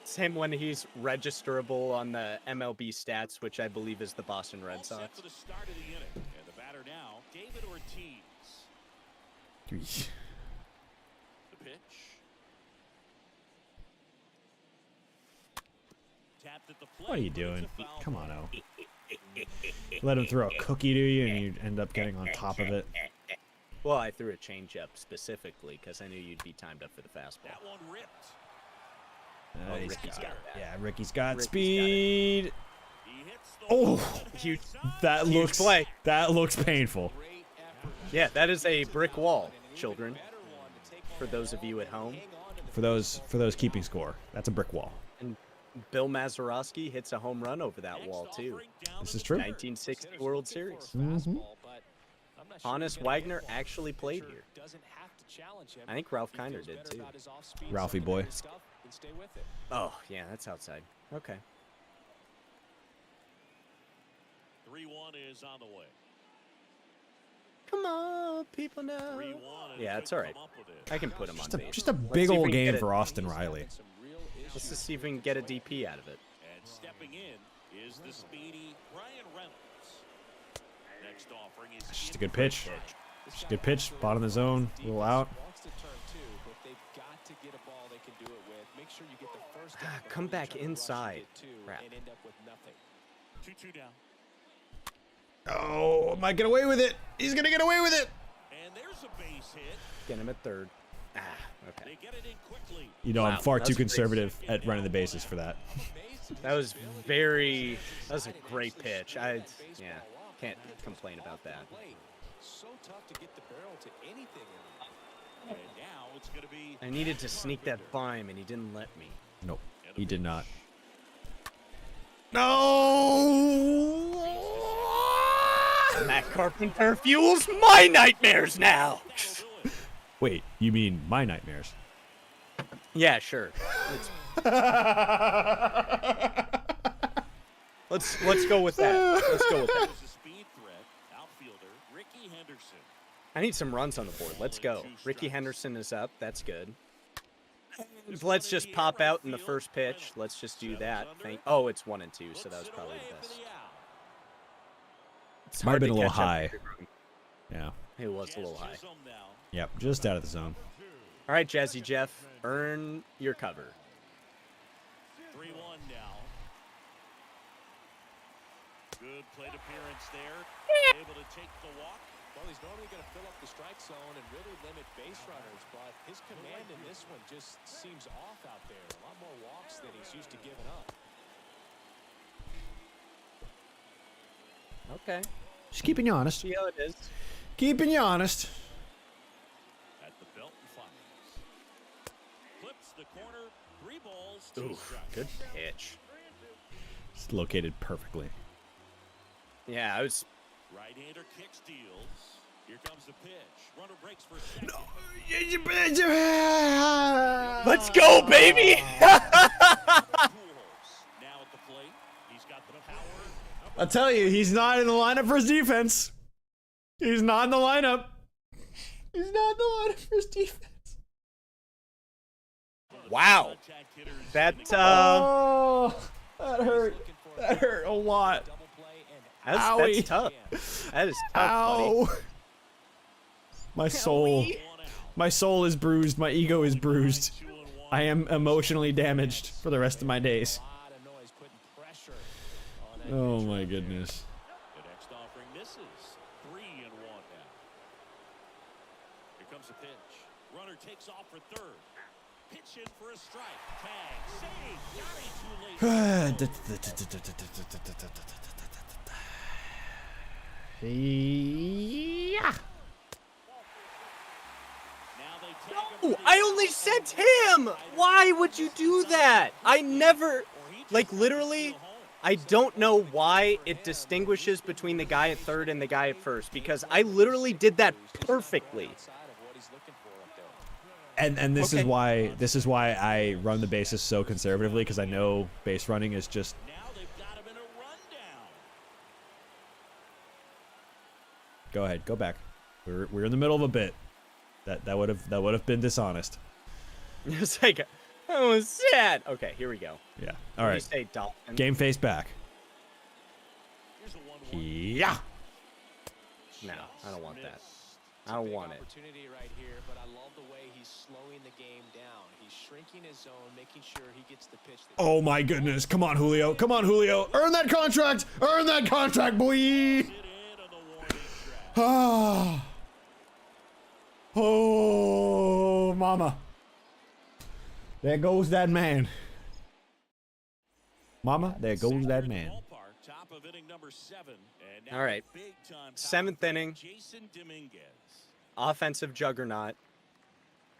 It's him when he's registerable on the MLB stats, which I believe is the Boston Red All set Sox. for the start of the inning. And the batter now, David Ortiz. The pitch. Tapped at the plate, What are you but it's doing? a foul Come ball. on, O. Let him throw a cookie to you, and you end up getting on top of it. Well, I threw a changeup specifically because I knew you'd be timed up for the fastball. That one ripped. Oh, He's Ricky's got that. Yeah, Ricky's got Ricky's got it. speed. He hits the Oh, Huge. that Huge looks play. that looks painful. Yeah, that is a brick wall, children. For those of you at home. For those keeping score, that's a brick wall. Bill Mazeroski hits a home run over that wall too. This is true. 1960 World Series. Mm-hmm. Hannes Wagner actually played here. I think Ralph Kiner did too. Ralphie boy. Oh, yeah, that's outside. Okay. 3-1 is on the way. Come on, people now. 3-1. Yeah, it's all right. I can put him on base. Just a Let's big see if old we can game get for Austin Riley. Let's just see if we can get a DP out of it. And stepping in is the speedy Ryan Reynolds. Next offering is Just a good pitch. Just a good pitch. Bottom of the zone. A little out. Come back inside. Crap. 2-2 down. Oh, might get away with it. He's gonna get away with it. And there's a base hit. Get him at third. Okay. They get it in quickly. You know, Wow, I'm far that's too crazy. conservative at running the bases for that. That was a great pitch. Can't complain about that. So tough to get the barrel to anything. And now it's going to be I needed to sneak that by him, and he didn't let me. Nope, he did not. No! Matt Carpenter fuels my nightmares now. Wait, you mean my nightmares? Yeah, sure. Let's go with that. Let's go with that. a speed threat. Outfielder Ricky Henderson. I need some runs on the board. Let's go. Ricky Henderson is up. That's good. Let's just pop out in the first pitch. Let's just do that. Oh, it's 1 and 2, so that was probably the best. It's Might have hard been to a little catch up high. everyone. Yeah. It was a little high. Yep, just out of the zone. All right, Jazzy Jeff, earn your cover. 3-1 now. Good plate appearance there. Able to take the walk. Well, he's normally going to fill up the strike zone and really limit base runners, but his command in this one just seems off out there. A lot more walks than he's used to giving up. Okay. Just keeping you honest. See how it is. Keeping you honest. At the belt and fires. Clips the corner. 3 balls, 2 Ooh, strikes. good pitch. It's located perfectly. Yeah, I was. Right-hander kick steals. Here comes the pitch. Runner breaks for second. Let's go, baby! Now at the plate. He's got the power. I'll tell you, he's not in the lineup for his defense. He's not in the lineup. He's not in the lineup for his defense. Wow. Contact hitters. That Oh, that hurt. That hurt a lot. that's tough. That is tough, buddy. Ow. My soul. My soul is bruised. My ego is bruised. I am emotionally damaged for the rest of my days. Oh my goodness. The next offering misses. 3-1 now. Here comes the pitch. Runner takes off for third. Pitch in for a strike. Tag. Save. Got it too late. Yeah. Now they tag him Oh, for the I only sent him! Why would you do that? I never, like, literally, I don't know why it distinguishes between the guy at third and the guy at first, because I literally did that perfectly. And this is Okay. why I run the bases so conservatively, because I know base running is just Now they've got him in a rundown. go ahead, go back. We're in the middle of a bit. That would have been dishonest. It's like, I was sad. Okay, here we go. Yeah. What All do you right. say, Dolphin? Game face back. Here's a 1-1. Yeah. No, I don't want that. I don't want it. Opportunity right here, but I love the way he's slowing the game down. He's shrinking his zone, making sure he gets the pitch. That Oh my goodness. Come on, Julio. Come on, Julio. Earn that contract. Earn that contract, boy. Sit in on the warning track. Ah. Oh, mama. There goes that man. Mama, there goes that man. Ballpark, top of inning number 7. And now All right. the big time Seventh power inning. Jason Dominguez. Offensive juggernaut.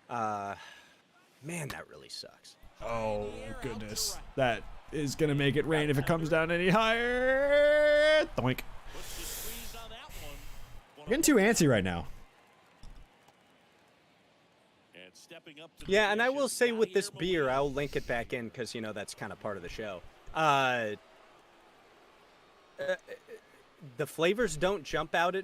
Man, that really sucks. Oh, goodness. That is going to make it rain if it comes down any higher. Doink. I'm getting too antsy right now. Yeah, and I will say with this beer, I'll link it back in because, you know, that's kind of part of the show. The flavors don't jump out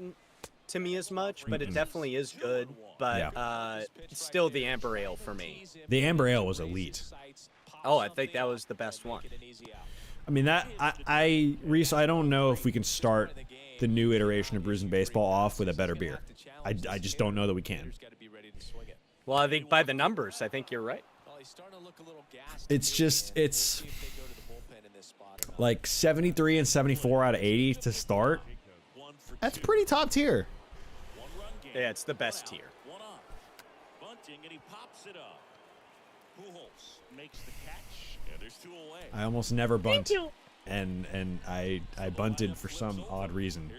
to me as much, but it definitely is good. But still the Amber Ale for me. The Amber Ale was elite. Oh, I think that was the best one. I mean, Reese, I don't know if we can start the new iteration of Brews and Baseball off with a better beer. I just don't know that we can. Well, I think by the numbers, I think you're right. It's like 73 and 74 out of 80 to start. That's pretty top tier. Yeah, it's the best tier. I almost never bunt, and I bunted for some odd reason.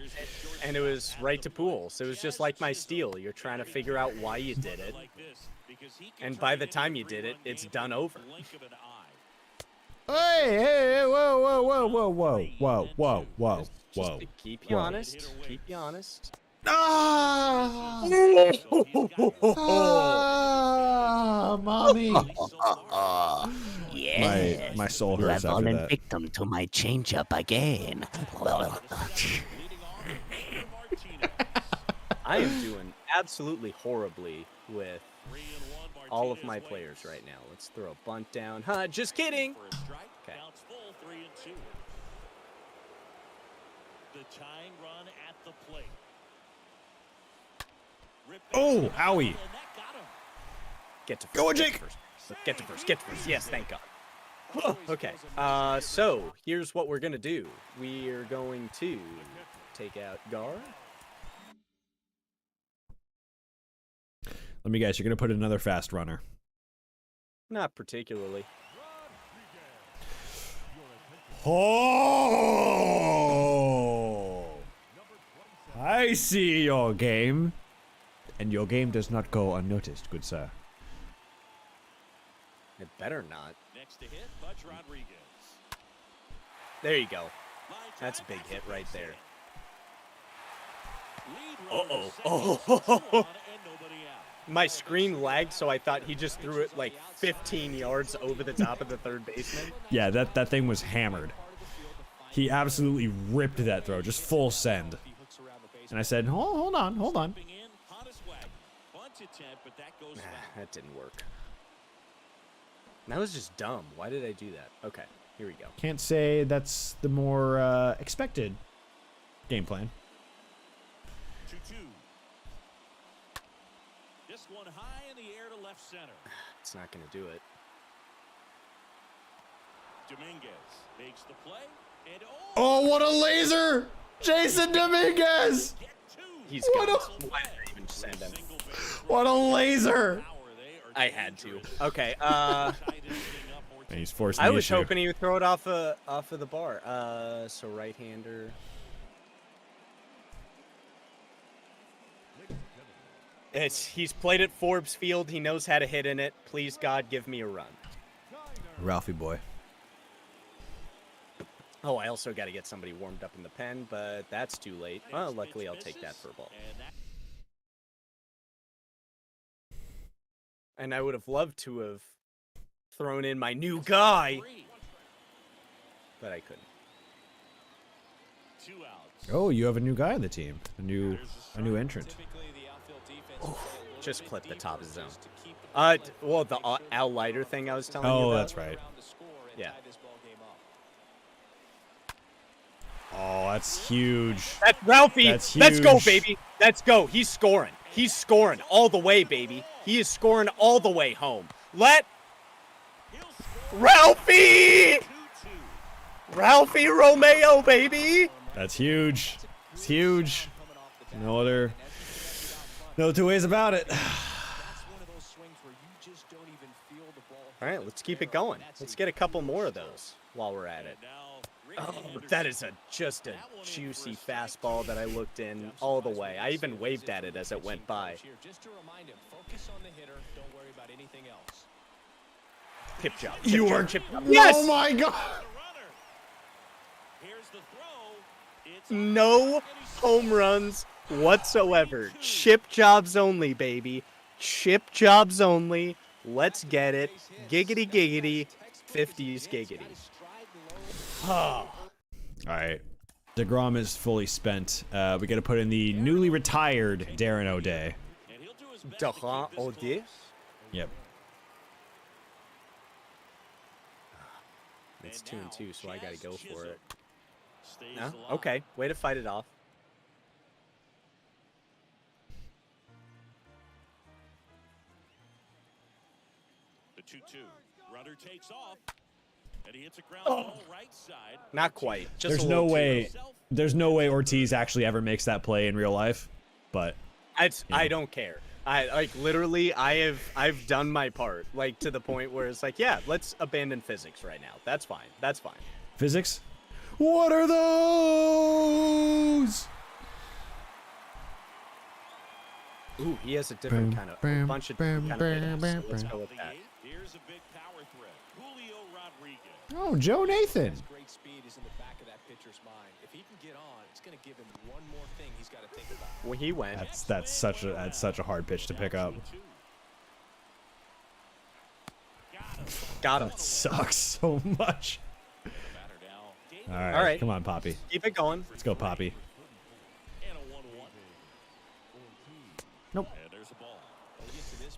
And it was right to Pools. It was just like my steal. You're trying to figure out why you did it. And by the time you did it, it's done over. Hey, whoa, whoa, whoa, whoa, whoa, whoa, whoa, Just whoa. to keep you honest. Keep you honest. Ah! Mommy. Yeah. My soul You hurts have after fallen that. victim to my change-up again. I am doing absolutely horribly with all of my players right now. Let's throw a bunt down. Huh, just kidding. Okay. The tying run at the plate. Oh, owie. Get to first. Go, Get to Jake. first. Get to first. Get to first. Yes, thank God. Okay. So here's what we're gonna do. We are going to take out Gar. Let me guess, you're going to put another fast runner. Not particularly. Oh! I see your game. And your game does not go unnoticed, good sir. It better not. Next to hit, Butch Rodriguez. There you go. That's a big hit right there. Oh. My screen lagged, so I thought he just threw it like 15 yards over the top of the third baseman. Yeah, that thing was hammered. He absolutely ripped that throw, just full send. And I said, hold on. That didn't work. That was just dumb. Why did I do that? Okay, here we go. Can't say that's the more expected game plan. 2-2. This one high in the air to left center. It's not going to do it. Dominguez makes the play. And Oh, what a laser! Jason Dominguez! He's What good. a- Why did I even send him? What a laser! I had to. Okay, He's forcing I the was issue. hoping he would throw it off of the bar. So right-hander. He's played at Forbes Field. He knows how to hit in it. Please, God, give me a run. Ralphie boy. Oh, I also got to get somebody warmed up in the pen, but that's too late. Well, luckily, I'll take that for a ball. And I would have loved to have thrown in my new guy, but I couldn't. 2 outs. Oh, you have a new guy on the team. A new entrant. Just clip the top of the zone. Well, the Al Leiter thing I was telling you Oh, about. that's right. Yeah. Oh, that's huge. That's Ralphie. That's Let's go, huge. baby. Let's go. He's scoring. He's scoring all the way, baby. He is scoring all the way home. Let Ralphie! Ralphie Romeo, baby. That's huge. It's huge. No two ways about it. All right, let's keep it going. Let's get a couple more of those while we're at it. Oh, that is just a juicy fastball that I looked in all the way. I even waved at it as it went by. Just to remind him, focus on the hitter. Don't worry about anything else. Chip job. You are. Chip job. Oh Yes. my god. Here's the throw. It's No home runs whatsoever. Chip jobs only, baby. Chip jobs only. Let's get it. Giggity giggity. 50s giggity. Oh. All right. DeGrom is fully spent. We got to put in the newly retired Darren O'Day. and he'll do his best to Dahan keep this O'Day? close. Yep. It's And 2-2, so I gotta Chaz go for Chisholm it. stays Huh? alive. Okay, way to fight it off. The 2-2. Runner takes off. And he hits a ground Oh. ball right side. Not quite. Just There's a no little too way. low. There's no way Ortiz actually ever makes that play in real life. But I don't care. I like literally. I've done my part. Like to the point where it's like, yeah, let's abandon physics right now. That's fine. That's fine. physics. What are those? Ooh, he has a different kind of bunch of different kind of hits, so let's go with that. Here's a big power threat. Julio Rodriguez. Oh, Joe Nathan. His great speed is in the back of that pitcher's mind. If he can get on, it's going to give him one more thing he's got to think about. Well, he went. That's such a hard pitch to pick up. Got him. Sucks so much. All right, All right. come on, Poppy. Keep it going. Let's go, Poppy. And a 1-1. Nope. And there's a ball.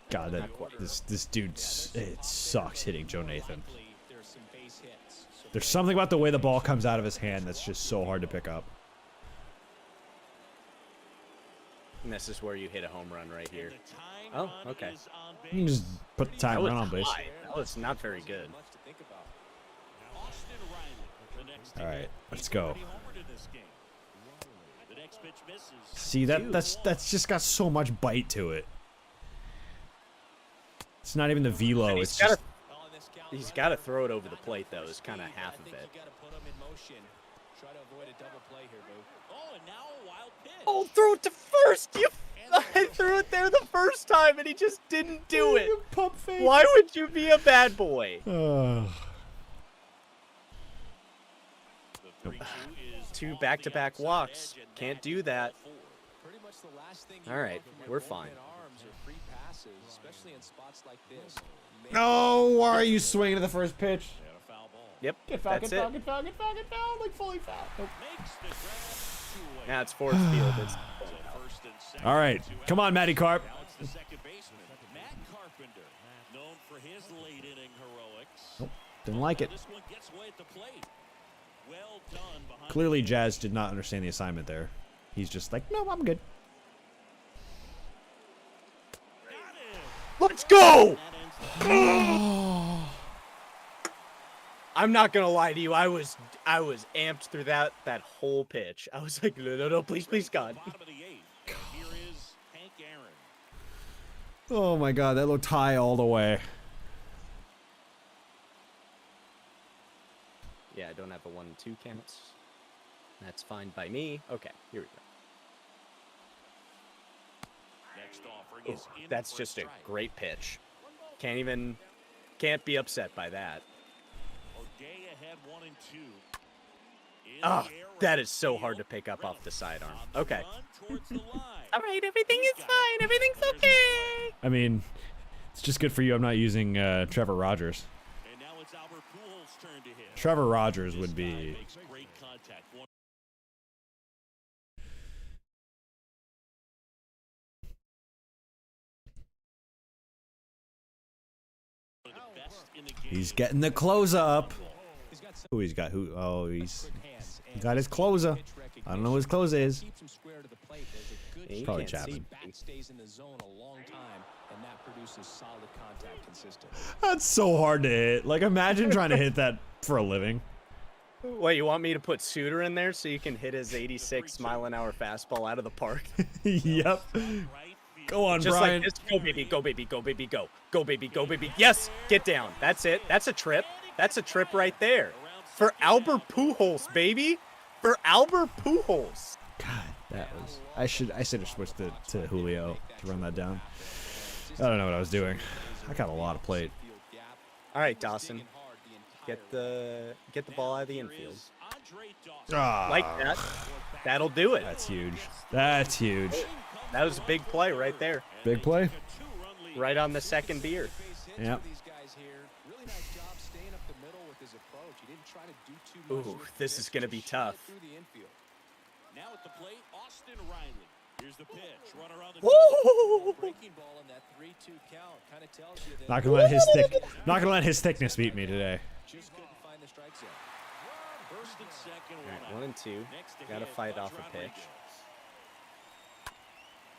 God, this dude, it sucks hitting Joe Nathan. There's some base hits. So There's something about the way the ball comes out of his hand that's just so hard to pick up. And this is where you hit a home run right here. The tying Oh, run okay. is on You can base. just put the time That was run on base. high. That was not very good. much to think about. Austin Riley, the next All to right, hit. let's He's go. already homered in this game. The next pitch misses. See that's just got so much bite to it. It's not even the velo. It's just On this count, He's got to throw it over the plate though. Is kind of speed, half I of think it. you got to put him in motion. Try to avoid a double play here, boo. Oh, and now a wild pitch. Oh, throw it to first. You. I threw it there the first time and he just didn't do it. pump fake. Why would you be a bad boy? The 3-2 is Two off back-to-back the walks. outside edge, and Can't that's do that. ball 4. Pretty much the last thing All right, we're fine. arms or free passes, especially in spots like this. No, why are you swinging to the first pitch? And a foul ball. Yep, Get foul, that's get foul, it. get foul, get foul, get foul, like fully foul. Nope. Makes the grab. 2 away. Now it's Forest Field. It's So first and second, All right, 2 come on, Matty Carp. Now it's the second baseman, Matt Carpenter, known for his late inning heroics. Didn't like it. This one gets away at the plate. Well done behind. Clearly, Jazz did not understand the assignment there. He's just like, no, I'm good. Got him. Let's go! That ends the I'm not gonna lie to you. I was amped through that whole pitch. I was like, no, please, God. bottom of the 8th. And here is Hank Aaron. Oh my God, that looked high all the way. Yeah, I don't have a 1 and 2 counts. That's fine by me. Okay, here we go. Next offering Oh, is in that's for just a strike. great pitch. Can't be upset by that. O'Day ahead 1 and 2. In Ah, the air that right is so hard to field. pick up off the sidearm. On the Okay. run towards the line. All right, everything is fine. Everything's There's a okay. I mean, it's just good for you. I'm not using Trevor Rogers. And now it's Albert Pujols' turn to hit. Trevor Rogers This would guy be. makes great contact. One of the best in the game. He's getting the closer up. He's got some Who he's got? Who? Oh, he's quick hands he and got his closer. pitch I don't know who his closer is. keeps him square to the plate. There's a good He Probably can't see. Chapman. bat stays in the zone a long time, and that produces solid contact consistently. That's so hard to hit. Like, imagine trying to hit that for a living. What, you want me to put Suter in there so you can hit his 86-mile-an-hour fastball out of the park? Yep. Go on, Just Brian. like this. Go, baby, go, baby, go, baby, go. Go, baby, go, baby. Yes, get down. That's it. That's a trip. That's a trip right there. For Albert Pujols, baby. For Albert Pujols. God, that was. I should have switched to Julio to run that down. I don't know what I was doing. I got a lot of plate. All right, Dawson. Get the ball out of the infield. Ah, Like that. That'll do it. That's huge. That's huge. That was a big play right there. Big play. Right on the second beer. Yep. Ooh, this is going to be tough. Now at the plate, Austin Riley. Here's the pitch. Runner on the Woo! breaking ball in that 3-2 count. Kind of tells you that Not gonna let his thickness beat me today. just couldn't find the strike zone. First and second, All right, 1 and 2. Next to Got to hit, fight Butch off a pitch. Rodriguez.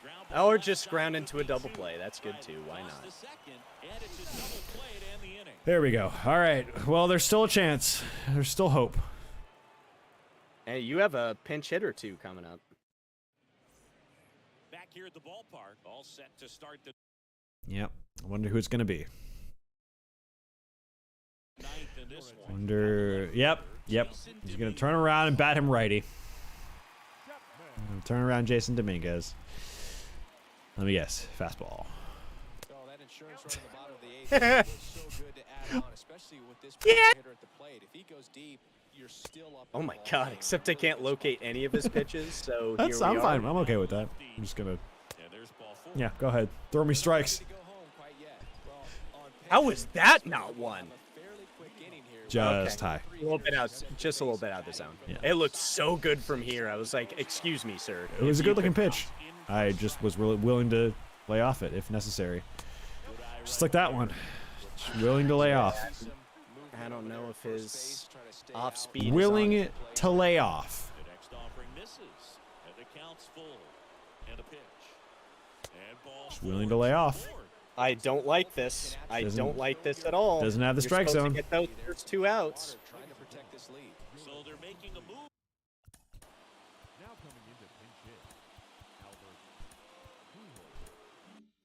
Ground ball Or left just side ground for into a double 2. play. That's good too. Why Lost not? the second, and it's a double play to end the inning. There we go. All right. Well, there's still a chance. There's still hope. Hey, you have a pinch hitter too coming up. Back here at the ballpark, all set to start the Yep. I wonder who it's gonna be. ninth in this one. Wonder. Yep. He's gonna turn around and bat him righty. Turn around, Jason Dominguez. Let me guess. Fastball. Oh, that insurance run on the bottom of the eighth was so good to add on, especially with this hitter at the plate. If he goes deep, you're still up. Oh my God! Except I can't locate any of his pitches, so That's. here we I'm are. fine. I'm okay with that. I'm just gonna. And there's ball 4. Yeah. Go ahead. Throw me strikes. To go home quite yet. Well, on How was that not one? a fairly quick inning here. Just Okay. high. A little bit out, just a little bit out of the zone. Yeah. It looked so good from here. I was like, "Excuse me, sir." It was a If you good looking could- pitch. I just was really willing to lay off it if necessary. Just like that one. Just willing to lay off. I don't know if his off speed. is Willing on. to lay off. The next offering misses, and the count's full. And a pitch. And ball Just willing to lay off. I don't like this. I Doesn't- don't like this at all. doesn't have the You're strike supposed zone. To get those first 2 outs. Trying to protect this lead. So they're making a move.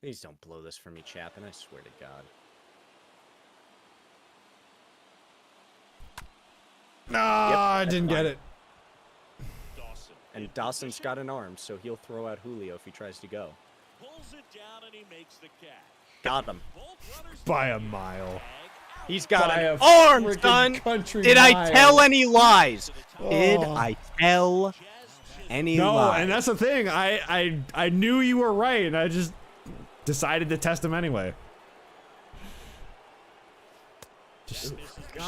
Please don't blow this for me, Chapin. I swear to God. No, I didn't get it. Dawson. And Dawson's got an arm, so he'll throw out Julio if he tries to go. Pulls it down and he makes the catch. Got him. Both runners By a mile. He's got By an a arm, freaking son. country Did I mile. tell any lies? Did Oh. I tell any No, lies? and that's the thing. I knew you were right, and I just decided to test him anyway. Just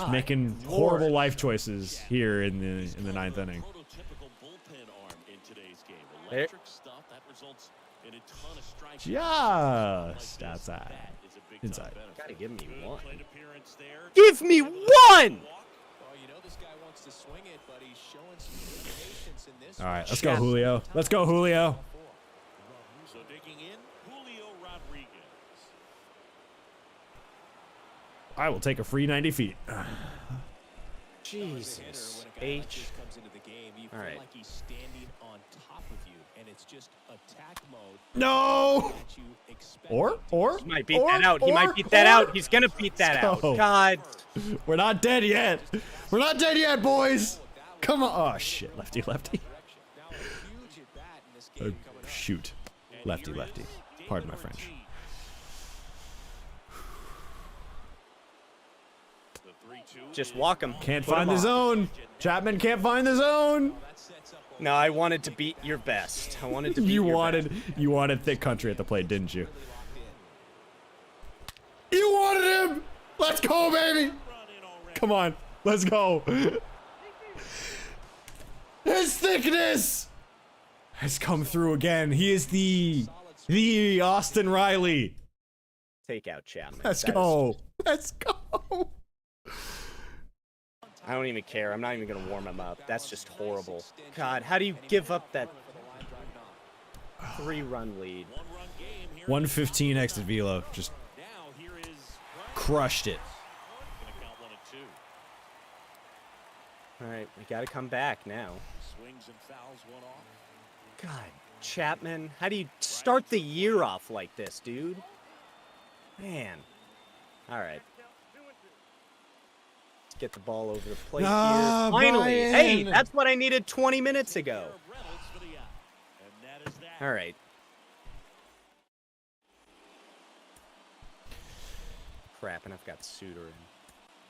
making horrible life choices here in the ninth inning. Prototypical bullpen arm in today's game. There- Electric stuff that results in a ton of strikes. Just outside. That is a big time Inside. benefit. Gotta give me Good one. plate appearance there. Give me one! Well, you know this guy wants to swing it, but he's showing some good patience in this. All right, one. let's go, Julio. Let's go, Julio. So digging in, Julio Rodriguez. I will take a free 90 feet. Jesus. When a guy like H. this comes into the game, you feel All right. like he's standing on top of you, and it's just attack mode No. that you expect. Or He might beat that out. He might beat that out. He's gonna beat that Let's out. go. God. we're not dead yet. We're not dead yet, boys. Come on. Oh shit, lefty. Now, a huge at bat in this game coming up. Shoot, lefty. Pardon my French. The 3-2 Just walk him. Can't Put him find the on. zone. Chapman can't find the zone. No, I wanted to beat your best. I wanted to beat You your wanted thick country at the plate, didn't you? You wanted him. Let's go, baby. Come on, let's go. His thickness has come through again. He is the Austin Riley. Take out Chapman. Let's That is- go. Let's go. I don't even care. I'm not even gonna warm him up. That's just horrible. God, how do you give up that 3-run lead? 115 exit velo. Just Now here is crushed it. Gonna count 1 and 2. All right, we gotta come back now. Swings and fouls one off. God, Chapman, how do you start the year off like this, dude? Man. All right. Let's get the ball over the plate Ah, here. Finally. Brian. Hey, that's what I needed 20 minutes ago. Reynolds for the out. And that is that. All right. Crap, and I've got Suter in.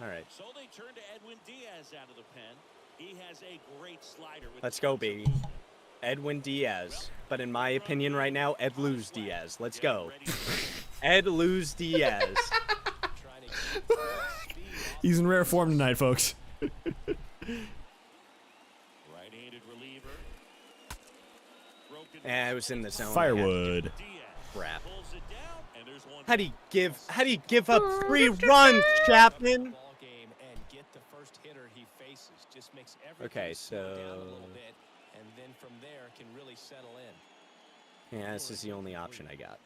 All right. So they turn to Edwin Diaz out of the pen. He has a great slider. Let's go, baby. Edwin Diaz. But in my opinion right now, Ed Lose Diaz. Let's go. Ed Lose Diaz. He's in rare form tonight, folks. Right-handed reliever. I was in the zone. Firewood. Crap. Pulls it down, and there's one. How do you give up 3 runs, Chapman? Ball game and get the first hitter he faces. Just makes everything Okay, slow down a so- little bit, and then from there can really settle in. Yeah, this is the only option I got.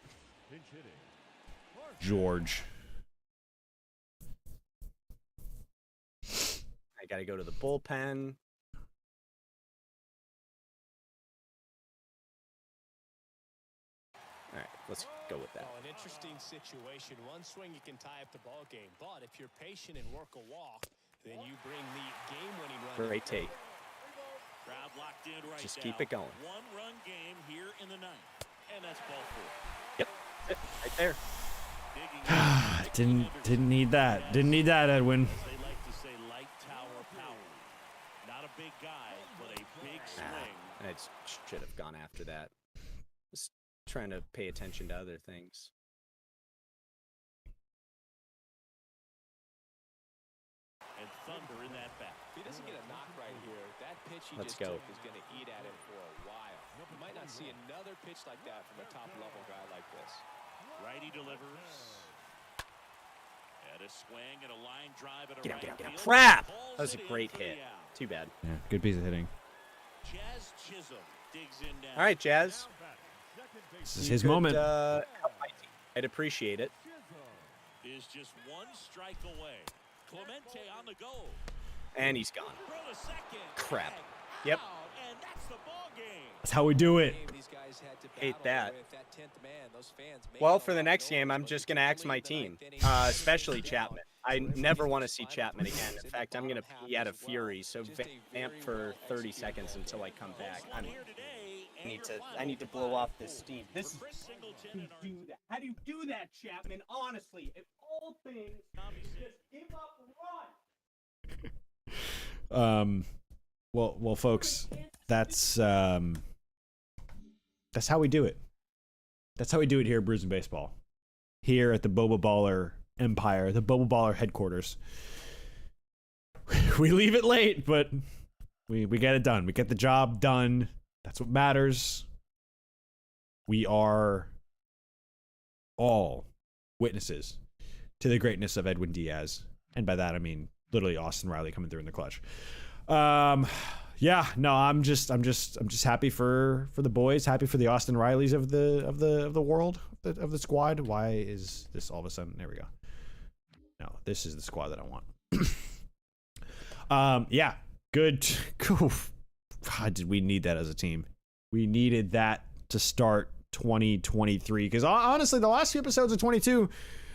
George. I got to go to the bullpen. All right, let's go with that. Oh, an interesting situation. One swing you can tie up the ball game, but if you're patient and work a walk, then you bring the game-winning run. Great take. Crowd locked in right Just now. keep it going. One-run game here in the ninth, and that's ball 4. Yep, right there. Didn't need that. Didn't need that, Edwin. As they like to say, light tower power. Not a big guy, but a big swing. I should have gone after that. Just trying to pay attention to other things. And thunder in that bat. If he doesn't get a knock right here, that pitch he Let's just go. took is going to eat at him for a while. You might not see another pitch like that from a top-level guy like this. Righty delivers. And a swing and a line drive at a Get out, right get out, get out. field. Crap! Pulls That was a it in great for hit. the out. Too bad. Yeah, good piece of hitting. Jazz Chisholm digs in down. All right, Jazz. This is You his could, moment. help my team. I'd appreciate it. Is just one strike away. Clemente on the go. And he's gone. Throw a second. Crap. Tag, Yep. out, and that's the ball game. That's how we do it. These guys had to Hate battle that. with that 10th man. Those fans may Well, not for the have next known, game, I'm but just you going to can axe my lead the team, ninth inning. especially Down. Chapman. I never want to see Chapman again. In fact, I'm going to be out of fury, so vamp for 30 seconds until I come back. I need to blow off this steam. This is how do you do that, Chapman? Honestly, if all things just give up run. Well, folks, that's how we do it. That's how we do it here at Brews and Baseball. Here at the Boba Baller Empire, the Boba Baller headquarters. We leave it late, but we get it done. We get the job done. That's what matters. We are all witnesses to the greatness of Edwin Diaz. And by that I mean literally Austin Riley coming through in the clutch. Yeah, no, I'm just happy for the boys, happy for the Austin Rileys of the world, of the squad. Why is this all of a sudden? There we go. No, this is the squad that I want. Yeah, good. God, did we need that as a team? We needed that to start 2023 because honestly, the last few episodes of 22,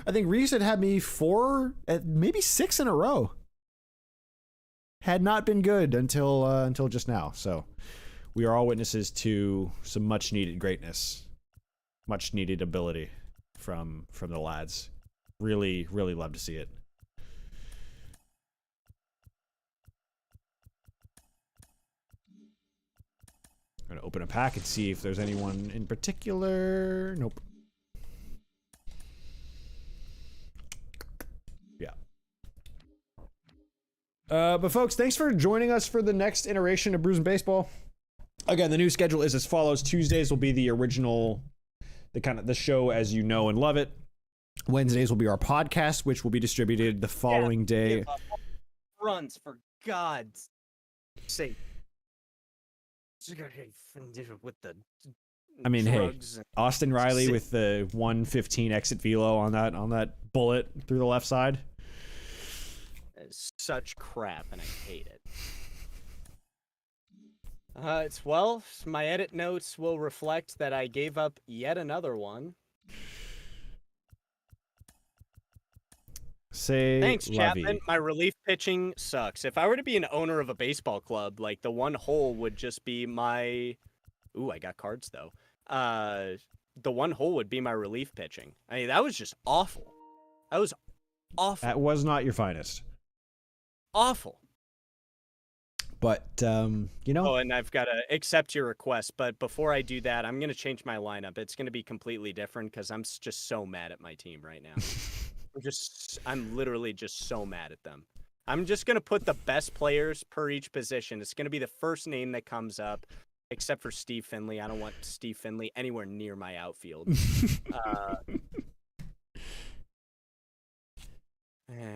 I think Reese had me 4, maybe 6 in a row. Had not been good until just now. So we are all witnesses to some much needed greatness, much needed ability from the lads. Really, really love to see it. I'm gonna open a pack and see if there's anyone in particular. Nope. Yeah. But folks, thanks for joining us for the next iteration of Brews and Baseball. Again, the new schedule is as follows. Tuesdays will be the original, the show as you know and love it. Wednesdays will be our podcast, which will be distributed the following day. Runs, for God's sake. With the I mean, hey, drugs and- Austin Riley with the 115 exit velo on that bullet through the left side. It's such crap, and I hate it. My edit notes will reflect that I gave up yet another one. Say Thanks, Lovey. Chapman. My relief pitching sucks. If I were to be an owner of a baseball club, like the one hole would just be my. Ooh, I got cards though. The one hole would be my relief pitching. I mean, that was just awful. That was Awful. That was not your finest. Awful. But, you know. Oh, and I've got to accept your request. But before I do that, I'm going to change my lineup. It's going to be completely different because I'm just so mad at my team right now. I'm literally just so mad at them. I'm just going to put the best players per each position. It's going to be the first name that comes up, except for Steve Finley. I don't want Steve Finley anywhere near my outfield.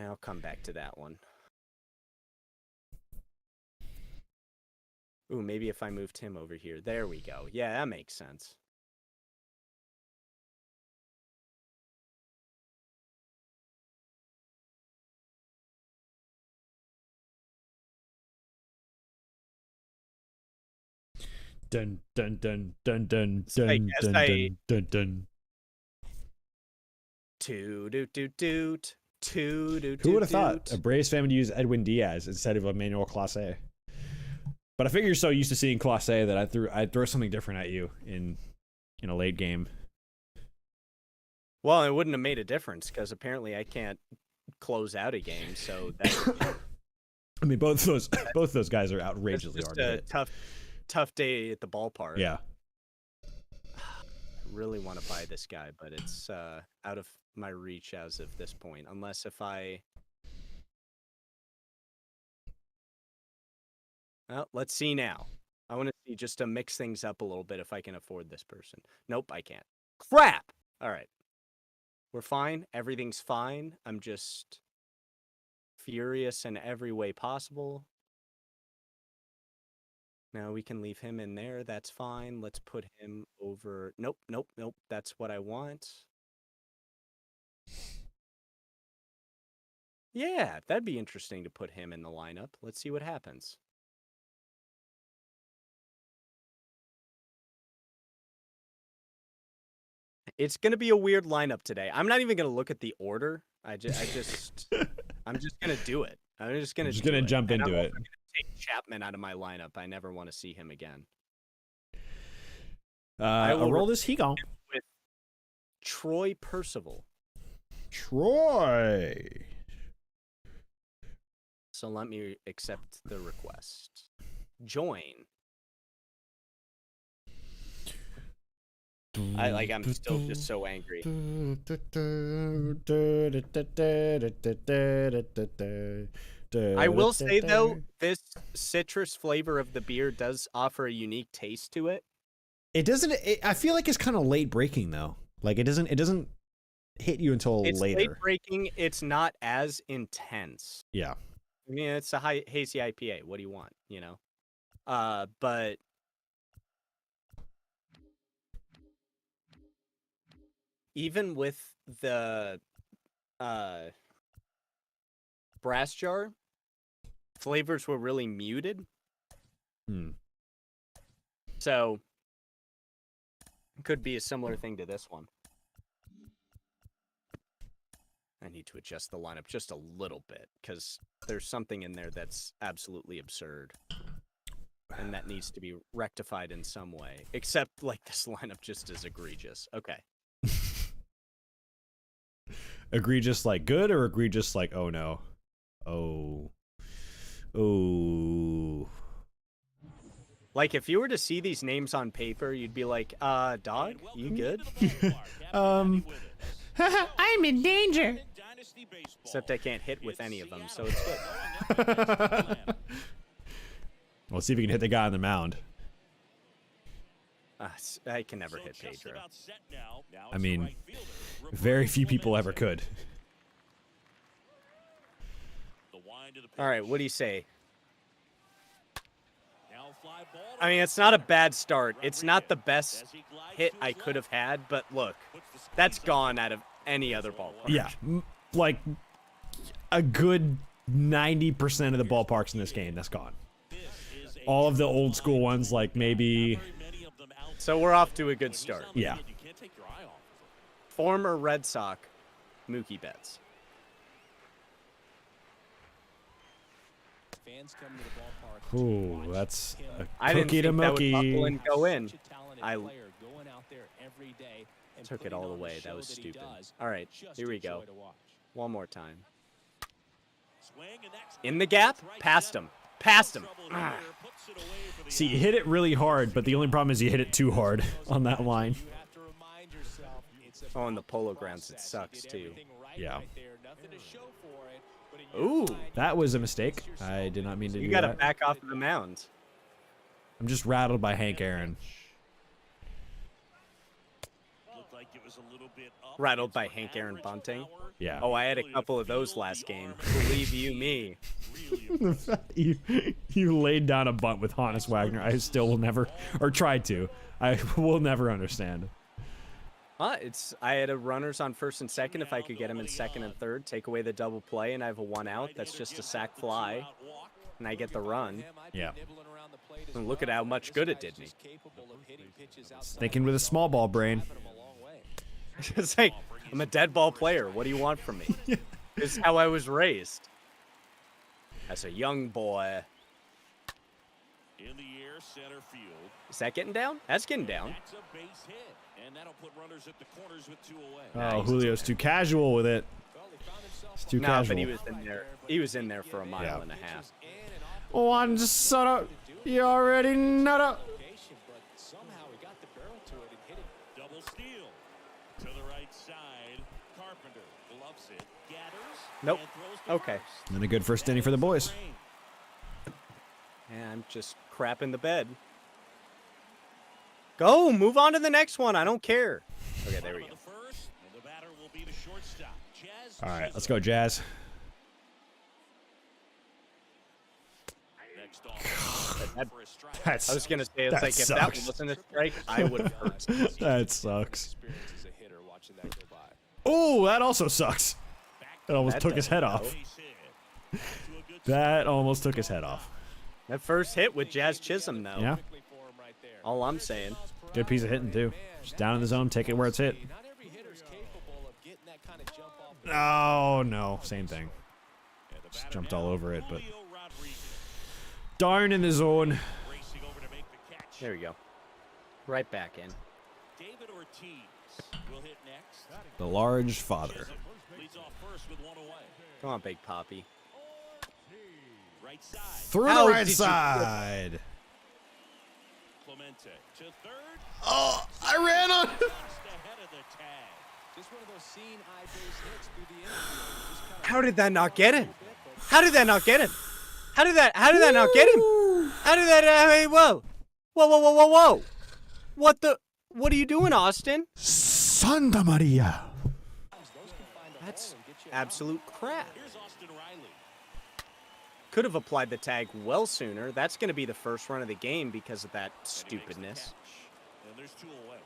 I'll come back to that one. Ooh, maybe if I moved him over here. There we go. Yeah, that makes sense. Dun dun dun dun dun dun I dun guess dun I- dun dun. Toot. Who would have thought a Braves fan would use Edwin Diaz instead of Emmanuel Clase? But I figure you're so used to seeing Clase that I'd throw something different at you in a late game. Well, it wouldn't have made a difference because apparently I can't close out a game. So that's I mean, both those guys are outrageously just hard to a hit. tough day at the ballpark. Yeah. I really want to buy this guy, but it's out of my reach as of this point. Unless if well, let's see now. I want to see just to mix things up a little bit if I can afford this person. Nope, I can't. Crap! All right. We're fine. Everything's fine. I'm just furious in every way possible. Now we can leave him in there. That's fine. Let's put him over. Nope. That's what I want. Yeah, that'd be interesting to put him in the lineup. Let's see what happens. It's going to be a weird lineup today. I'm not even going to look at the order. I'm just going to do it. I'm just going to jump And into I'm it. also gonna take Chapman out of my lineup. I never want to see him again. I will roll this Hegon. With Troy Percival. Troy. So let me accept the request. Join. I'm still just so angry. I will say though, this citrus flavor of the beer does offer a unique taste to it. It doesn't. I feel like it's kind of late breaking though. Like it doesn't hit you until It's later. late breaking. It's not as intense. Yeah. I mean, it's a hazy IPA. What do you want? You know, but even with the brass jar, flavors were really muted. So it could be a similar thing to this one. I need to adjust the lineup just a little bit because there's something in there that's absolutely absurd. And that needs to be rectified in some way. Except, like, this lineup just is egregious. Okay. Egregious like good or egregious like oh no? Oh. Like, if you were to see these names on paper, you'd be like, dog, you good? I'm in danger. Except I can't hit with any of them, so it's good. Let's see if we can hit the guy on the mound. I can never hit Pedro. I mean, very few people ever could. All right, what do you say? I mean, it's not a bad start. It's not the best hit I could have had, but look, that's gone out of any other ballpark. Yeah, like a good 90% of the ballparks in this game, that's gone. All of the old school ones, like maybe. So we're off to a good start. Yeah. Former Red Sox, Mookie Betts. Fans come to the ballpark. Ooh, that's a I didn't cookie to think that would mookie. buckle and go in. Such a talented I player going out there every day and took it putting all on the way. show That was he stupid. does. All right, Just here a we go. joy to watch. One more time. In the gap, past him. Past him. Ah. See, you hit it really hard, but the only problem is you hit it too hard on that line. Oh, and the polo grounds, it sucks too. Yeah. Ooh. That was a mistake. I did not mean to do You that. gotta back off the mound. I'm just rattled by Hank Aaron. Rattled by Hank Aaron bunting. Yeah. Oh, I had a couple of those last game. Believe you me. The fact you laid down a bunt with Hannes Wagner, I still will never, or tried to. I will never understand. I had a runners on first and second. If I could get him in second and third, take away the double play, and I have a 1 out. That's just a sac fly, and I get the run. Yeah. And look at how much good it did me. Thinking with a small ball brain. It's like, I'm a dead ball player. What do you want from me? This is how I was raised. As a young boy. In the air, center field. Is that getting down? That's getting down. That's a base hit, and that'll put runners at the corners with 2 away. Oh, Julio's too casual with it. It's too Nah, casual. but he was in there. He was in there for a mile and a half. One shut up. You already know that. Somehow he got the barrel to it and hit it. Double steal to the right side. Carpenter gloves it, gathers. Nope. And throws to Okay. first. And a good first inning for the boys. Yeah, I'm just crapping the bed. Go, move on to the next one. I don't care. Okay, there we go. The first, and the batter will be the shortstop. Jazz All right, Chisholm. let's go, Jazz. Next off. That- For a strike. That's, I was gonna say, it's That like if that sucks. wasn't a strike, I would have hurt. that sucks. Experience as a hitter watching that go by. Oh, that also sucks. That almost That took his head doesn't off. help. Base hit. To a good That almost took his head off. That first hit with Jazz Chisholm, though. Yeah. All I'm saying. Good piece of hitting, too. Just down in the zone, take it where it's hit. Not every hitter's capable of getting that kind of jump off. Oh, no. Same thing. Just jumped all over it, but darn in the zone. Racing over to make the catch. There we go. Right back in. David Ortiz will hit next. The large father. Chisholm leads off first with 1 away. Come on, Big Poppy. Right side. Through How the right did you- side. Clemente to third. Oh, I ran on. Just ahead of the tag. Just one of those seeing eye base hits through the infield. Just kind of How did that not get him? How did that not get him? How did that not get him? How did that, hey, whoa. Whoa. What are you doing, Austin? Santa Maria. That's absolute crap. Here's Austin Riley. Could have applied the tag well sooner. That's going to be the first run of the game because of that And he makes the stupidness. catch. And there's 2 away.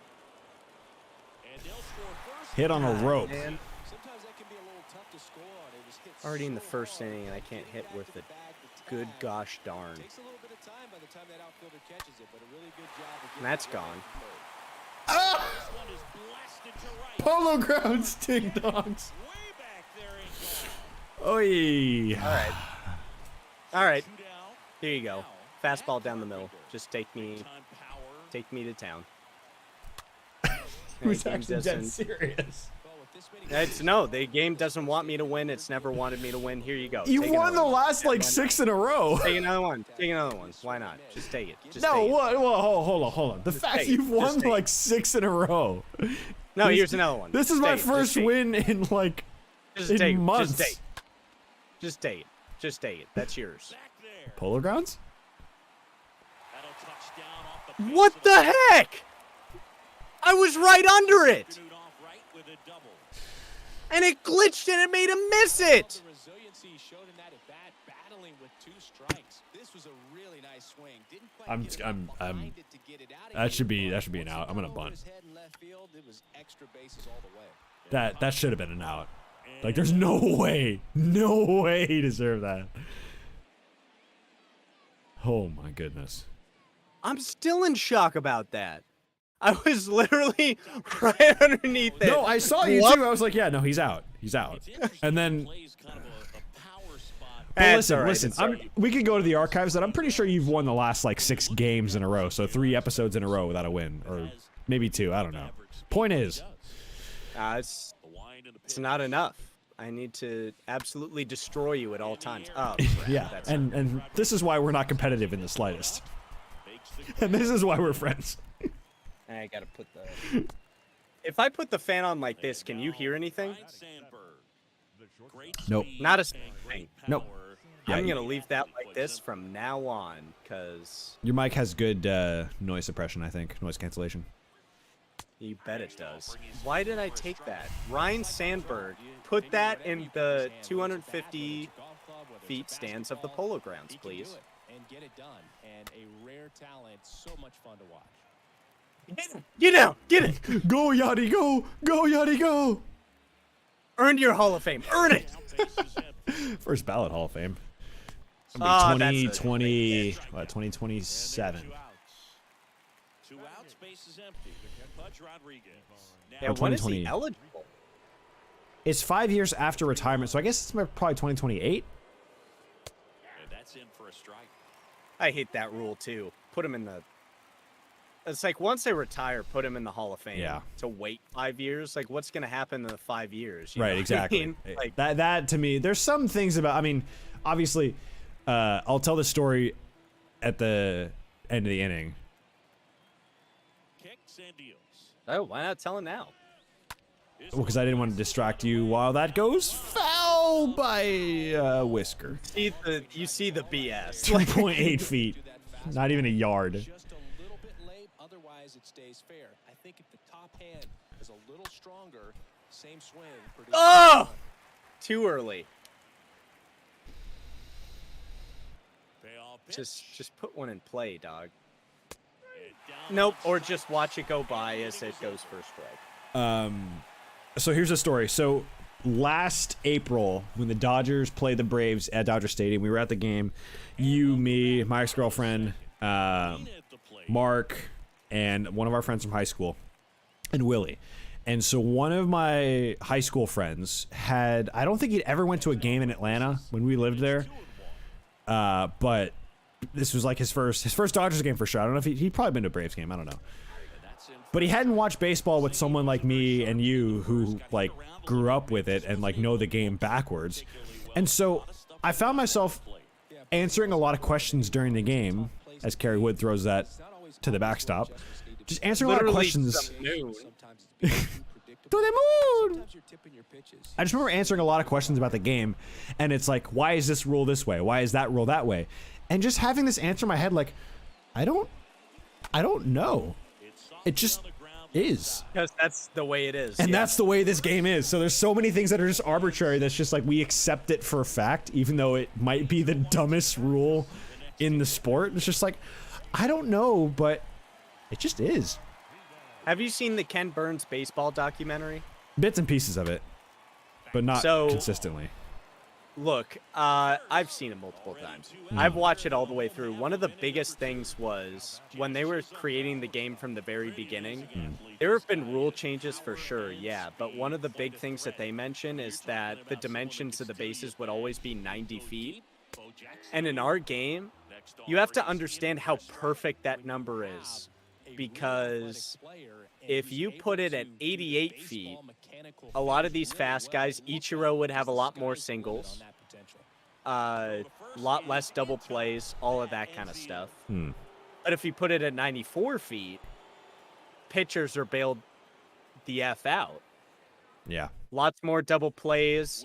And they'll score first. Hit on a rope. Man, sometimes that can be a little tough to score on. It was hit already in the so first hard, inning, and I can't hit back with to the bag the good tag. gosh darn. Takes a little bit of time by the time that outfielder catches it, but a really good job of And that's getting it gone. right. This one is blasted to right. Polo grounds, ding dongs. Way back there and gone. Oi. All right, 2 down. here you go. Fastball down the middle. Just take me Time power. to town. He was Game actually dead doesn't- serious. Well, with this many It's no, the game doesn't want me to win. It's never wanted me to win. Here you go. You Take won another the one. last like 6 in a row. Take another one. Take another one. Why not? Just take it. Just No, take it. what? Whoa, hold on. The fact take it. you've Just won take it. like 6 in a row. No, This- here's another one. This is Just my take it. Just first take it. win in like Just in take it. months. Just take it. Just take it. Just take it. That's yours. Back there. Polo grounds? That'll touch down off the base What of the heck? I was right under it, afternoon off right with a double. and it glitched and it made him miss it. The resiliency he showed in that at bat, battling with 2 strikes. This was a really nice swing. Didn't quite I'm- get enough I'm- behind it to get it out of that here, should be- but that should be an once out. it I'm gonna went over bunt. his head in left field, it was extra bases all the way. That should have been an out. Like there's no way he deserved that. Oh my goodness. I'm still in shock about that. I was literally right underneath it. No, I saw you What? too. I was like, yeah, no, he's out. He's out. And then Plays kind of a power spot. but That's listen, all right, listen. it's all We could go to the archives, and I'm pretty sure you've won the last like 6 games in a row. So 3 episodes in a row without a win, or maybe 2. I don't know. Point is, it's The wind and the it's not enough. I need to absolutely destroy you at all times. Oh, crap, Yeah, that's and this is why we're not competitive in the slightest. And this is why we're friends. I gotta put the. If I put the fan on like this, can you hear anything? Nope. Not a thing. Nope. I'm Yeah, gonna leave that like this from now on, cause your mic has good noise suppression, I think. Noise cancellation. you bet it does. Why did I take that? Ryan Sandberg put that in the 250 feet stands of the Polo Grounds, He can do please. it and get it done. And a rare talent, so much fun to watch. Get down, get it. Go, Yachty, go! Go, Yachty, go! Earn your Hall of Fame. Earn it. First ballot Hall of Fame. Oh, that's a 2020, 2027. Two outs, base is empty. Pudge Rodriguez. Yeah, Or when is 2020. he eligible? It's 5 years after retirement, so I guess it's probably 2028. And that's in for a strike. I hate that rule too. Put him in the. It's like once they retire, put him in the Hall of Fame. Yeah. To wait 5 years, like what's gonna happen in the 5 years? You Right, know what I exactly. mean? Like, That to me, there's some things about. I mean, obviously, I'll tell the story at the end of the inning. Kicks and deals. oh, why not tell him now? Well, because I didn't want to distract you while that goes foul by Whisker. You see the BS. 2.8 feet. Not even a yard. Just a little bit late, otherwise it stays fair. I think if the top hand is a little stronger, same swing. produces Oh! run. Too early. Payoff pitch. Just put one in play, dog. And down Nope. Or just watch it go by as it goes for a strike. So here's the story. So last April, when the Dodgers played the Braves at Dodger Stadium, we were at the game. You, me, my ex-girlfriend, at the plate. Mark, and one of our friends from high school, and Willie. And so one of my high school friends had, I don't think he'd ever went to a game in Atlanta when we lived there. But this was like his first Dodgers game for sure. I don't know if he'd probably been to a Braves game. I don't know. But he hadn't watched baseball with someone like me and you who like grew up with it and like know the game backwards. And so I found myself answering a lot of questions during the game as Kerry Wood throws that to the backstop. Just answering a lot of Literally questions. the moon. Sometimes it's being too predictable. To the moon! Sometimes you're tipping your pitches. I just remember answering a lot of questions about the game, and it's like, why is this rule this way? Why is that rule that way? And just having this answer in my head, like, I don't know. It just is. Because that's the way it is. And yeah. that's the way this game is. So there's so many things that are just arbitrary that's just like we accept it for a fact, even though it might be the dumbest rule in the sport. It's just like, I don't know, but it just is. Have you seen the Ken Burns baseball documentary? Bits and pieces of it, but not So- consistently. Look, I've seen it multiple times. I've watched it all the way through. One of the biggest things was when they were creating the game from the very beginning, there have been rule changes for sure, yeah. But one of the big things that they mention is that the dimensions of the bases would always be 90 feet. And in our game, you have to understand how perfect that number is. Because if you put it at 88 feet, a lot of these fast guys, Ichiro would have a lot more singles, a lot less double plays, all of that kind of stuff. But if you put it at 94 feet, pitchers are bailed the F out. Yeah. Lots more double plays.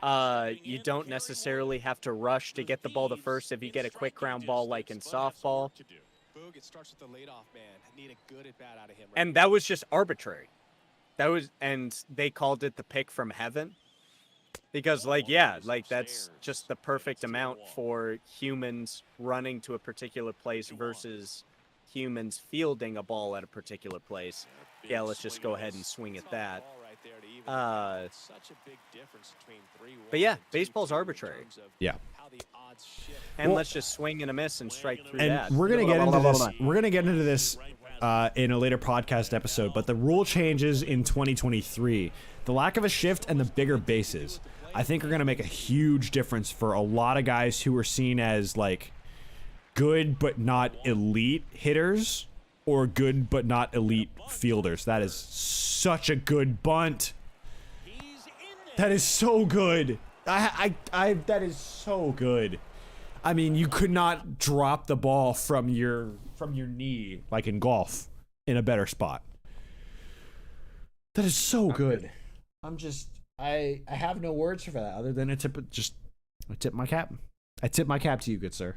You don't necessarily have to rush to get the ball to first if you get a quick ground ball like in softball. Boog, it starts with the leadoff man. I need a good at bat out of him. And that was just arbitrary. And they called it the pick from heaven. Because, like, yeah, like that's just the perfect amount for humans running to a particular place versus humans fielding a ball at a particular place. Yeah, let's just go ahead and swing at that. But yeah, baseball's arbitrary. Yeah. And Well- let's just swing and a miss and strike through And that. we're gonna get into this. We're gonna get into this in a later podcast episode. But the rule changes in 2023, the lack of a shift and the bigger bases, I think are gonna make a huge difference for a lot of guys who are seen as like good but not elite hitters or good but not elite fielders. That is such a good bunt. That is so good. That is so good. I mean, you could not drop the ball from your knee like in golf in a better spot. That is so good. I have no words for that other than I tip my cap. I tip my cap to you, good sir.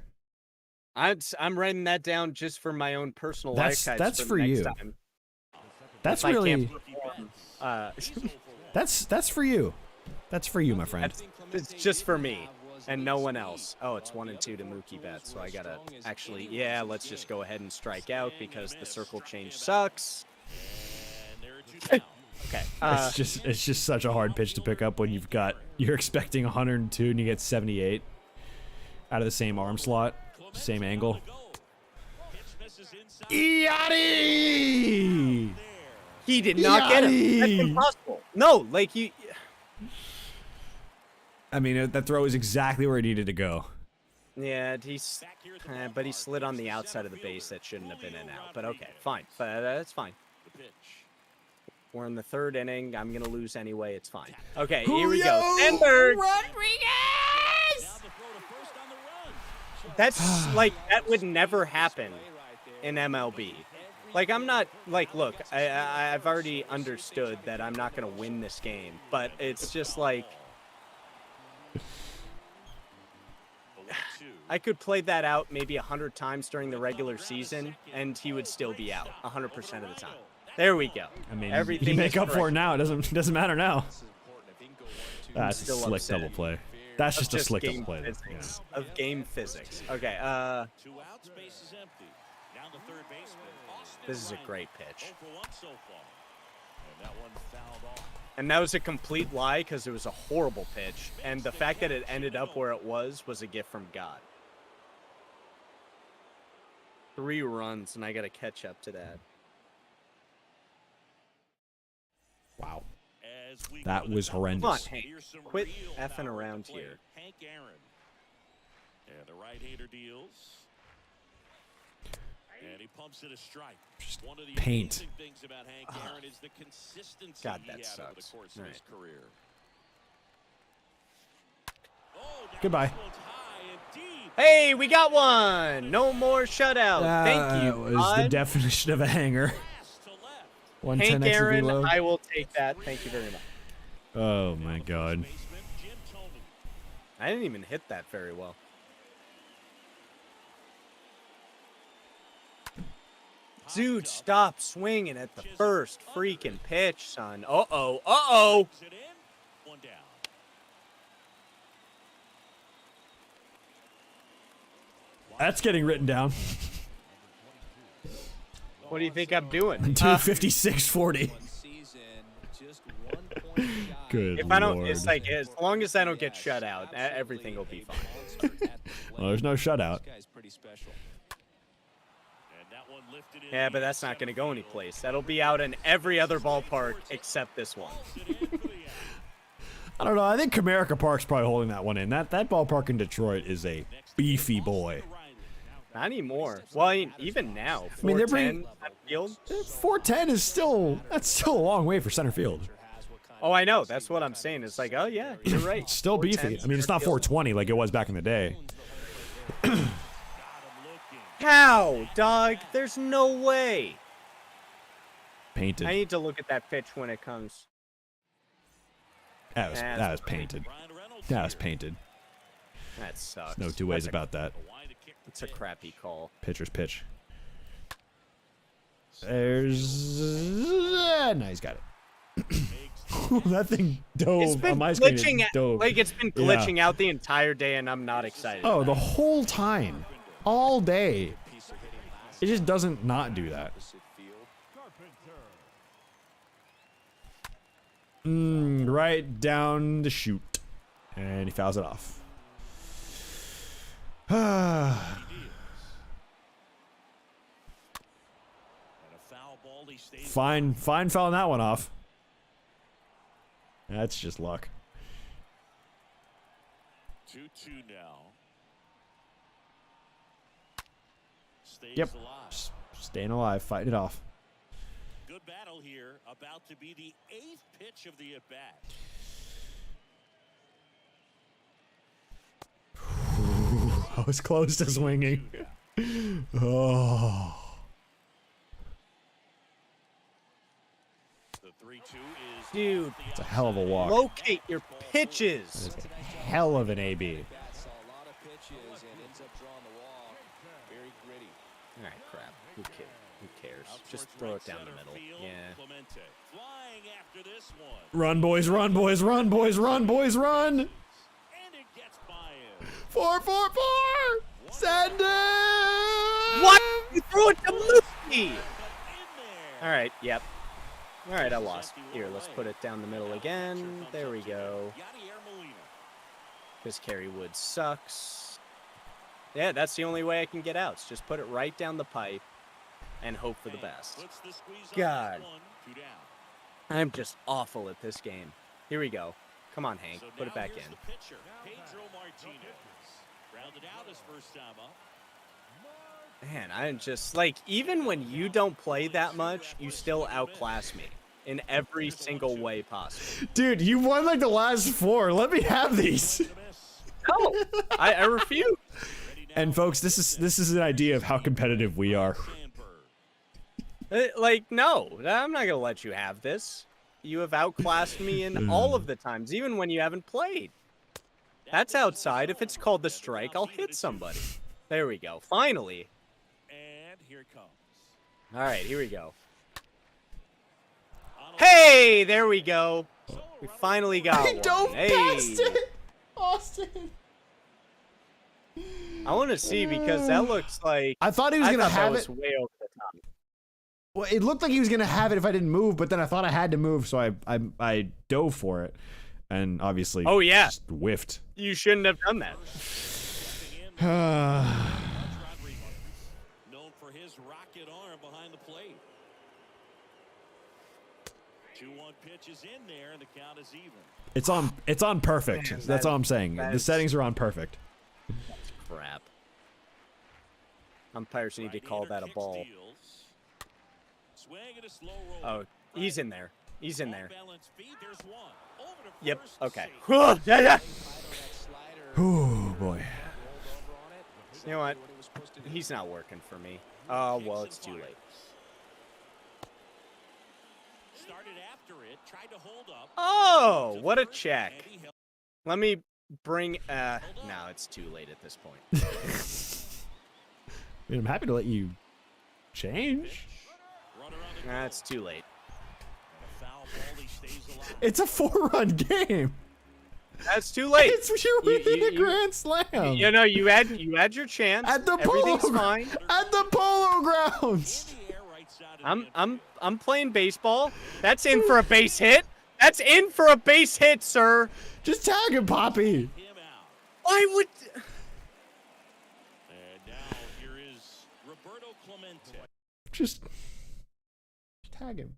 I'm writing that down just for my own personal archives. That's for next you. Time. That's If really. I can't perform, That's for you. That's for you, my friend. it's just for me and no one else. Oh, it's 1 and 2 to Mookie Betts, so I gotta actually. Yeah, let's just go ahead and strike out because the circle change sucks. Okay. It's just such a hard pitch to pick up when you're expecting 102 and you get 78 out of the same arm slot, same angle. Yachty! He did not get him. That's impossible. No, like you. I mean, that throw is exactly where it needed to go. Yeah, but he slid on the outside of the base. That shouldn't have been an out. But okay, fine. But that's fine. We're in the 3rd inning. I'm gonna lose anyway. It's fine. Okay, here we go. Stenberg. Rodriguez! That's like that would never happen in MLB. Like I'm not like look. I've already understood that I'm not gonna win this game, but it's just like I could play that out maybe 100 times during the regular season, and he would still be out 100% of the time. There we go. I mean, everything you make is up for it now. It doesn't matter now. That's a still slick upset. double play. That's just a slick double game play. physics, of game physics. Okay. 2 outs, base is empty. Down the third baseman. This is a great pitch. 0 for 1 so far. And that one fouled off. And that was a complete lie because it was a horrible pitch, and the fact that it ended up where it was a gift from God. 3 runs, and I got to catch up to that. Wow. As we That go to was the horrendous. Come on, Hank. Here's some Quit real effing power around at the plate. here. Hank Aaron. And the right-hander deals. And he pumps it a strike. One of the paint. amazing things about Hank Aaron is the consistency God, he that had over the sucks. course of his career. Oh, now Goodbye. this one's high and deep. Hey, we got one! No more shutout. Thank you, That was the bud. definition of a hanger. Pass to left. 110 Hank exit Aaron, velo. I will take that. Thank you very much. Oh my god. Baseman Jim Thome. I didn't even hit that very well. Dude, stop swinging at the first freaking pitch, son. Uh-oh, uh-oh. Is it in? 1 down. That's getting written down. What do you think I'm doing? 256.40. Season, just 1 point shy. Good If I don't, lord. it's like, as long as I don't get shut out, everything will be fine. Well, there's no shutout. This guy's pretty special. And that one lifted in. Yeah, but that's not going to go anyplace. That'll be out in every other ballpark except this one. I don't know. I think Comerica Park's probably holding that one in. That ballpark in Detroit is a beefy boy. Not anymore. Well, I mean, even now, I mean, they're 410 bringing- at field. 410 is still a long way for center field. Oh, I know. That's what I'm saying. It's like, oh yeah, you're right. It's still beefy. 410 I mean, it's not center field. 420 like it was back in the day. How, dog? There's no way. Painted. I need to look at that pitch when it comes. That was painted. That was painted. That sucks. No two ways about that. It's a crappy call. Pitcher's pitch. There's. No, he's got it. That thing dove It's been on my screen. glitching. It dove. Like it's been glitching out the entire day, and I'm not excited. Oh, about the it. whole time, all day. It just doesn't not do that. Right down the chute, and he fouls it off. Fine fouling that one off. That's just luck. 2-2 now. Stays Yep. alive. Staying alive, fighting it off. Good battle here. About to be the 8th pitch of the at-bat. I was close to swinging. Oh. The 3-2 is Dude, It's a hell of a walk. locate your pitches. Hell of an AB. Saw a lot of pitches and ends up drawing the walk. Very gritty. All right, crap. Who cares? Just throw it down the middle. Yeah. Clemente flying after this one. Run, boys, run, boys, run, boys, run, boys, run. And it gets by him. 4-4-4. Send it. What? You threw it to Mookie! But in there. All right, yep. All right, I lost. Here, let's put it down the middle again. There we go. Yadier Molina. This Kerry Wood sucks. Yeah, that's the only way I can get outs. Just put it right down the pipe and hope for the best. Puts the squeeze on God. that one. 2 down. I'm just awful at this game. Here we go. Come on, Hank. So Put it now back here's in. the pitcher, Pedro Martinez. Rounded out his first time up. Man, I'm just like, even when you don't play that much, you still outclass me in every single way possible. Dude, you won like the last 4. Let me have these. No, I refuse. And folks, this is an idea of how competitive we are. Like, no, I'm not gonna let you have this. You have outclassed me in all of the times, even when you haven't played. That's outside. If it's called the strike, I'll hit somebody. There we go. Finally. And here it comes. All right, here we go. Hey, there we go. We finally got one. Don't Hey. past it, Austin. I want to see because that looks like I thought he was I gonna thought that have was it. way over the top. Well, it looked like he was gonna have it if I didn't move, but then I thought I had to move, so I dove for it, and obviously, Oh yeah, just whiffed. you shouldn't have done that. Known for his rocket arm behind the plate. 2-1 pitch is in there, and the count is even. It's on perfect. Man, That's all I'm saying. that The is- settings are on perfect. Crap. Umpires need to call that a ball. Oh, he's in there. He's in there. Yep. Okay. Yeah, yeah. Oh boy. You know what? He's not working for me. Oh, well, it's too late. Started after it, tried to hold up. Oh, what a check. Let me bring... no, it's too late at this point. I mean, I'm happy to let you change. Nah, it's too late. It's a 4-run game. That's too late. You're winning a you- grand slam. You know, you had your chance. At the Everything's polo fine. At the polo grounds. I'm playing baseball. That's in for a base hit. That's in for a base hit, sir. Just tag him, Poppy. Why would... And now here is Roberto Clemente. Just tag him.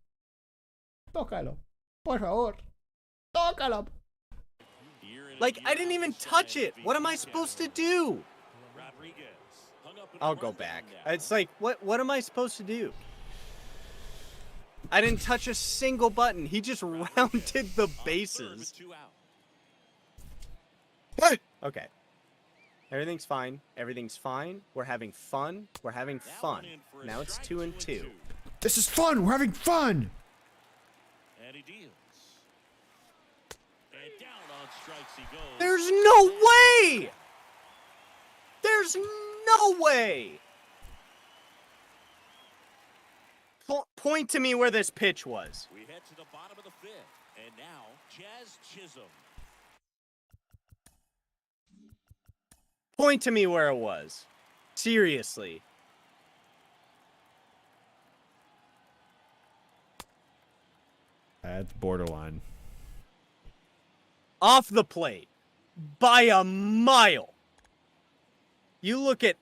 Tócalo. Por favor. Tócalo. Like, I didn't even touch it. What am I supposed to do? I'll go back. It's like, what am I supposed to do? I didn't touch a single button. He just rounded the bases. Okay. Everything's fine. Everything's fine. We're having fun. We're having fun. Now it's 2-2. This is fun. We're having fun. And he deals. And down on strikes he goes. There's no way! There's no way! Point to me where this pitch was. We head to the bottom of the 5th. And now, Jazz Chisholm. Point to me where it was. Seriously. At the borderline. Off the plate. By a mile. You look at...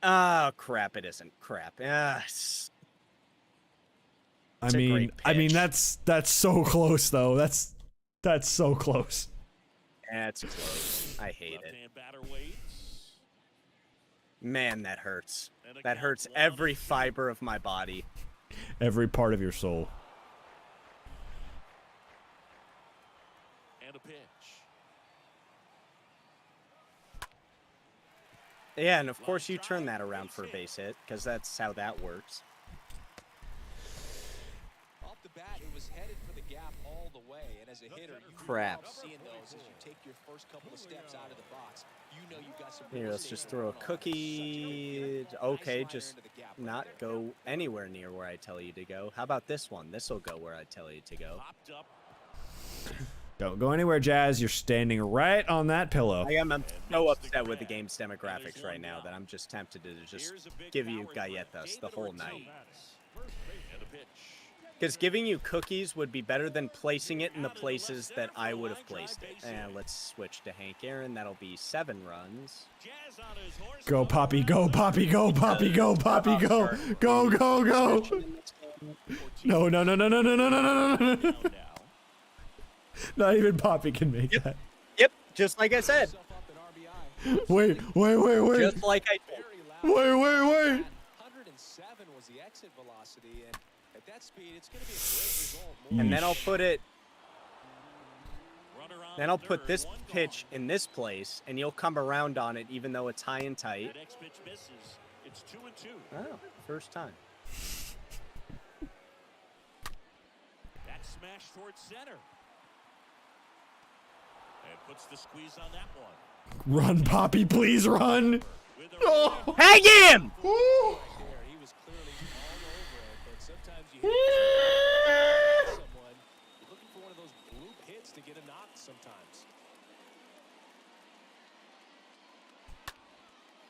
Oh, crap. It isn't. Crap. I It's a mean, great pitch. that's so close though. That's so close. That's close. I hate it. Left-hand batter waits. Man, that hurts. That hurts every fiber of my body. Every part of your soul. And a pitch. Yeah, and of course you turn that around for a base hit, because that's how that works. Off the bat, it was headed for the gap all the way, and as a hitter, you Crap. love seeing those as you take your first couple of steps out of the box. You know you've got some Here, real let's estate just throw a going on. cookie. Okay, just not go anywhere near where I tell you to go. How about this one? This will go where I tell you to go. Popped up. Don't go anywhere, Jazz. You're standing right on that pillow. I'm so upset with the game's demographics right now that I'm just tempted to just give you galletas the whole night. And the pitch. Because giving you cookies would be better than placing it in the places that I would have placed it. And let's switch to Hank Aaron. That'll be 7 runs. Jazz on his horse. Go, Poppy. Go, Poppy. Go, Poppy. Go, Poppy. Go. Go, go, go. No, no, no, no, no, no, no, no, no, no, no. Not even Poppy can make that. Yep, just like I said. Wait. Just like I told. Wait. 107 was the exit velocity, and at that speed, it's going to be a great result. And then I'll put it. Runner on Then I'll third, put this one pitch in this place, and you'll come around on it, even though it's high and gone. tight. That next pitch misses. It's 2-2. Oh, first time. Back smash towards center. And puts the squeeze on that one. Run, Poppy. Please run. With a Oh. Hang him! There, he was clearly all over it, but sometimes you hit someone. You're looking for one of those bloop hits to get a knock sometimes.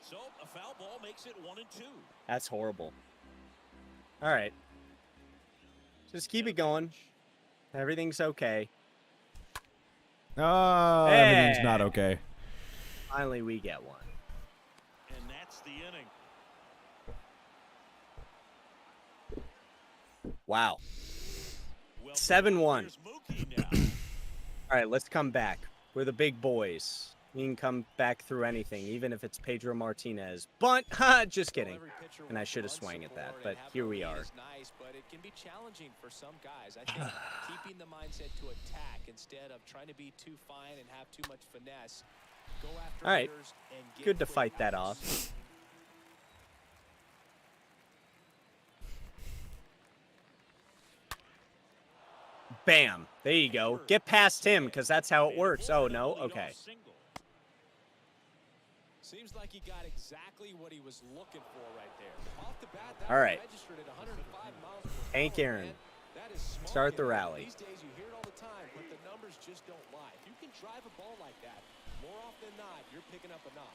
So a foul ball makes it 1-2. That's horrible. All right. Just keep it going. Everything's okay. Oh, everything's not okay. Finally, we get one. And that's the inning. Wow. Well, 7-1. here's Mookie now. All right, let's come back. We're the big boys. We can come back through anything, even if it's Pedro Martinez. But, just kidding. Every pitcher And I wants should have run swung at that, support but and having here a we lead are. is nice, but it can be challenging for some guys. I think keeping the mindset to attack instead of trying to be too fine and have too much finesse. Go after All right, hitters and get good to quick fight that outs. off. Bam. There you go. Get past him, because that's how it works. Oh, no? Okay. Seems like he got exactly what he was looking for right there. Off the bat, that All right. registered at 105 miles per Hank hour, Aaron. man. That is smart Start the hitting. rally. These days you hear it all the time, but the numbers just don't lie. If you can drive a ball like that, more often than not, you're picking up a knock.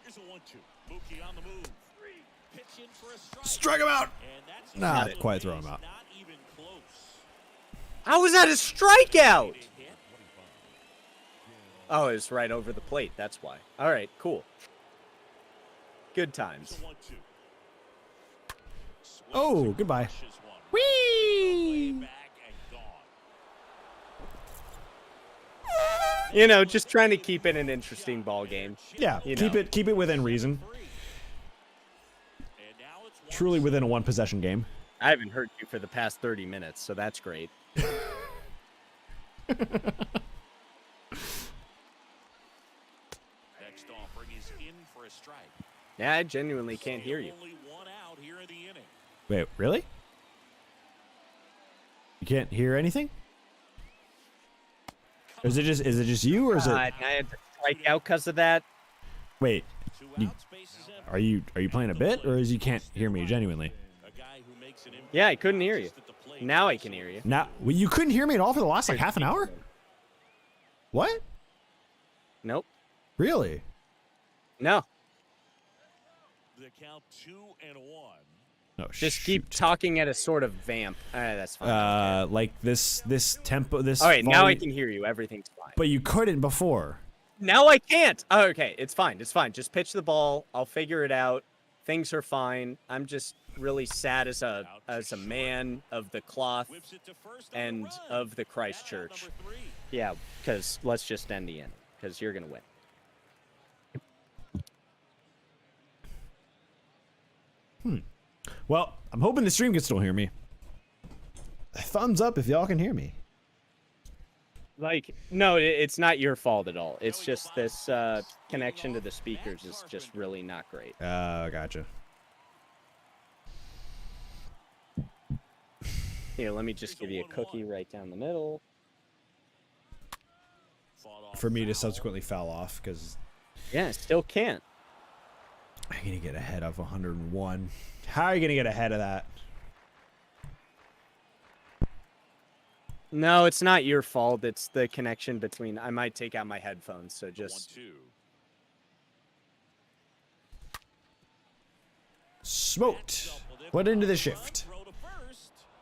Here's a 1-2. Mookie on the move. Pitch in for a strike. Strike him out. And that's Not a quite throw him out. Not even close. How was that a strikeout? Oh, it's right over the plate. That's why. All right, cool. Good times. It's a 1-2. Oh, goodbye. Pushes one. Whee! Way back and gone. You know, just trying to keep it an interesting ball game. Yeah, You keep know. it within reason. And now it's Truly within a 1 possession game. I haven't heard you for the past 30 minutes, so that's great. Next offering is in for a strike. Yeah, I genuinely can't hear you. Only one out here in the inning. Wait, really? You can't hear anything? Or is it just you, or is it? I had to strike out because of that. Wait, Two You- outs, bases empty. are you playing a bit, or is you can't hear me genuinely? A guy who makes an impact Yeah, I couldn't hear you. just at the plate. Now I can hear you. Now, well, you couldn't hear me at all for the last like half an hour. What? Nope. Really? No. The count 2-1. No. Just keep talking at a sort of vamp. That's fine. Like this tempo. This. All right, now I volume- can hear you. Everything's fine. But you couldn't before. Now I can't. Oh, okay, it's fine. It's fine. Just pitch the ball. I'll figure it out. Things are fine. I'm just really sad as a man of the cloth Whips it to first on the and run. of the Bat Christ out Church. number 3. Yeah, because let's just end the inning because you're gonna win. Well, I'm hoping the stream can still hear me. Thumbs up if y'all can hear me. Like, no, it's not your fault at all. It's just this connection to the speakers is just really not great. Gotcha. Here, let me just give you a cookie right down the middle. For me to subsequently foul off, because Yeah, still can't. I'm going to get ahead of 101. How are you going to get ahead of that? No, it's not your fault. It's the connection between... I might take out my headphones, so just... 1-2. Smoked. Went into the shift.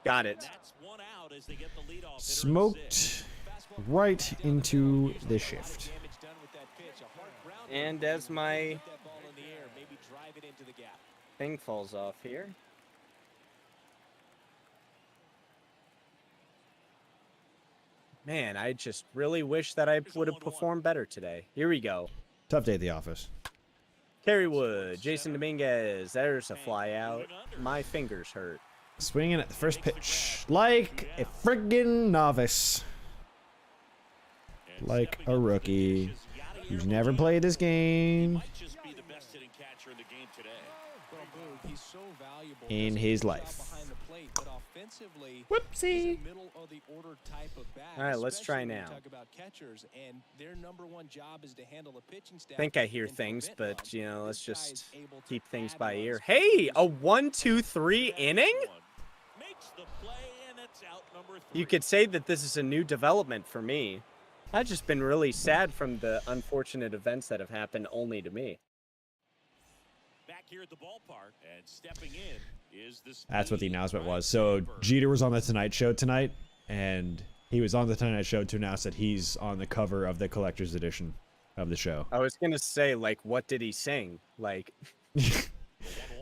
Got it. That's one out as they get the leadoff hitter at Smoked sixth. right into the shift. And as my thing falls off here... Man, I just really wish that I would have performed better today. Here we go. Tough day at the office. Terry Wood, Jason Dominguez. There's a fly out. My fingers hurt. Swinging at the first pitch like a friggin' novice. Like a rookie who's never played this game Might just be the best hitting catcher in the game today. He's so valuable in his life. behind the plate, but offensively, Whoopsie. he's a middle of the order type of bat. All right, let's try especially when you now. Talk about catchers, and their number one job is to handle the pitching staff. I think I hear and things, prevent but, runs. you know, let's This guy just is able to keep things add by runs ear. to Hey, the a 1-2-3 inning? Makes the play, and it's out number 3. You could say that this is a new development for me. I've just been really sad from the unfortunate events that have happened only to me. Back here at the ballpark, and stepping in is the That's what the speed announcement right was. So receiver. Jeter was on the Tonight Show tonight, and he was on the Tonight Show to announce that he's on the cover of the collector's edition of the show. I was going to say, like, what did he sing? Like,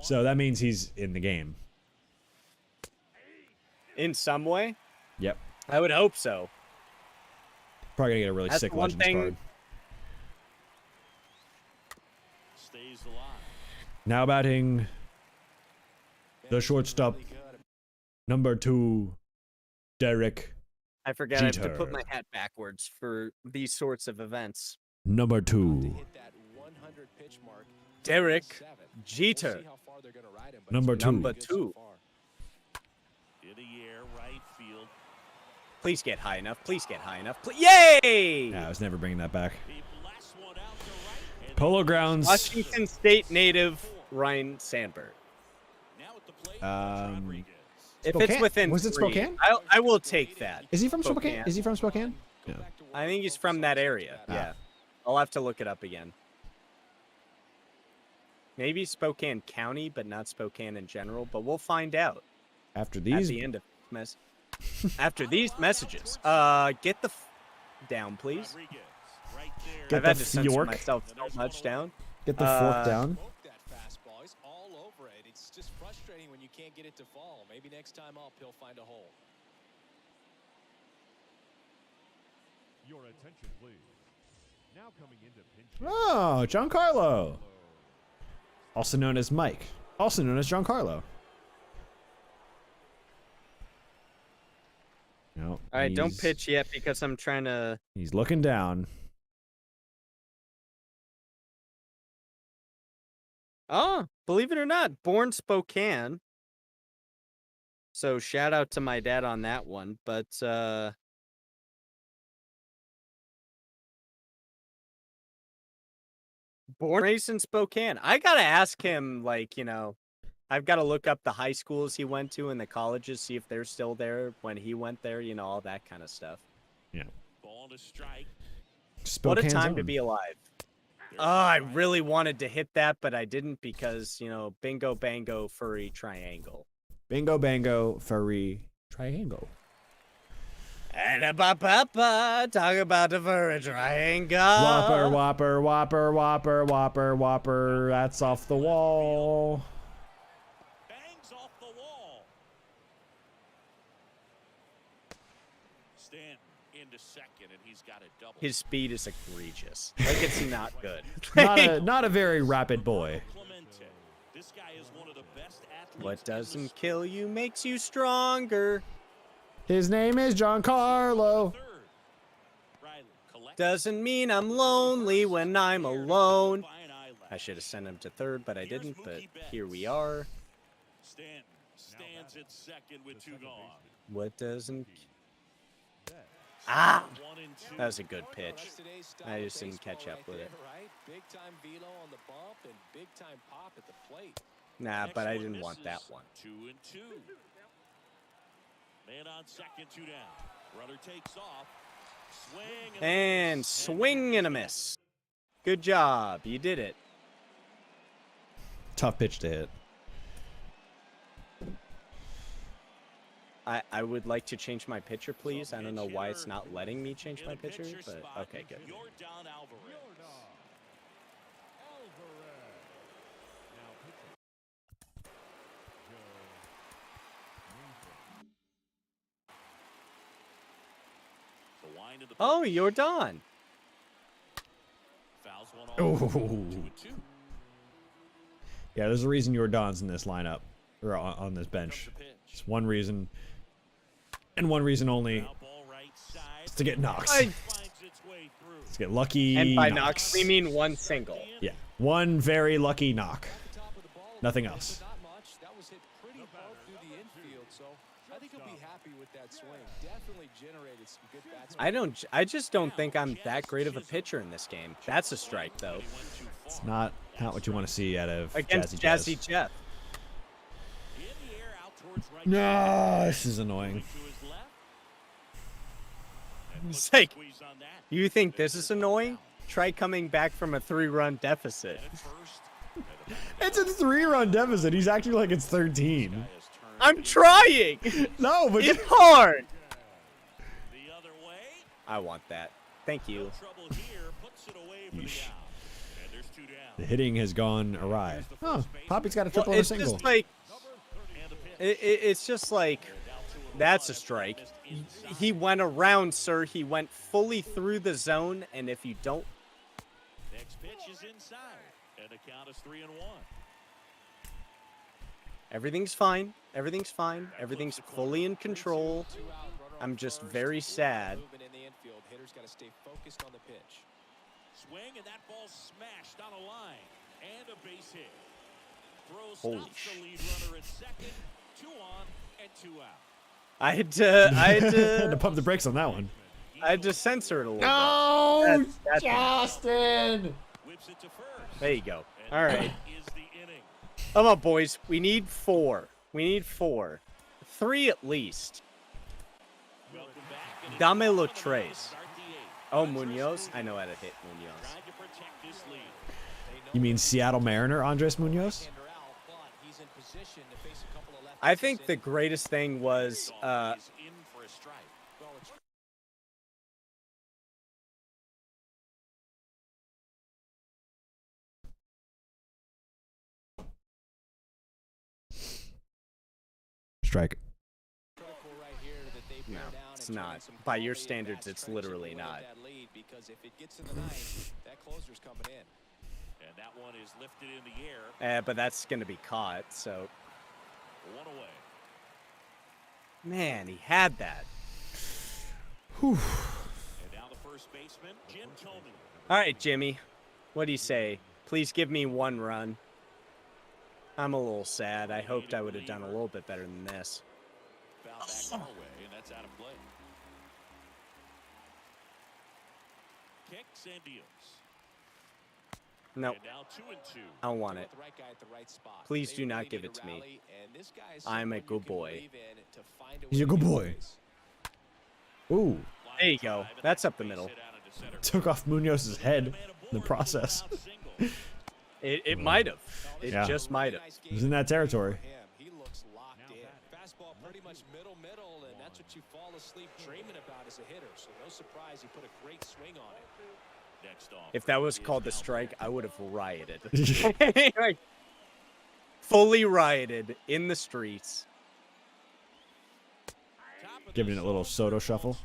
So that means he's in the game. in some way? Yep. I would hope so. Probably gonna get a really That's sick one Legends thing- card. Stays alive. Now batting the He's shortstop, really good. number 2, Derek. I forget I have to put Jeter. my hat backwards for these sorts of events. Number To 2, hit that 100 pitch mark. Derek 7. Jeter. We'll see how far they're gonna ride him, but Number it's two. been Number good so 2. far. In the air, right field. Please get high enough. Please get high enough. Yay! Yeah, I was never bringing that back. He blasts one out to right. and Polo Grounds. Washington State native Ryan Sandberg. now at the plate, Um, Rodriguez. If Spokane? it's within Was it 3, Spokane? I will take that. Is he from Spokane. Spokane? Is he from Spokane? No. I think he's from that area. Yeah. I'll have to look it up again. Maybe Spokane County, but not Spokane in general. But we'll find out After at these, the end of after these messages. Get the down, please. Rodriguez, right there. Get I've the had to censor Fjork. myself so much down. get the fork down. Poke that fastball. He's all over it. It's just frustrating when you can't get it to fall. Maybe next time up he'll find a hole. Your attention, please. Now coming into pinch. Oh, Giancarlo. Also known as Mike. Also known as Giancarlo. No. All right, don't pitch yet because I'm trying to. He's looking down. Oh, believe it or not, born Spokane. So shout out to my dad on that one. But born raised in Spokane. I gotta ask him, like, you know, I've got to look up the high schools he went to and the colleges, see if they're still there when he went there, you know, all that kind of stuff. Ball to strike. What a Spokane's time to own. be alive. Oh, I really wanted to hit that, but I didn't because, you know, bingo, bango, furry triangle. Bingo, bango, furry, triangle. And a ba talk about the furry triangle. Whopper, whopper, whopper, whopper, whopper, whopper. That's off the wall. Bangs off the wall. Stanton into second, and he's got a double. His speed is egregious. Like, it's not good. Not a very rapid boy. Clemente. This guy is one of the best athletes. What in the doesn't kill you makes you stronger. His name is Giancarlo. third. Doesn't mean I'm lonely when I'm alone. I should have sent him to third, but I didn't. But here we are. Stanton stands at second with 2 gone. What doesn't... Bet. Ah! 1 and 2. That was a good Well, pitch. that's today's style I of just didn't baseball catch up right with it. there, right? Big time velo on the bump and big time pop at the plate. Nah, Next but I one didn't want that misses. one. 2 and 2. Man on second, 2 down. Runner takes off. Swing And miss. swing and a miss. Good job. You did it. Tough pitch to hit. I would like to change my pitcher, please. I don't know why it's not letting me change my pitcher, but okay, good. Yordan Alvarez. Alvarez. Now pitching. Joe Nathan. The wind of the Oh, pitch. you're done. Fouls one Oh. off. 2 and 2. Yeah, there's a reason Jordan's in this lineup or on this bench. Comes the pitch. It's one reason, and one reason only. Foul ball right side. It's to get knocks. I- Finds its way through. To get lucky. And by knocks. knocks, we mean one single. Yeah, one very lucky knock. At the top of the ball, Nothing but else. Not much. That was hit pretty hard through the infield, so I think he'll be happy with that swing. Definitely generated some good bats. I just don't think I'm that great of a pitcher in this game. That's a strike, though. It's not what you want to see out of Against Jazzy Jazzy Jeff. In the air, out towards right. No, this is annoying. To his left. And It's puts the like, squeeze on that. you think this is annoying? Try coming back from a 3-run deficit. And at first, It's a 3-run deficit. He's acting like it's 13. has turned I'm trying! No, but It's hard! the other way. I want that. Thank you. Trouble here, puts it away for the Yeesh. out. And there's 2 down. the hitting has gone awry. Oh, Poppy's got a Well, triple and a it's single. just like, And the pitch. it's just like, that's a strike. He went around, sir. He went fully through the zone, and if you don't... Next pitch is inside. And the count is 3 and 1. Everything's fine. Everything's fine. Everything's fully in control. I'm just very sad. Movement in the infield. Hitter's got to stay focused on the pitch. Swing, and that ball smashed on a line. And a base hit. Throw Holy stops the lead runner at second. 2 on and 2 out. I had to, Had to pump the brakes on that one. I had to censor it a little No, That's- Justin. Whips it to first. bit. There you go. And All right. that is the inning. Come on, boys. We need 4. We need 4. 3 at least. Welcome back. And it's Dame bottom lo of the ninth. tres. Start the eighth. Oh, Munoz. I know how to hit Munoz. Trying to protect this lead. You mean Seattle Mariner Andres Munoz? Hander out, but he's in position to face a couple of lefties I think in. the greatest thing was He's in for a strike. Well, it's Strike. critical right here that they No, bear down it's and turn not. some By your quality standards, at-bats, it's try to literally chip away not. at that lead, because if it gets in the ninth, that closer's coming in. And that one is lifted in the air. But that's going to be caught, so... 1 away. Man, he had that. Whew. And now the first baseman, Jim Thome. All right, Jimmy. What do you say? Please give me 1 run. I'm a little sad. I hoped I would have done a little bit better than this. Foul back our way, and that's out of play. Kicks and deals. No, And now 2 and 2. I don't want it. The right guy at the right spot. Please They do not really give need it to to me. rally, and this guy is I'm a someone you good can boy. believe in to find a He's a way good to boy. win this. Ooh. There you go. That's up the middle. Took off Munoz's head in the process. It might have. It Yeah. just might have. It was in that territory. He looks locked in. Fastball pretty much middle, and that's what you fall asleep dreaming about as a hitter. So no surprise he put a great swing on it. If that was called the strike, I would have rioted. Like, fully rioted in the streets. Giving it a little Soto shuffle.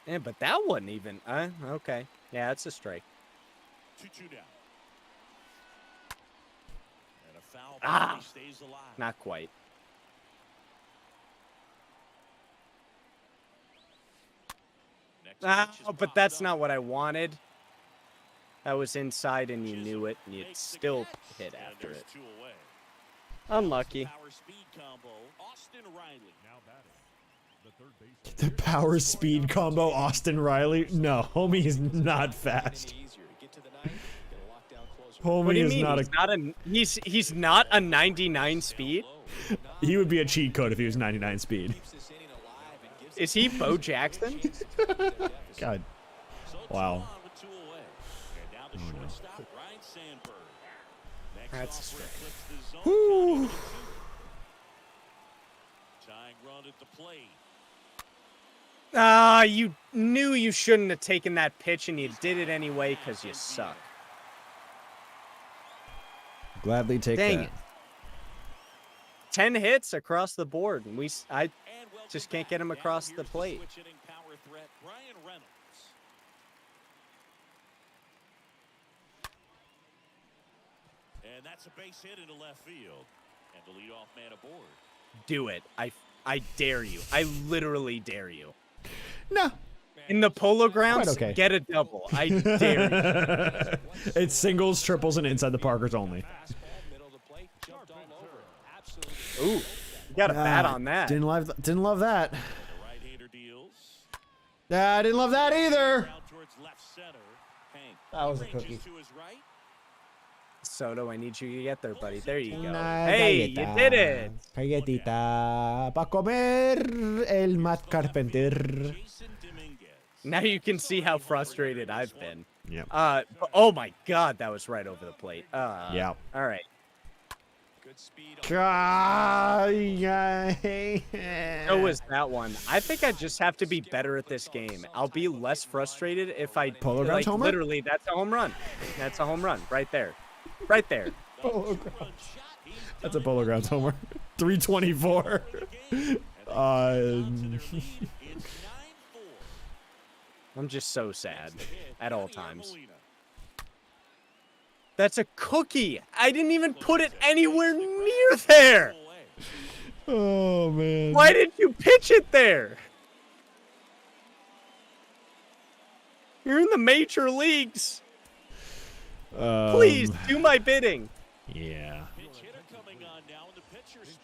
Yeah, but that wasn't even. Okay. Yeah, it's a strike. 2-2 down. And a foul Ah. ball stays alive. Not quite. But that's not what I wanted. That was inside, and you knew it, and you'd still hit after it. Unlucky. The power speed combo, Austin Riley. No, homie is not fast. Homie What do you is mean? not He's not a 99 speed. He would be a cheat code if he was 99 speed. Is he Bo Jackson? God. Wow. That's a strike. Woo. You knew you shouldn't have taken that pitch, and you did it anyway because you suck. Gladly take Dang that. it. 10 hits across the board, and I just can't get him across the plate. And that's a base hit into left field. And the leadoff man aboard. Do it. I dare you. I literally dare you. No. In the Polo Grounds, Quite okay. get a double. I dare you. It's singles, triples, and inside the Parkers only. Ooh, you got a bat on that. Didn't love that. I didn't love that either. That was a cookie. Soto, I need you to get there, buddy. There you go. Una Hey, galleta. you did it. Galletita pa comer el Matt Carpenter. Now you can see how frustrated I've been. Yep. Oh my God, that was right over the plate. Yeah. All right. So was that one. I think I just have to be better at this game. I'll be less frustrated if I Polo Grounds homer? literally. That's a home run. That's a home run right there, right there. That's a Polo Grounds homer. 324. I'm just so sad at all times. That's a cookie. I didn't even put it anywhere near there. Oh man. Why did you pitch it there? You're in the major leagues. Please do my bidding. Yeah.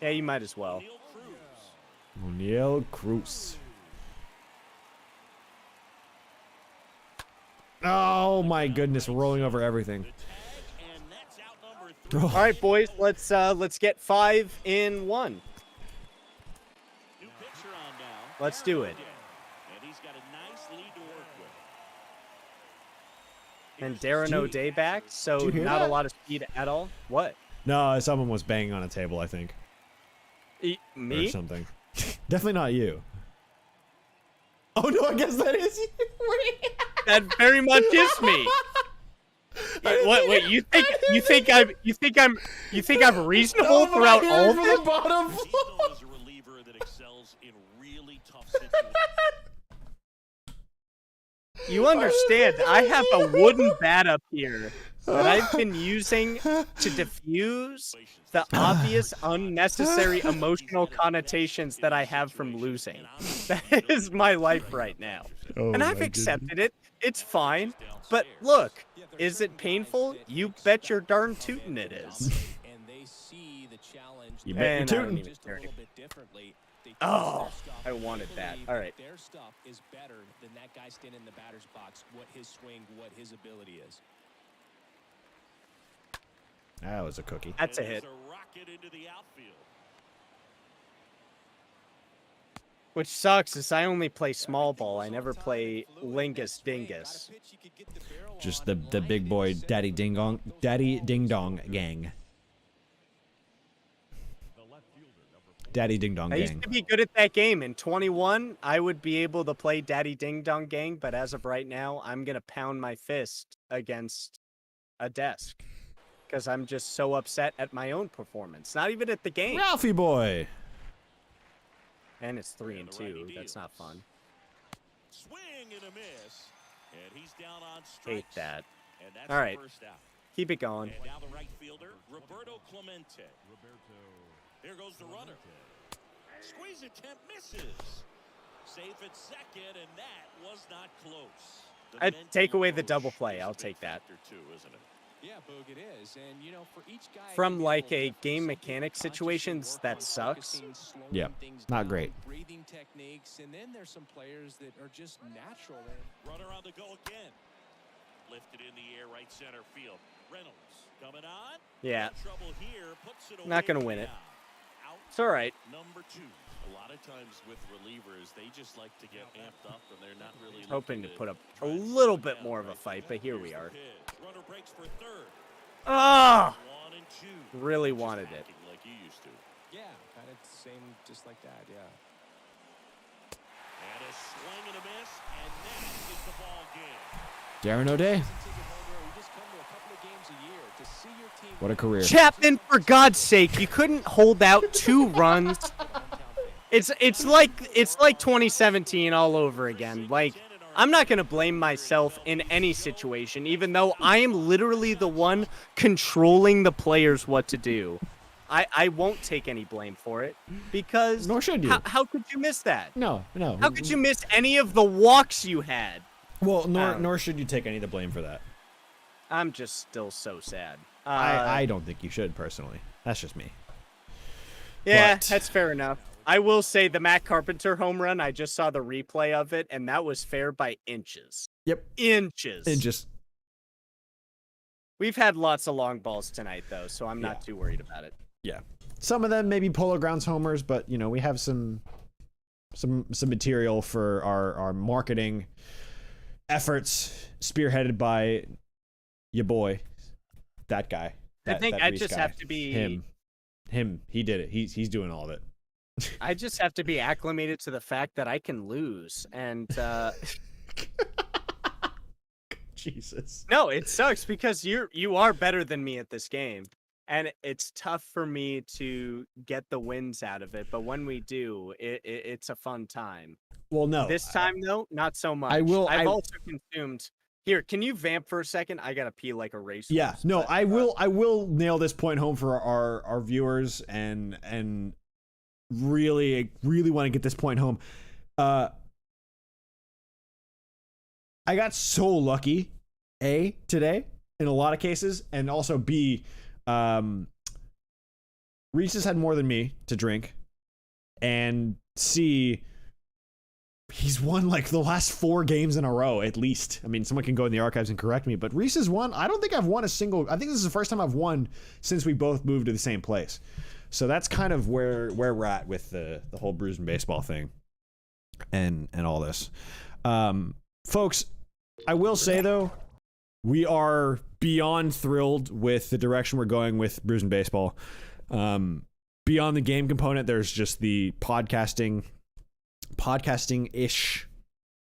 Yeah, you might as well. O'Neal Cruz. Oh my goodness, rolling over everything. All right, boys, let's get 5 in 1. Let's do it. And Darren O'Day back, so not a lot of speed at all. What? No, someone was banging on a table, I think. Me? Or something. Definitely not you. Oh no, I guess that is you. That very much is me. Wait, you think I'm reasonable throughout all of this? Bottom. You understand, I have a wooden bat up here that I've been using to diffuse the obvious unnecessary emotional connotations that I have from losing. That is my life right now. Oh, and I've accepted it. It's fine. But look, is it painful? You bet your darn tootin' it is. You bet your tootin'. Oh, I wanted that. All right. Their stuff is better than that guy standing in the batter's box. What his swing, what his ability is. That was a cookie. That's a hit. Which sucks is I only play small ball. I never play Lingus Dingus. Just the big boy Daddy Ding Dong gang. Daddy Ding Dong I gang. used to be good at that game. In 21, I would be able to play Daddy Ding Dong Gang, but as of right now, I'm going to pound my fist against a desk because I'm just so upset at my own performance. Not even at the game. Ralphie boy. And it's 3-2. That's not fun. Swing and a miss. And he's down on Hate strikes. that. And that's All right. the first out. Keep it going. And now the right fielder, Roberto Clemente. There goes the runner. Squeeze attempt misses. Safe at second, and that was not close. I'd take mental away the approach double play. is a I'll big take that. factor too, isn't it? Yeah, Boog, it is. And, for each guy From, to be like, able to a lift, game some mechanic people consciously situations, work that on sucks. focusing, slowing Yeah, things not down, great. breathing techniques, and then there's some players that are just natural. Runner on the go again. Lifted in the air, right center field. Reynolds coming on. Yeah. No trouble here. Puts it Not away gonna win it. now. Out It's all right. number 2. A lot of times with relievers, they just like to get amped up, and they're not really Hoping to looking put up a try and little slow it bit down, more of a right? fight, but here we Here's the are. pitch. Runner breaks for third. Oh, 1 and 2. really Just wanted it. acting like you used to. Yeah, kind of same, just like that, yeah. And a swing and a miss, and that is the ball game. Darren O'Day. Season ticket holder, you just come to a couple of games a year to see your team What a win. career. Chapman, for God's sake, you couldn't hold out 2 runs. It's like 2017 all over again. Like, I'm not gonna blame myself in any situation, even though I am literally the one controlling the players what to do. I won't take any blame for it because Nor should you. How could you miss that? No. How could you miss any of the walks you had? Well, nor should you take any of the blame for that. I'm just still so sad. I don't think you should personally. That's just me. Yeah, But- that's fair enough. I will say the Matt Carpenter home run, I just saw the replay of it, and that was fair by inches. Yep. Inches. And just We've had lots of long balls tonight, though, so I'm not too worried about it. some of them maybe Polo Grounds homers, but we have some material for our marketing efforts, spearheaded by your boy, that guy. I think that I Reese just guy. have to be him. He did it. He's doing all of it. I just have to be acclimated to the fact that I can lose, and Jesus. no, it sucks because you are better than me at this game, and it's tough for me to get the wins out of it. But when we do, it's a fun time. Well, no. This time, though, not so much. I've also consumed. Here, can you vamp for a second? I gotta pee like a racehorse. Yeah, no, but, I will nail this point home for our viewers and really want to get this point home. I got so lucky, A, today in a lot of cases, and also B, Reese has had more than me to drink, and C, he's won like the last 4 games in a row at least. I mean, someone can go in the archives and correct me, but Reese has won. I don't think I've won a single. I think this is the first time I've won since we both moved to the same place. So that's kind of where we're at with the whole Brews and Baseball thing and all this. Folks, I will say though, we are beyond thrilled with the direction we're going with Brews and Baseball. Beyond the game component, there's just the podcasting-ish,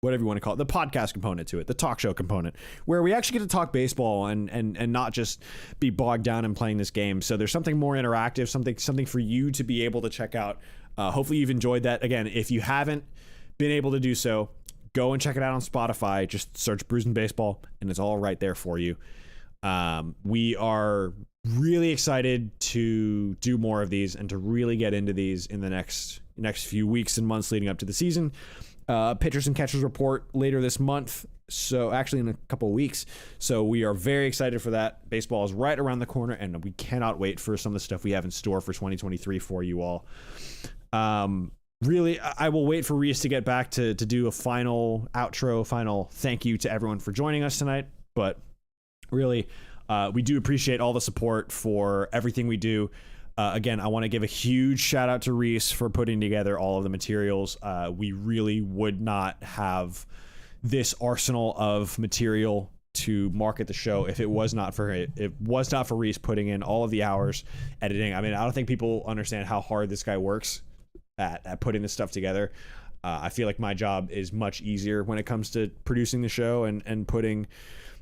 whatever you want to call it, the podcast component to it, the talk show component, where we actually get to talk baseball and not just be bogged down in playing this game. So there's something more interactive, something for you to be able to check out. Hopefully you've enjoyed that. Again, if you haven't been able to do so, go and check it out on Spotify. Just search Brews and Baseball, and it's all right there for you. We are really excited to do more of these and to really get into these in the next few weeks and months leading up to the season. Pitchers and catchers report later this month, so actually in a couple of weeks. So we are very excited for that. Baseball is right around the corner, and we cannot wait for some of the stuff we have in store for 2023 for you all. Really, I will wait for Reese to get back to do a final thank you to everyone for joining us tonight. But really, we do appreciate all the support for everything we do. Again, I want to give a huge shout out to Reese for putting together all of the materials. We really would not have this arsenal of material to market the show if it was not for Reese putting in all of the hours editing. I mean, I don't think people understand how hard this guy works at putting this stuff together. I feel like my job is much easier when it comes to producing the show and putting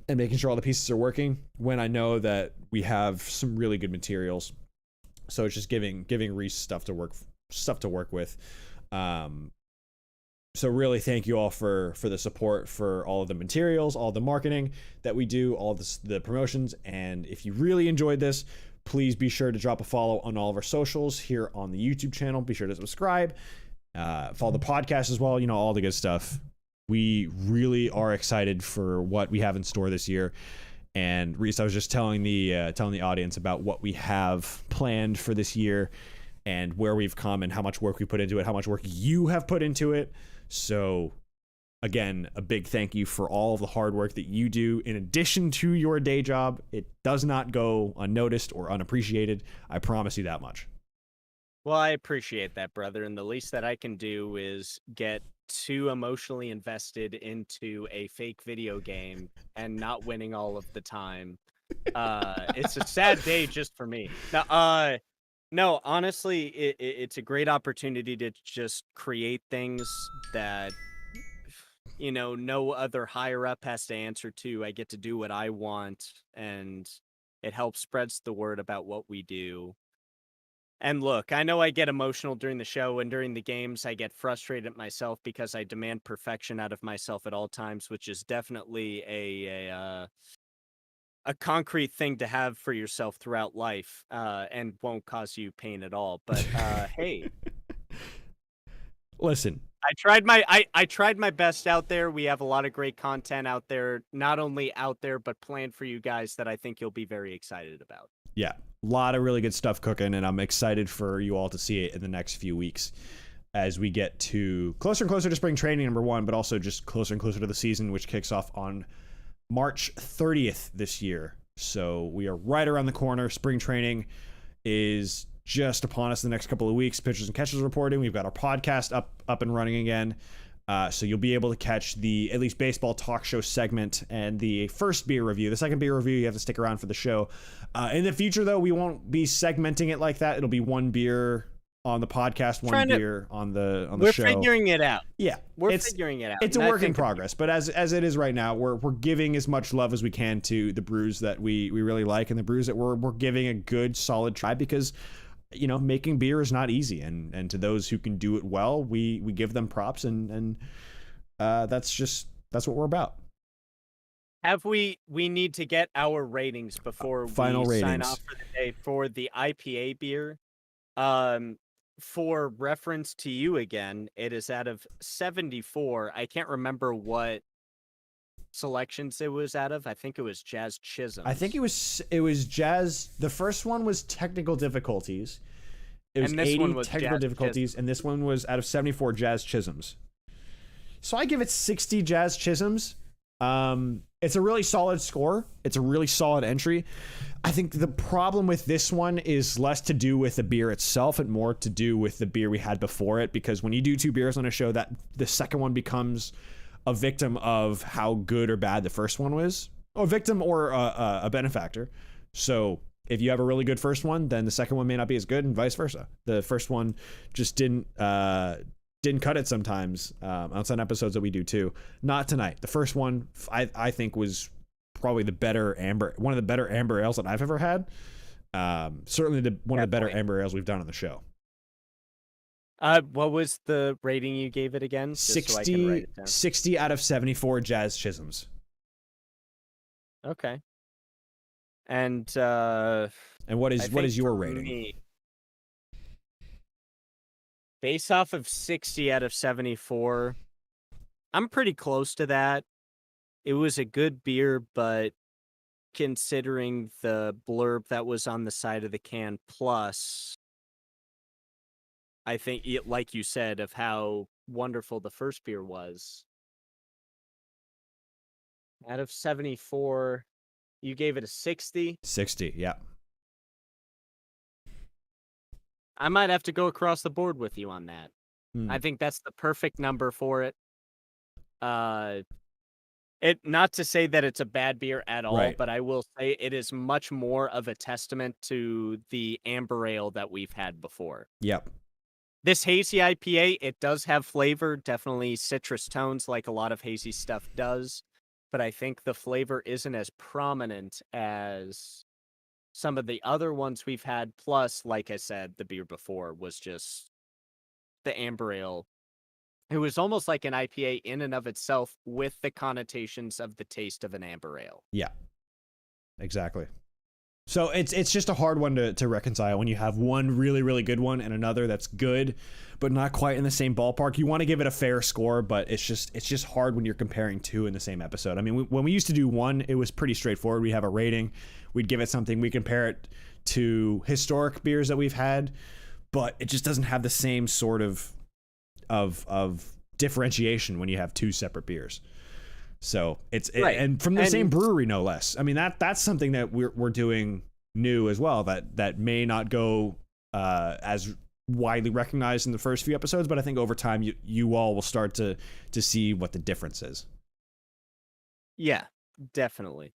and making sure all the pieces are working when I know that we have some really good materials. So it's just giving Reese stuff to work with. So really thank you all for the support, for all of the materials, all the marketing that we do, all the promotions. And if you really enjoyed this, please be sure to drop a follow on all of our socials here on the YouTube channel. Be sure to subscribe. Follow the podcast as well, all the good stuff. We really are excited for what we have in store this year. And Reese, I was just telling the audience about what we have planned for this year and where we've come and how much work we put into it, how much work you have put into it. So again, a big thank you for all of the hard work that you do in addition to your day job. It does not go unnoticed or unappreciated. I promise you that much. Well, I appreciate that, brother. And the least that I can do is get too emotionally invested into a fake video game and not winning all of the time. It's a sad day just for me. No, honestly, it's a great opportunity to just create things that, no other higher up has to answer to. I get to do what I want, and it helps spreads the word about what we do. And look, I know I get emotional during the show and during the games. I get frustrated at myself because I demand perfection out of myself at all times, which is definitely a concrete thing to have for yourself throughout life, and won't cause you pain at all. But hey, listen, I tried my best out there. We have a lot of great content out there, not only out there but planned for you guys that I think you'll be very excited about. Yeah, a lot of really good stuff cooking, and I'm excited for you all to see it in the next few weeks as we get to closer and closer to spring training, number one, but also just closer and closer to the season, which kicks off on March 30th this year. So we are right around the corner. Spring training is just upon us in the next couple of weeks. Pitchers and catchers reporting. We've got our podcast up and running again. So you'll be able to catch the at least baseball talk show segment and the first beer review. The second beer review, you have to stick around for the show. In the future, though, we won't be segmenting it like that. It'll be one beer on the podcast, one beer on the show. We're figuring it out. Yeah, we're figuring it out. It's a work in progress, but as it is right now, we're giving as much love as we can to the brews that we really like and the brews that we're giving a good solid try because making beer is not easy, and to those who can do it well, we give them props, and that's what we're about. We need to get our ratings before Final we ratings. sign off for the day for the IPA beer. For reference to you again, it is out of 74. I can't remember what selections it was out of. I think it was Jazz Chisholm. I think it was Jazz. The first one was technical difficulties. It was 80 technical difficulties, and this one was out of 74 Jazz Chisholms. So I give it 60 Jazz Chisholms. It's a really solid score. It's a really solid entry. I think the problem with this one is less to do with the beer itself and more to do with the beer we had before it, because when you do two beers on a show, that the second one becomes a victim of how good or bad the first one was, a victim or a benefactor. So if you have a really good first one, then the second one may not be as good, and vice versa. The first one just didn't cut it sometimes on some episodes that we do too. Not tonight. The first one I think was probably one of the better amber ales that I've ever had. Certainly one of the better amber ales we've done on the show. What was the rating you gave it again? 60 out of 74 Jazz Chisholms. Okay. And what is your rating? Based off of 60 out of 74, I'm pretty close to that. It was a good beer, but considering the blurb that was on the side of the can, plus I think, like you said, of how wonderful the first beer was. Out of 74, you gave it a 60? 60, yeah. I might have to go across the board with you on that. I think that's the perfect number for it. Not to say that it's a bad beer at all, right, but I will say it is much more of a testament to the amber ale that we've had before. Yep. This hazy IPA, it does have flavor, definitely citrus tones like a lot of hazy stuff does, but I think the flavor isn't as prominent as some of the other ones we've had. Plus, like I said, the beer before was just the amber ale. It was almost like an IPA in and of itself with the connotations of the taste of an amber ale. Yeah, exactly. So it's just a hard one to reconcile when you have one really, really good one and another that's good, but not quite in the same ballpark. You want to give it a fair score, but it's just hard when you're comparing two in the same episode. I mean, when we used to do one, it was pretty straightforward. We have a rating, we'd give it something, we compare it to historic beers that we've had, but it just doesn't have the same sort of differentiation when you have two separate beers. So Right. and from the same brewery, no less. I mean, that's something that we're doing new as well. That may not go as widely recognized in the first few episodes, but I think over time you all will start to see what the difference is. Yeah, definitely.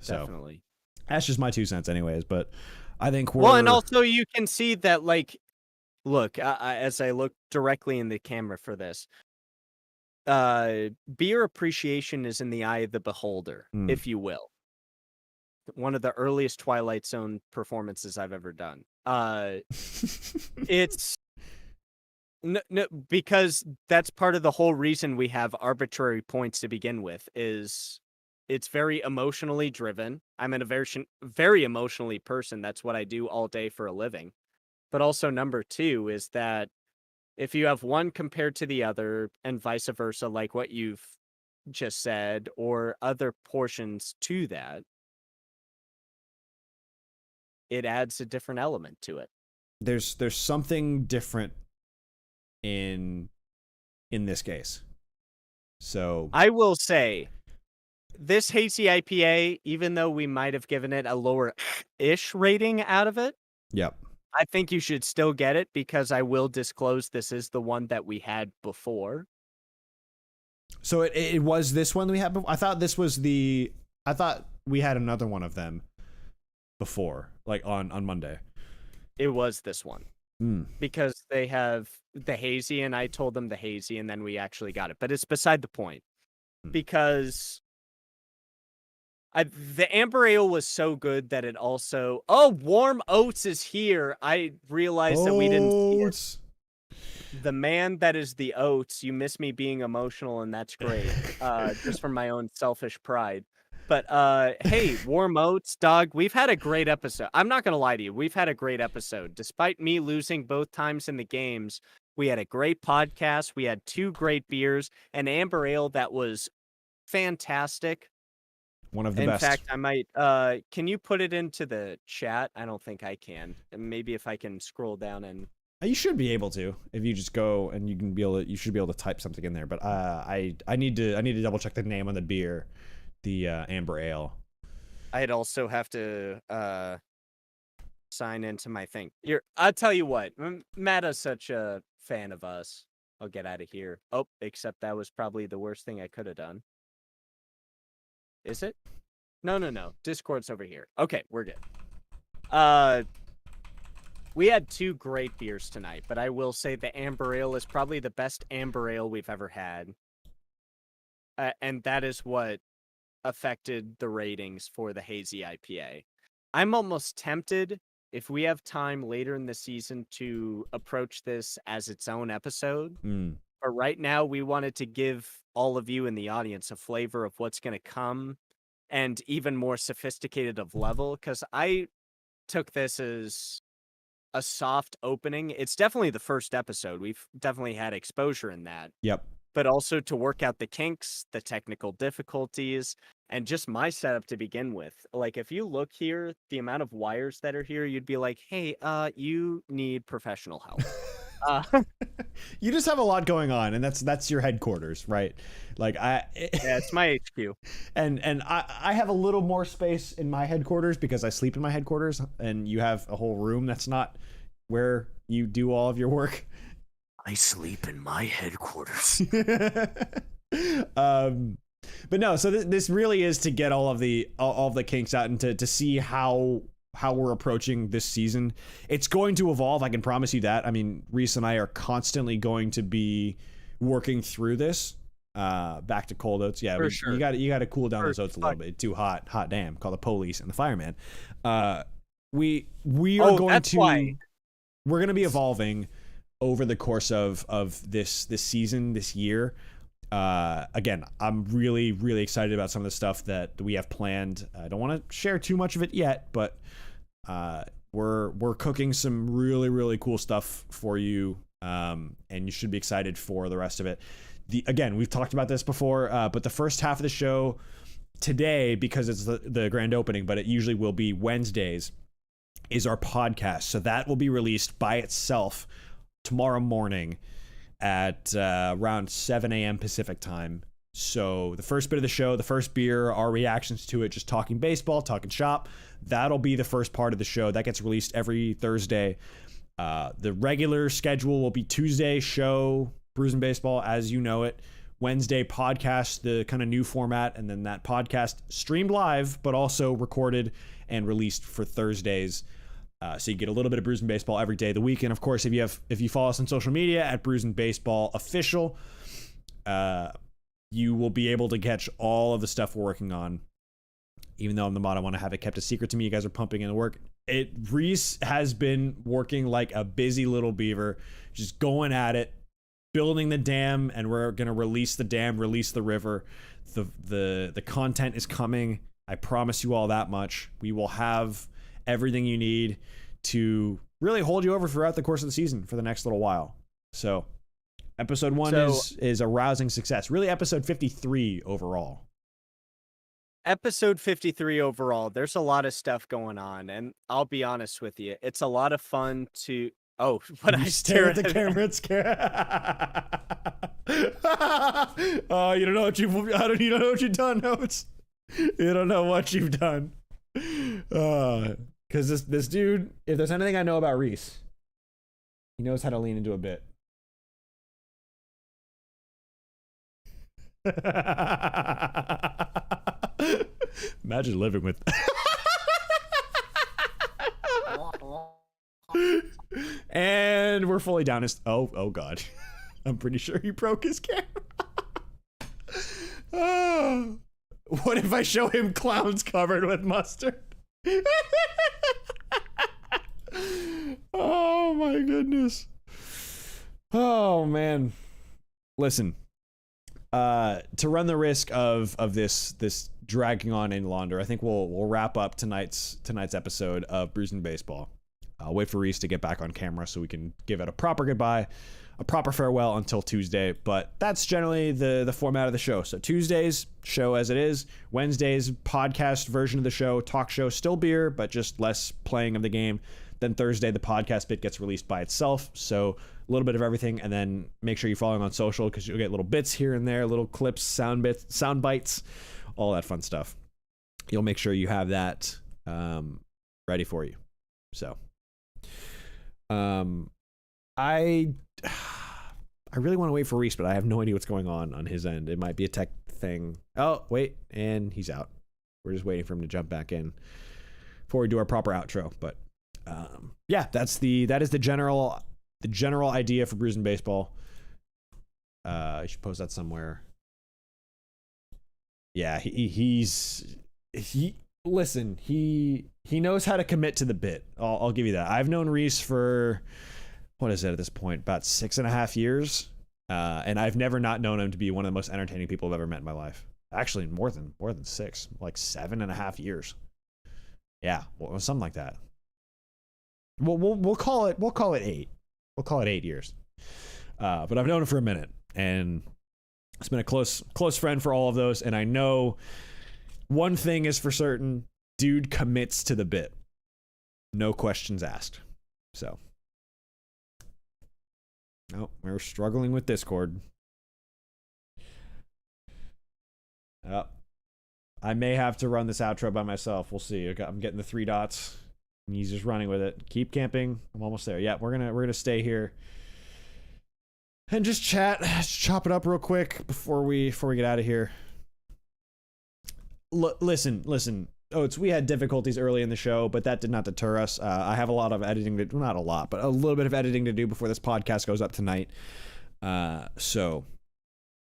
So Definitely. that's just my 2 cents, anyways. But I think we're Well, and also you can see that, like, look, as I look directly in the camera for this, beer appreciation is in the eye of the beholder, if you will. One of the earliest Twilight Zone performances I've ever done. It's no, because that's part of the whole reason we have arbitrary points to begin with. Is it's very emotionally driven. I'm a very emotionally person. That's what I do all day for a living. But also number two is that if you have one compared to the other and vice versa, like what you've just said, or other portions to that, it adds a different element to it. there's something different in this case. So I will say, this hazy IPA, even though we might have given it a lower-ish rating out of it, yep. I think you should still get it because I will disclose this is the one that we had before. So it was this one we had before? I thought we had another one of them before, like on Monday. It was this one. Because they have the hazy, and I told them the hazy, and then we actually got it. But it's beside the point. Because the Amber Ale was so good that it also... Oh, Warm Oats is here! I realized that we didn't see it. The man that is the oats, you miss me being emotional, and that's great. Just from my own selfish pride. But hey, Warm Oats, dog, we've had a great episode. I'm not going to lie to you. We've had a great episode. Despite me losing both times in the games, we had a great podcast. We had 2 great beers, an Amber Ale that was fantastic. One of the In best. In fact, I might, can you put it into the chat? I don't think I can. Maybe if I can scroll down and... You should be able to if you just go and you should be able to type something in there. But I need to double check the name on the beer, the Amber Ale. I'd also have to sign into my thing. I'll tell you what, Matt is such a fan of us. I'll get out of here. Oh, except that was probably the worst thing I could have done. Is it? No. Discord's over here. Okay, we're good. We had 2 great beers tonight, but I will say the Amber Ale is probably the best Amber Ale we've ever had. And that is what affected the ratings for the hazy IPA. I'm almost tempted, if we have time later in the season, to approach this as its own episode. But right now, we wanted to give all of you in the audience a flavor of what's going to come, and even more sophisticated of level, because I took this as a soft opening. It's definitely the first episode. We've definitely had exposure in that. Yep. But also to work out the kinks, the technical difficulties, and just my setup to begin with. Like, if you look here, the amount of wires that are here, you'd be like, hey, you need professional help. You just have a lot going on, and that's your headquarters, right? Like yeah, it's my HQ. And I have a little more space in my headquarters because I sleep in my headquarters, and you have a whole room that's not where you do all of your work. I sleep in my headquarters. But no, so this really is to get all of the kinks out and to see how we're approaching this season. It's going to evolve, I can promise you that. I mean, Reese and I are constantly going to be working through this. Back to cold oats. Yeah, sure. You got to cool down those oats a little bit. Too hot damn. Call the police and the fireman. We are going to we're going to be evolving over the course of this season, this year. Again, I'm really, really excited about some of the stuff that we have planned. I don't want to share too much of it yet, but we're cooking some really, really cool stuff for you, and you should be excited for the rest of it. Again, we've talked about this before, but the first half of the show today, because it's the grand opening, but it usually will be Wednesdays, is our podcast. So that will be released by itself tomorrow morning at around 7 a.m. Pacific time. So the first bit of the show, the first beer, our reactions to it, just talking baseball, talking shop, that'll be the first part of the show. That gets released every Thursday. The regular schedule will be Tuesday show, Brews and Baseball as you know it. Wednesday podcast, the kind of new format, and then that podcast streamed live, but also recorded and released for Thursdays. So you get a little bit of Brews and Baseball every day of the week. And of course, if you follow us on social media at Brews and Baseball Official, you will be able to catch all of the stuff we're working on. Even though I'm the mod, I want to have it kept a secret to me. You guys are pumping in the work. Reese has been working like a busy little beaver, just going at it, building the dam, and we're gonna release the dam, release the river. The content is coming. I promise you all that much. We will have everything you need to really hold you over throughout the course of the season for the next little while. So episode 1 is a rousing success. Really episode 53 overall. Episode 53 overall, there's a lot of stuff going on, and I'll be honest with you, it's a lot of fun to... Oh, when I stare at the camera, it's scary. Oh, you don't know what you've done, Notes. You don't know what you've done. Because this dude, if there's anything I know about Reese, he knows how to lean into a bit. Imagine living with. And we're fully down his. Oh God, I'm pretty sure he broke his camera. Oh. What if I show him clowns covered with mustard? Oh my goodness. Oh man. Listen. To run the risk of this dragging on any longer, I think we'll wrap up tonight's episode of Brews and Baseball. I'll wait for Reese to get back on camera so we can give it a proper goodbye, a proper farewell until Tuesday. But that's generally the format of the show. So Tuesdays, show as it is. Wednesdays, podcast version of the show, talk show, still beer, but just less playing of the game. Then Thursday, the podcast bit gets released by itself. So a little bit of everything. And then make sure you follow him on social because you'll get little bits here and there, little clips, sound bites, all that fun stuff. You'll make sure you have that ready for you. So I really want to wait for Reese, but I have no idea what's going on his end. It might be a tech thing. Oh, wait, and he's out. We're just waiting for him to jump back in before we do our proper outro. But yeah, that is the general idea for Brews and Baseball. I should post that somewhere. Yeah, he knows how to commit to the bit. I'll give you that. I've known Reese for, what is it at this point, about 6.5 years, and I've never not known him to be one of the most entertaining people I've ever met in my life. Actually, more than 6, like 7.5 years. Yeah, well, something like that. We'll call it 8. We'll call it 8 years. But I've known him for a minute, and it's been a close friend for all of those. And I know one thing is for certain: dude commits to the bit, no questions asked. So, no, we're struggling with Discord. I may have to run this outro by myself. We'll see. I'm getting the 3 dots. And he's just running with it. Keep camping. I'm almost there. Yeah, we're gonna stay here and just chat, chop it up real quick before we get out of here. Listen. We had difficulties early in the show, but that did not deter us. I have a lot of editing to, not a lot, but a little bit of editing to do before this podcast goes up tonight.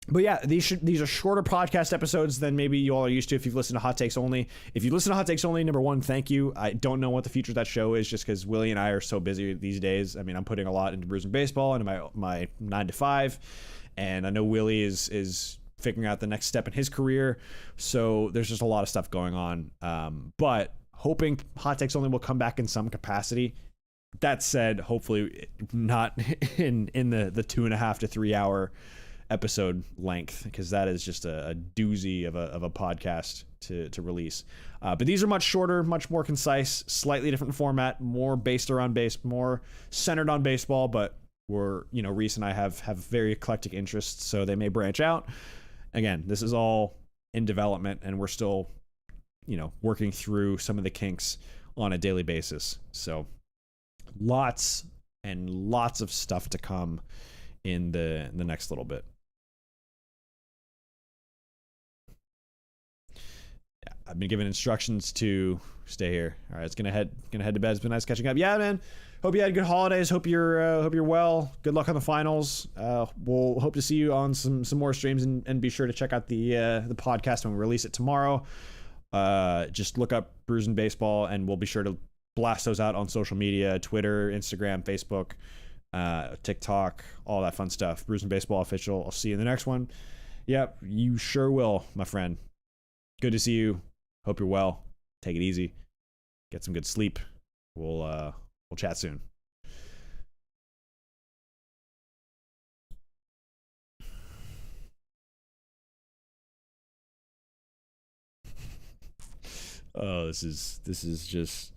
But yeah, these are shorter podcast episodes than maybe you all are used to if you've listened to Hot Takes Only. If you listen to Hot Takes Only, number one, thank you. I don't know what the future of that show is just because Willie and I are so busy these days. I mean, I'm putting a lot into Brews and Baseball, into my 9 to 5. And I know Willie is figuring out the next step in his career. So there's just a lot of stuff going on. But hoping Hot Takes Only will come back in some capacity. That said, hopefully not in the 2.5 to 3 hour episode length, because that is just a doozy of a podcast to release. But these are much shorter, much more concise, slightly different format, more based around more centered on baseball. But Reese and I have very eclectic interests, so they may branch out. Again, this is all in development, and we're still, working through some of the kinks on a daily basis. So lots and lots of stuff to come in the next little bit. Yeah, I've been given instructions to stay here. All right, it's gonna head to bed. It's been nice catching up. Yeah, man. Hope you had good holidays. Hope you're well. Good luck on the finals. We'll hope to see you on some more streams, and be sure to check out the podcast when we release it tomorrow. Just look up Brews and Baseball, and we'll be sure to blast those out on social media: Twitter, Instagram, Facebook, TikTok, all that fun stuff. Brews and Baseball official. I'll see you in the next one. Yep, you sure will, my friend. Good to see you. Hope you're well. Take it easy. Get some good sleep. We'll chat soon. Oh, this is just.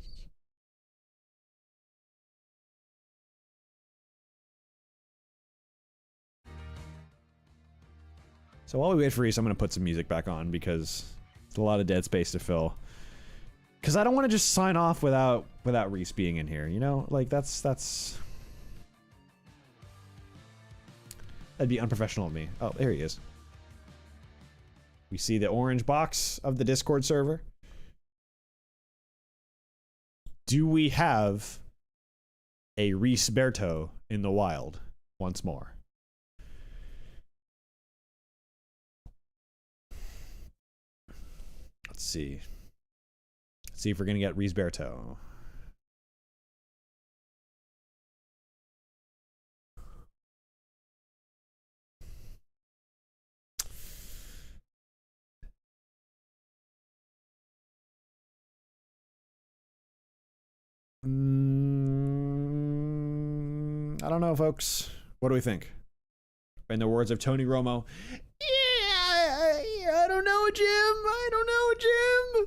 So while we wait for Reese, I'm gonna put some music back on, because there's a lot of dead space to fill. Because I don't want to just sign off without Reese being in here, like that'd be unprofessional of me. Oh, there he is. We see the orange box of the Discord server. Do we have a Reese Berto in the wild once more? Let's see. Let's see if we're going to get Reese Berto. I don't know, folks. What do we think? In the words of Tony Romo, I don't know, Jim. I don't know, Jim.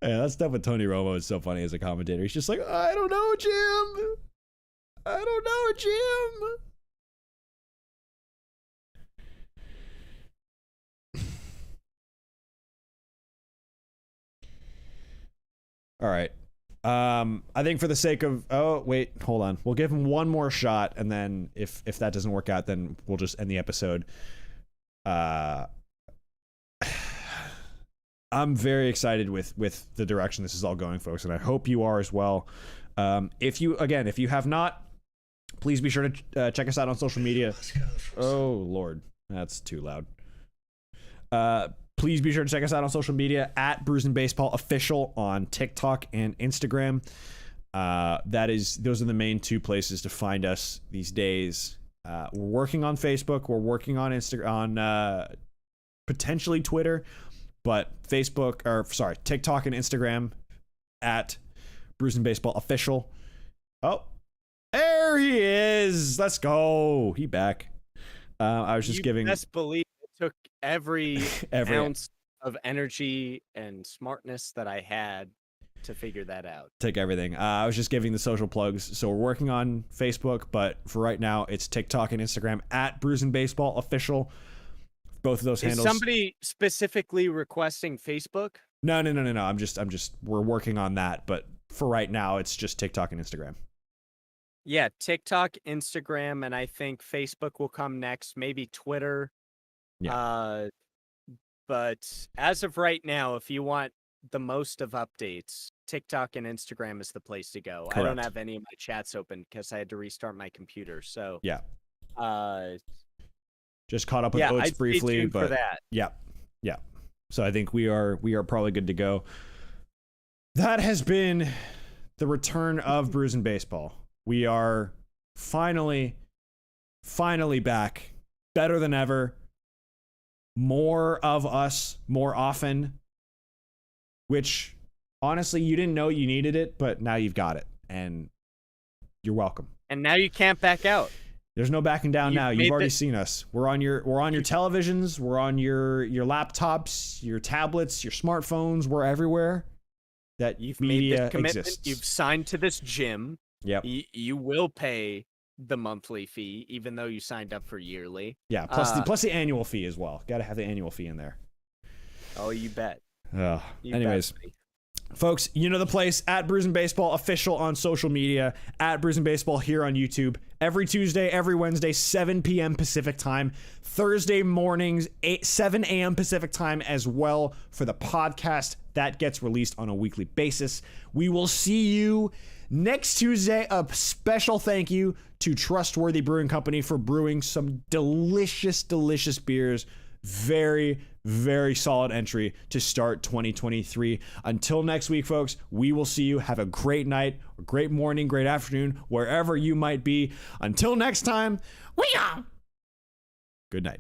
Yeah, that stuff with Tony Romo is so funny as a commentator. He's just like, I don't know, Jim. I don't know, Jim. All right. I think for the sake of, oh wait, hold on. We'll give him one more shot, and then if that doesn't work out, then we'll just end the episode. I'm very excited with the direction this is all going, folks, and I hope you are as well. If you have not, please be sure to check us out on social media. Oh Lord, that's too loud. Please be sure to check us out on social media at Brews and Baseball Official on TikTok and Instagram. Those are the main two places to find us these days. We're working on Facebook. We're working on Instagram, potentially Twitter, but TikTok and Instagram at Brews and Baseball Official. Oh, there he is. Let's go. He back. I was just giving. Best believe it took every ounce of energy and smartness that I had to figure that out. Take everything. I was just giving the social plugs. So we're working on Facebook, but for right now, it's TikTok and Instagram at Brews and Baseball Official. Both of those handles. Is somebody specifically requesting Facebook? No. I'm just. We're working on that, but for right now, it's just TikTok and Instagram. Yeah, TikTok, Instagram, and I think Facebook will come next. Maybe Twitter. Yeah. But as of right now, if you want the most of updates, TikTok and Instagram is the place to go. Correct. I don't have any of my chats open because I had to restart my computer. So yeah. Just caught up with I'd Oates briefly, tuned but for that. Yeah. So I think we are probably good to go. That has been the return of Brews and Baseball. We are finally back better than ever. More of us, more often. Which, honestly, you didn't know you needed it, but now you've got it. And you're welcome. And now you can't back out. There's no backing down now. You've already seen us. We're on your televisions. We're on your laptops, your tablets, your smartphones. We're everywhere that You've media made this commitment. exists. You've signed to this gym. Yep. You will pay the monthly fee, even though you signed up for yearly. Yeah. Plus the annual fee as well. Got to have the annual fee in there. Oh, you bet. Anyways. Folks, you know the place, at Brews and Baseball official on social media, at Brews and Baseball here on YouTube. Every Tuesday, every Wednesday, 7 p.m. Pacific time. Thursday mornings, 7 a.m. Pacific time as well for the podcast. That gets released on a weekly basis. We will see you next Tuesday. A special thank you to Trustworthy Brewing Company for brewing some delicious, delicious beers. Very, very solid entry to start 2023. Until next week, folks, we will see you. Have a great night, a great morning, great afternoon, wherever you might be. Until next time, we are. Good night.